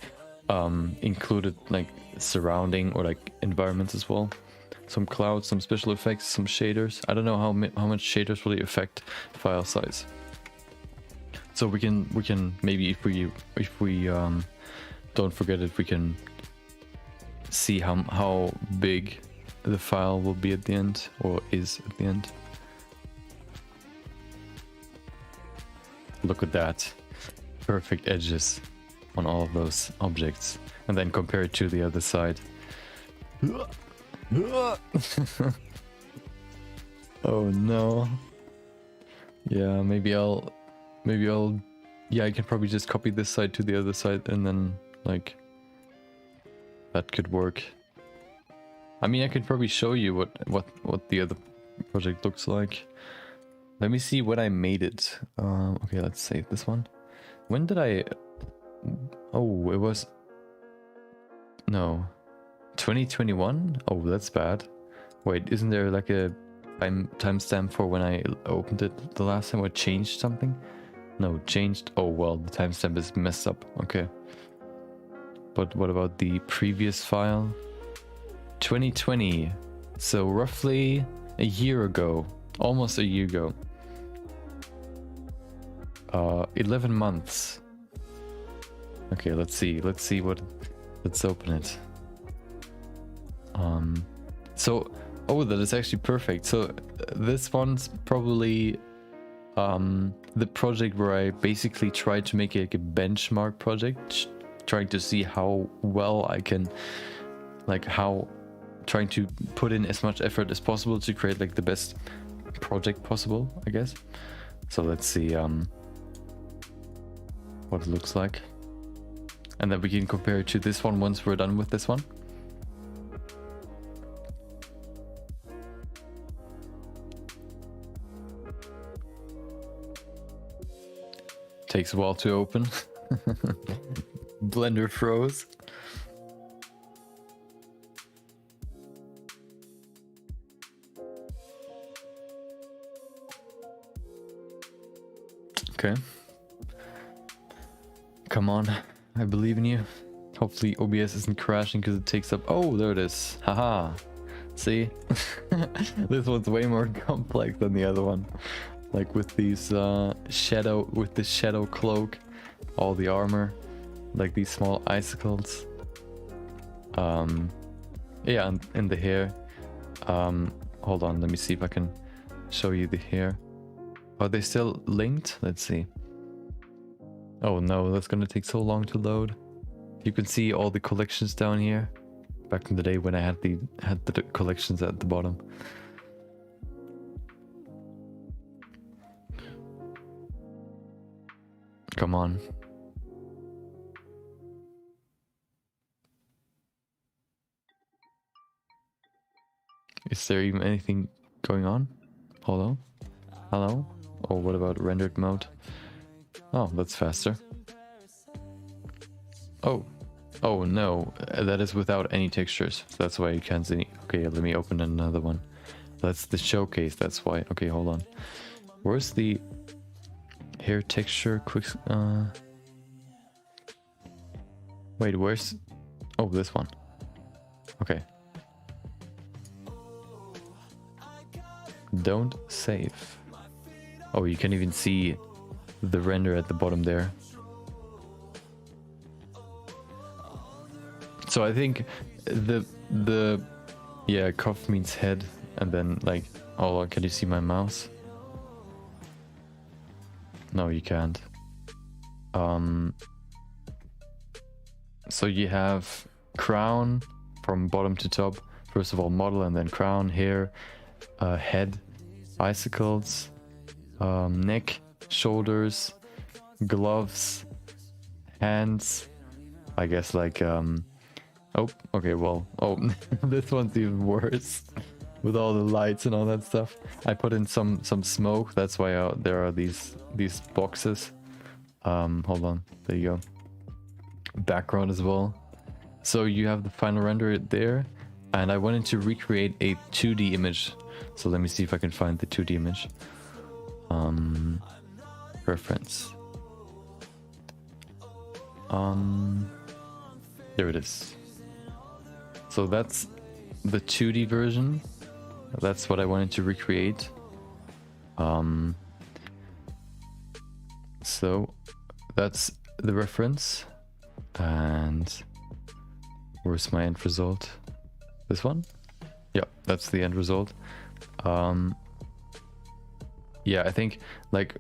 included like surrounding or like environments as well. Some clouds, some special effects, some shaders. I don't know how much shaders really affect file size. So we can maybe if we don't forget it, we can see how big the file will be at the end, or is at the end. Look at that. Perfect edges on all of those objects. And then compare it to the other side. Oh no. Yeah, maybe I'll yeah, I can probably just copy this side to the other side and then like that could work. I mean, I could probably show you what the other project looks like. Let me see when I made it. Okay, let's save this one. When did I... Oh, it was... No. 2021? Oh, that's bad. Wait, isn't there like a timestamp for when I opened it the last time, or changed something? No, changed... Oh, well, the timestamp is messed up. Okay. But what about the previous file? 2020. So roughly a year ago. Almost a year ago. 11 months. Okay, let's see what... Let's open it. So... Oh, that is actually perfect. So this one's probably the project where I basically tried to make like a benchmark project, trying to see how well I can, like trying to put in as much effort as possible to create like the best project possible, I guess. So let's see what it looks like, and then we can compare it to this one once we're done with this one. Takes a while to open. Blender froze. Okay. Come on, I believe in you. Hopefully OBS isn't crashing because it takes up... Oh, there it is. Haha. See? This one's way more complex than the other one. Like with these shadow, with the shadow cloak, all the armor, like these small icicles. Yeah, and the hair. Hold on, let me see if I can show you the hair. Are they still linked? Let's see. Oh no, that's gonna take so long to load. You can see all the collections down here. Back in the day when I had the collections at the bottom. Come on. Is there even anything going on? Hello? Hello? Or what about rendered mode? Oh, that's faster. Oh. Oh no, that is without any textures. That's why you can't see. Okay, let me open another one. That's the showcase, that's why. Okay, hold on. Where's the hair texture? Quick. Wait, where's... Oh, this one. Okay. Don't save. Oh, you can even see the render at the bottom there. So I think the yeah, cough means head, and then like, oh, can you see my mouse? No, you can't. So you have crown from bottom to top. First of all, model, and then crown, hair, head, icicles, neck, shoulders, gloves, hands. I guess like oh, okay, well, oh, this one's even worse. with all the lights and all that stuff. I put in some smoke. That's why there are these boxes. Hold on. There you go. Background as well. So you have the final render there, and I wanted to recreate a 2D image. So let me see if I can find the 2D image. Reference. There it is. So that's the 2D version. That's what I wanted to recreate. So that's the reference. And where's my end result? This one? Yeah, that's the end result. Yeah, I think like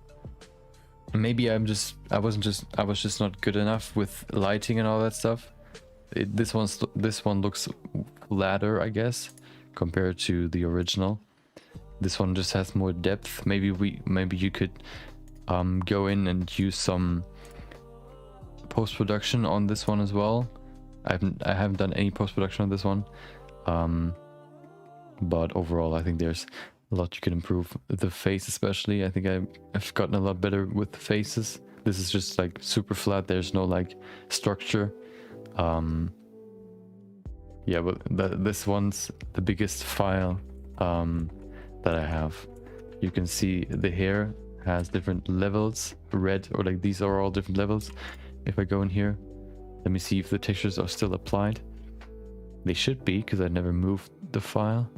maybe I was just not good enough with lighting and all that stuff. This one looks flatter, I guess, compared to the original. This one just has more depth. Maybe you could go in and use some post-production on this one as well. I haven't done any post-production on this one, but overall I think there's a lot you can improve. The face especially, I think I've gotten a lot better with the faces. This is just like super flat. There's no like structure. Yeah, but this one's the biggest file that I have. You can see the hair has different levels, red, or like these are all different levels. If I go in here, let me see if the textures are still applied. They should be, because I never moved the file.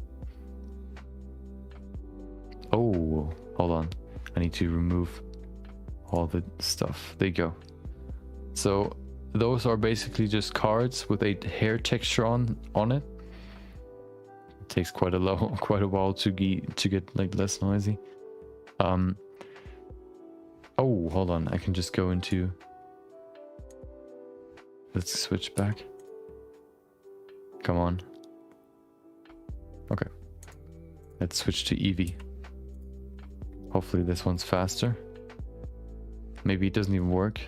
Oh, hold on. I need to remove all the stuff. There you go. So those are basically just cards with a hair texture on it. It takes quite a while to get like less noisy. Oh, hold on. I can just go into. Let's switch back. Come on. Okay. Let's switch to Eevee. Hopefully this one's faster. Maybe it doesn't even work.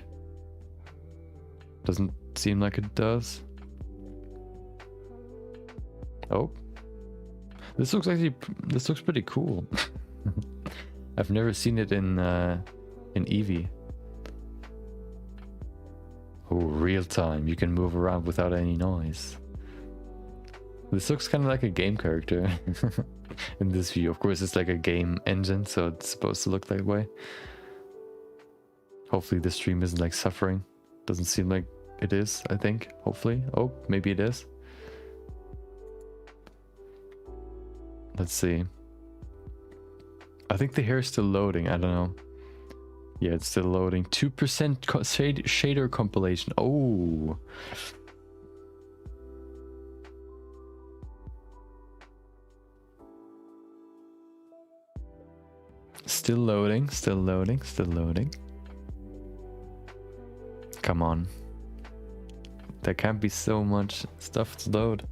Doesn't seem like it does. Oh. This looks pretty cool. I've never seen it in Eevee. Oh, real time. You can move around without any noise. This looks kind of like a game character in this view. Of course, it's like a game engine, so it's supposed to look that way. Hopefully the stream isn't like suffering. Doesn't seem like it is, I think. Hopefully. Oh, maybe it is. Let's see. I think the hair is still loading. I don't know. Yeah, it's still loading. 2% shader compilation. Oh. Still loading, still loading, still loading. Come on. There can't be so much stuff to load.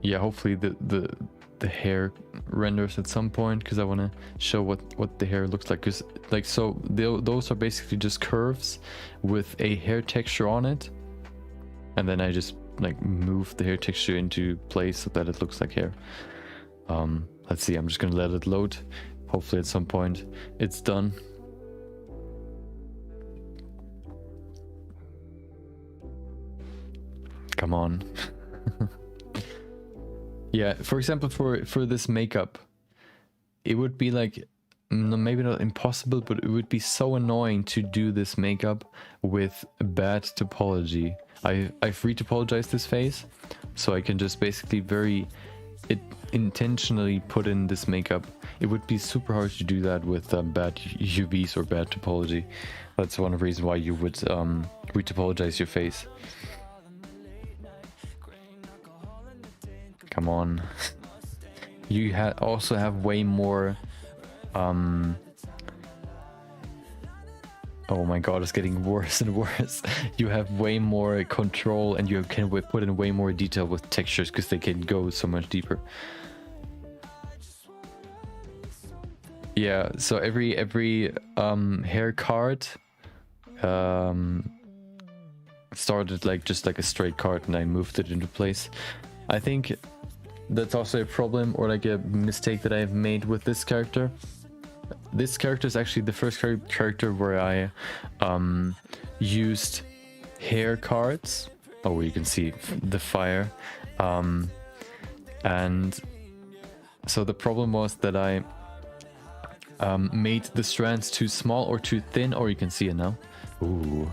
Yeah, hopefully the hair renders at some point, because I want to show what the hair looks like. Because like, so those are basically just curves with a hair texture on it, and then I just like move the hair texture into place so that it looks like hair. Let's see, I'm just gonna let it load. Hopefully at some point it's done. Come on. Yeah, for example, for this makeup, it would be like, maybe not impossible, but it would be so annoying to do this makeup with bad topology. I've re-topologized this face, so I can just basically intentionally put in this makeup. It would be super hard to do that with bad UVs or bad topology. That's one of the reasons why you would re-topologize your face. Come on. You also have way more... Oh my god, it's getting worse and worse. You have way more control, and you can put in way more detail with textures, because they can go so much deeper. Yeah, so every hair card started like just like a straight card and I moved it into place. I think that's also a problem or like a mistake that I've made with this character. This character is actually the first character where I used hair cards. Oh, you can see the fire. And so the problem was that I made the strands too small or too thin, or you can see it now. Ooh.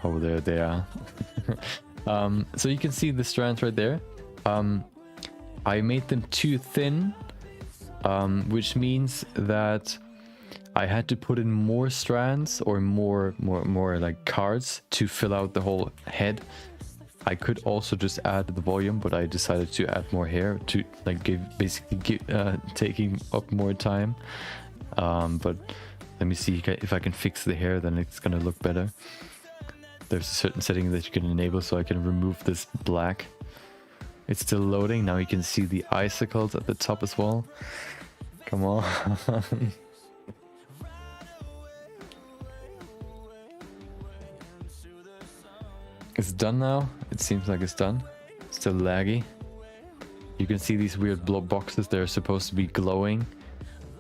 Oh, there they are. So you can see the strands right there. I made them too thin, which means that I had to put in more strands or more like cards to fill out the whole head. I could also just add the volume, but I decided to add more hair to like taking up more time. But let me see if I can fix the hair, then it's gonna look better. There's a certain setting that you can enable, so I can remove this black. It's still loading. Now you can see the icicles at the top as well. Come on. It's done now. It seems like it's done. Still laggy. You can see these weird blob boxes. They're supposed to be glowing.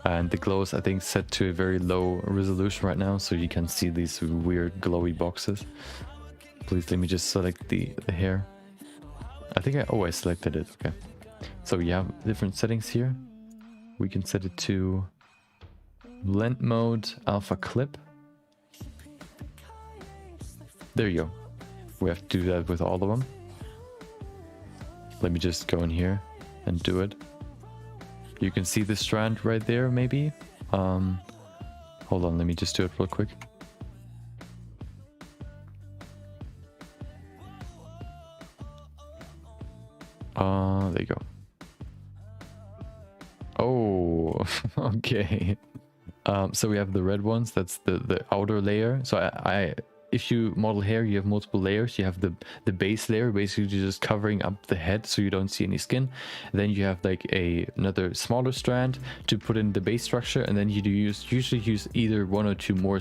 And the glow is, I think, set to a very low resolution right now. So you can see these weird glowy boxes. Please let me just select the hair. I think I selected it. Okay. So we have different settings here. We can set it to blend mode, alpha clip. There you go. We have to do that with all of them. Let me just go in here and do it. You can see the strand right there, maybe. Hold on, let me just do it real quick. There you go. Oh, okay. So we have the red ones. That's the outer layer. So if you model hair, you have multiple layers. You have the base layer, basically just covering up the head so you don't see any skin. Then you have like another smaller strand to put in the base structure, and then you usually use either one or two more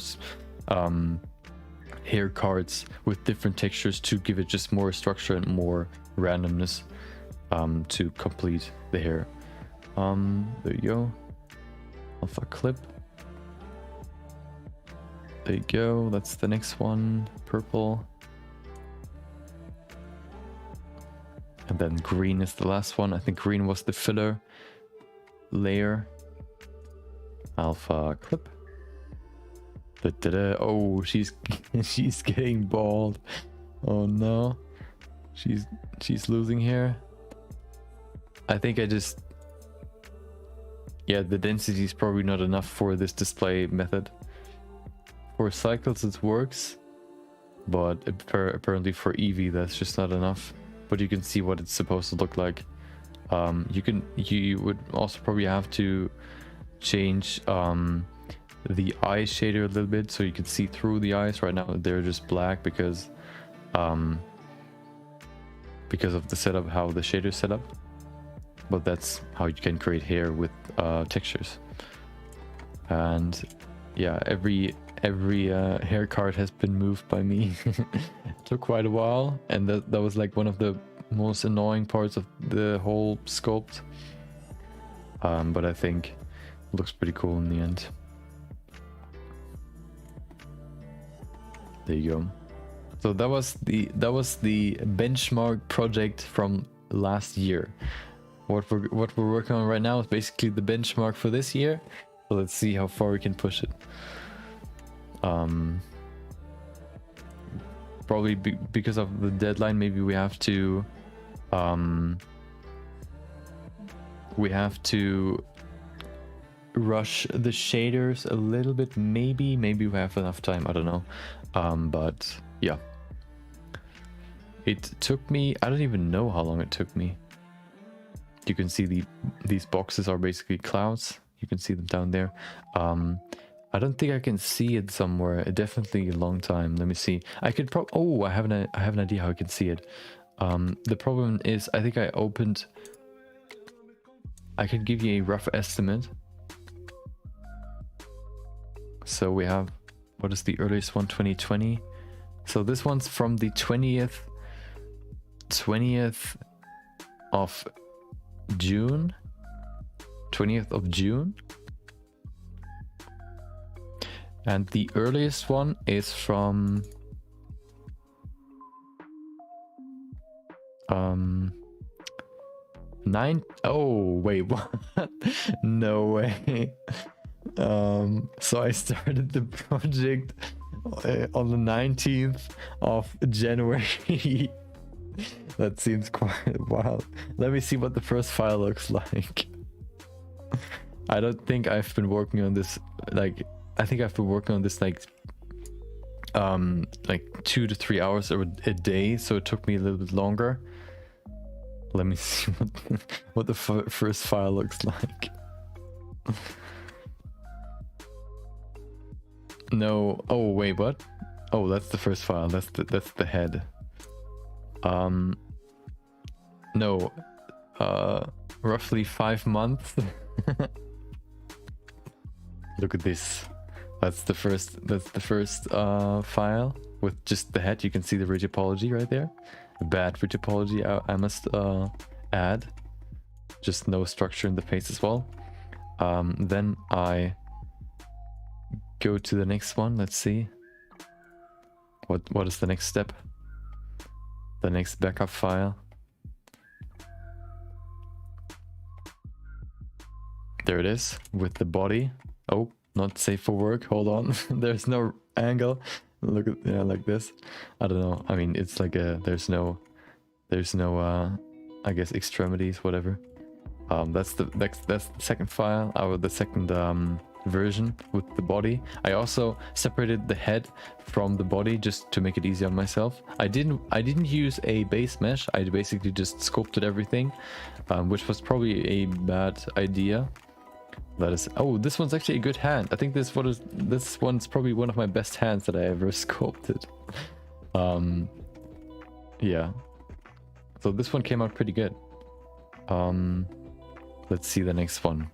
hair cards with different textures to give it just more structure and more randomness to complete the hair. There you go. Alpha clip. There you go, that's the next one, purple. And then green is the last one. I think green was the filler layer. Alpha clip. Da-da-da. Oh, she's getting bald. Oh no. She's losing hair. I think yeah, the density is probably not enough for this display method. For cycles it works, but apparently for Eevee that's just not enough. But you can see what it's supposed to look like. You would also probably have to change the eye shader a little bit so you can see through the eyes. Right now they're just black because of the setup, how the shader is set up. But that's how you can create hair with textures. And yeah, every hair card has been moved by me. It took quite a while, and that was like one of the most annoying parts of the whole sculpt. But I think it looks pretty cool in the end. There you go. So that was the benchmark project from last year. What we're working on right now is basically the benchmark for this year. So let's see how far we can push it. Probably because of the deadline, maybe we have to rush the shaders a little bit. Maybe we have enough time, I don't know. But yeah, it took me, I don't even know how long it took me. You can see these boxes are basically clouds. You can see them down there. I don't think I can see it somewhere. Definitely a long time. Let me see. I could I have an idea how I can see it. The problem is, I think I could give you a rough estimate. So we have, what is the earliest one? 2020. So this one's from the 20th of June. 20th of June. And the earliest one is from oh wait, what? No way. So I started the project on the 19th of January. That seems quite wild. Let me see what the first file looks like. I don't think I've been working on this like I think I've been working on this like 2 to 3 hours a day, so it took me a little bit longer. Let me see what the first file looks like. No, oh wait, what? Oh, that's the first file. That's the head. No, roughly 5 months. Look at this. That's the first file with just the head. You can see the topology right there. Bad topology, I must add. Just no structure in the face as well. Then I go to the next one. Let's see. What is the next step? The next backup file. There it is with the body. Oh, not safe for work. Hold on. There's no angle. Look at, yeah, like this. I don't know. I mean, it's like a, there's no I guess extremities, whatever. That's the second file, or the second version with the body. I also separated the head from the body just to make it easy on myself. I didn't use a base mesh. I basically just sculpted everything, which was probably a bad idea. That is, oh, this one's actually a good hand. I think this one's probably one of my best hands that I ever sculpted. Yeah. So this one came out pretty good. Let's see the next one.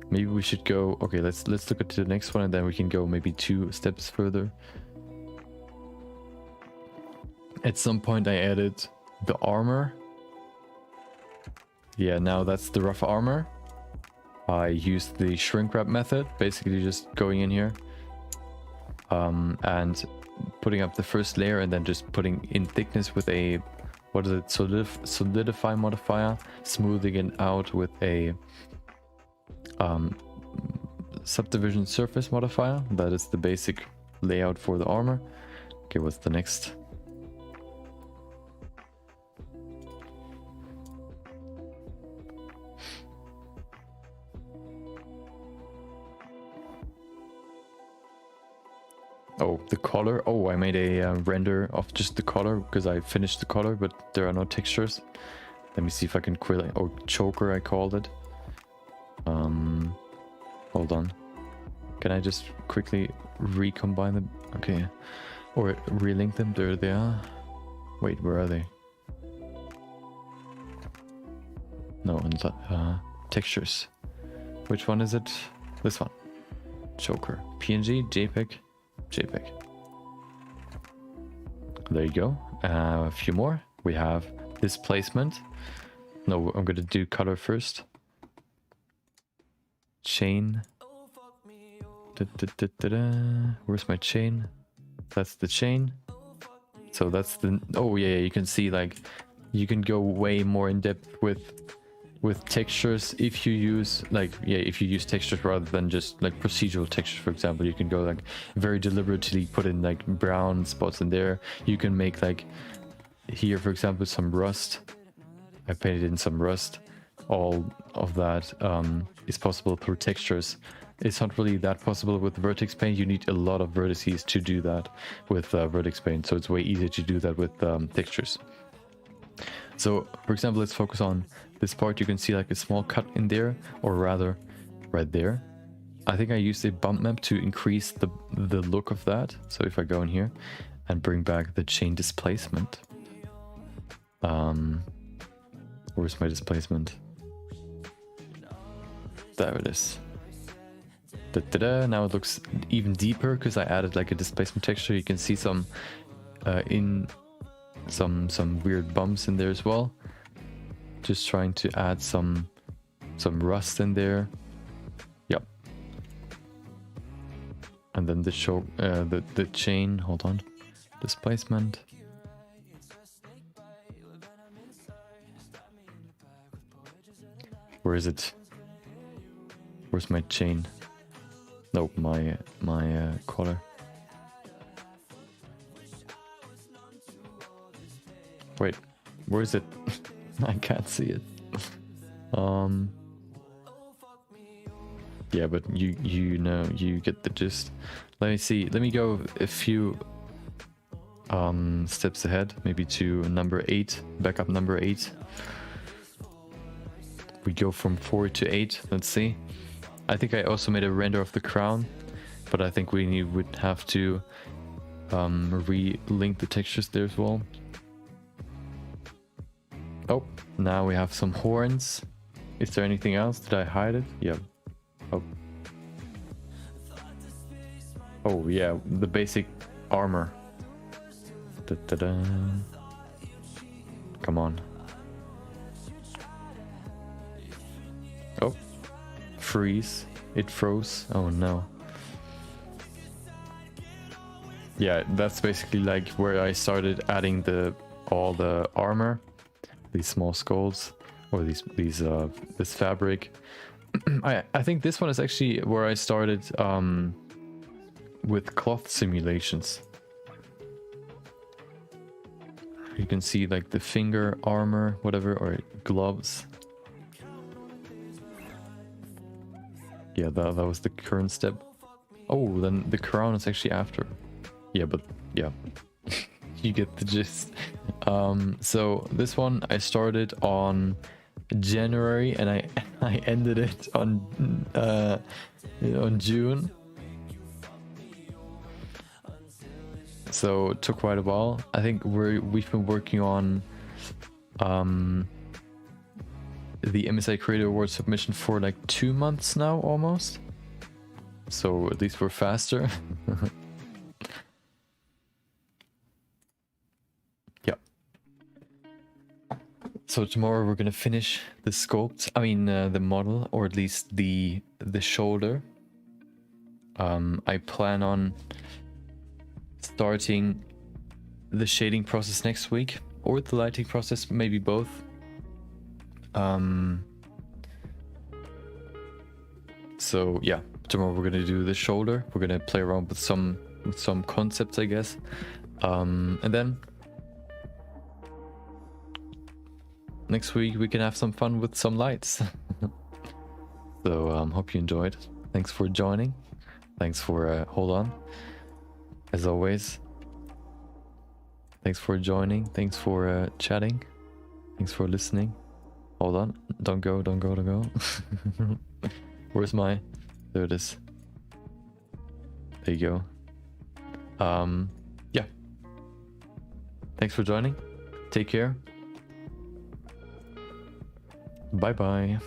Maybe we should go, okay, let's look at the next one and then we can go maybe 2 steps further. At some point I added the armor. Yeah, now that's the rough armor. I used the shrink wrap method, basically just going in here and putting up the first layer and then just putting in thickness with a, what is it, solidify modifier, smoothing it out with a subdivision surface modifier. That is the basic layout for the armor. Okay, what's the next? Oh, the color. Oh, I made a render of just the color because I finished the color, but there are no textures. Let me see if I can quickly, or choker I called it. Hold on. Can I just quickly recombine them? Okay. Or relink them. There they are. Wait, where are they? No, textures. Which one is it? This one. Choker. PNG, JPEG. JPEG. There you go. A few more. We have displacement. No, I'm going to do color first. Chain. Where's my chain? That's the chain. So that's the, oh yeah, you can see like you can go way more in depth with textures if you use if you use textures rather than just like procedural textures. For example, you can go like very deliberately put in like brown spots in there. You can make like here, for example, some rust. I painted in some rust. All of that is possible through textures. It's not really that possible with vertex paint. You need a lot of vertices to do that with vertex paint, so it's way easier to do that with textures. So, for example, let's focus on this part. You can see like a small cut in there, or rather, right there. I think I used a bump map to increase the look of that. So if I go in here and bring back the chain displacement. Where's my displacement? There it is. Now it looks even deeper because I added like a displacement texture. You can see some in some weird bumps in there as well. Just trying to add some rust in there. Yep. And then the chain. Hold on. Displacement. Where is it? Where's my chain? Nope, my collar. Wait, where is it? I can't see it. Yeah, but you know, you get the gist. Let me see. Let me go a few steps ahead, maybe to number 8, backup number 8. We go from 4 to 8. Let's see. I think I also made a render of the crown, but I think we would have to re-link the textures there as well. Oh, now we have some horns. Is there anything else? Did I hide it? Yeah. Oh. Oh yeah, the basic armor. Da -da -da. Come on. Oh. Freeze. It froze. Oh no. Yeah, that's basically like where I started adding all the armor. These small skulls, or this fabric. I think this one is actually where I started with cloth simulations. You can see like the finger armor, whatever, or gloves. Yeah, that was the current step. Oh, then the crown is actually after. Yeah, but yeah. You get the gist. So this one I started on January and I ended it on June. So it took quite a while. I think we've been working on the MSI Creator Award submission for like 2 months now almost. So at least we're faster. So tomorrow we're gonna finish the sculpt. I mean the model, or at least the shoulder. I plan on starting the shading process next week, or the lighting process, maybe both. So yeah, tomorrow we're gonna do the shoulder. We're gonna play around with some concepts, I guess, and then next week we can have some fun with some lights. So hope you enjoyed. Thanks for joining. Thanks for hold on. As always. Thanks for joining. Thanks for chatting. Thanks for listening. Hold on. Don't go. Where's my... There it is. There you go. Yeah. Thanks for joining. Take care. Bye bye.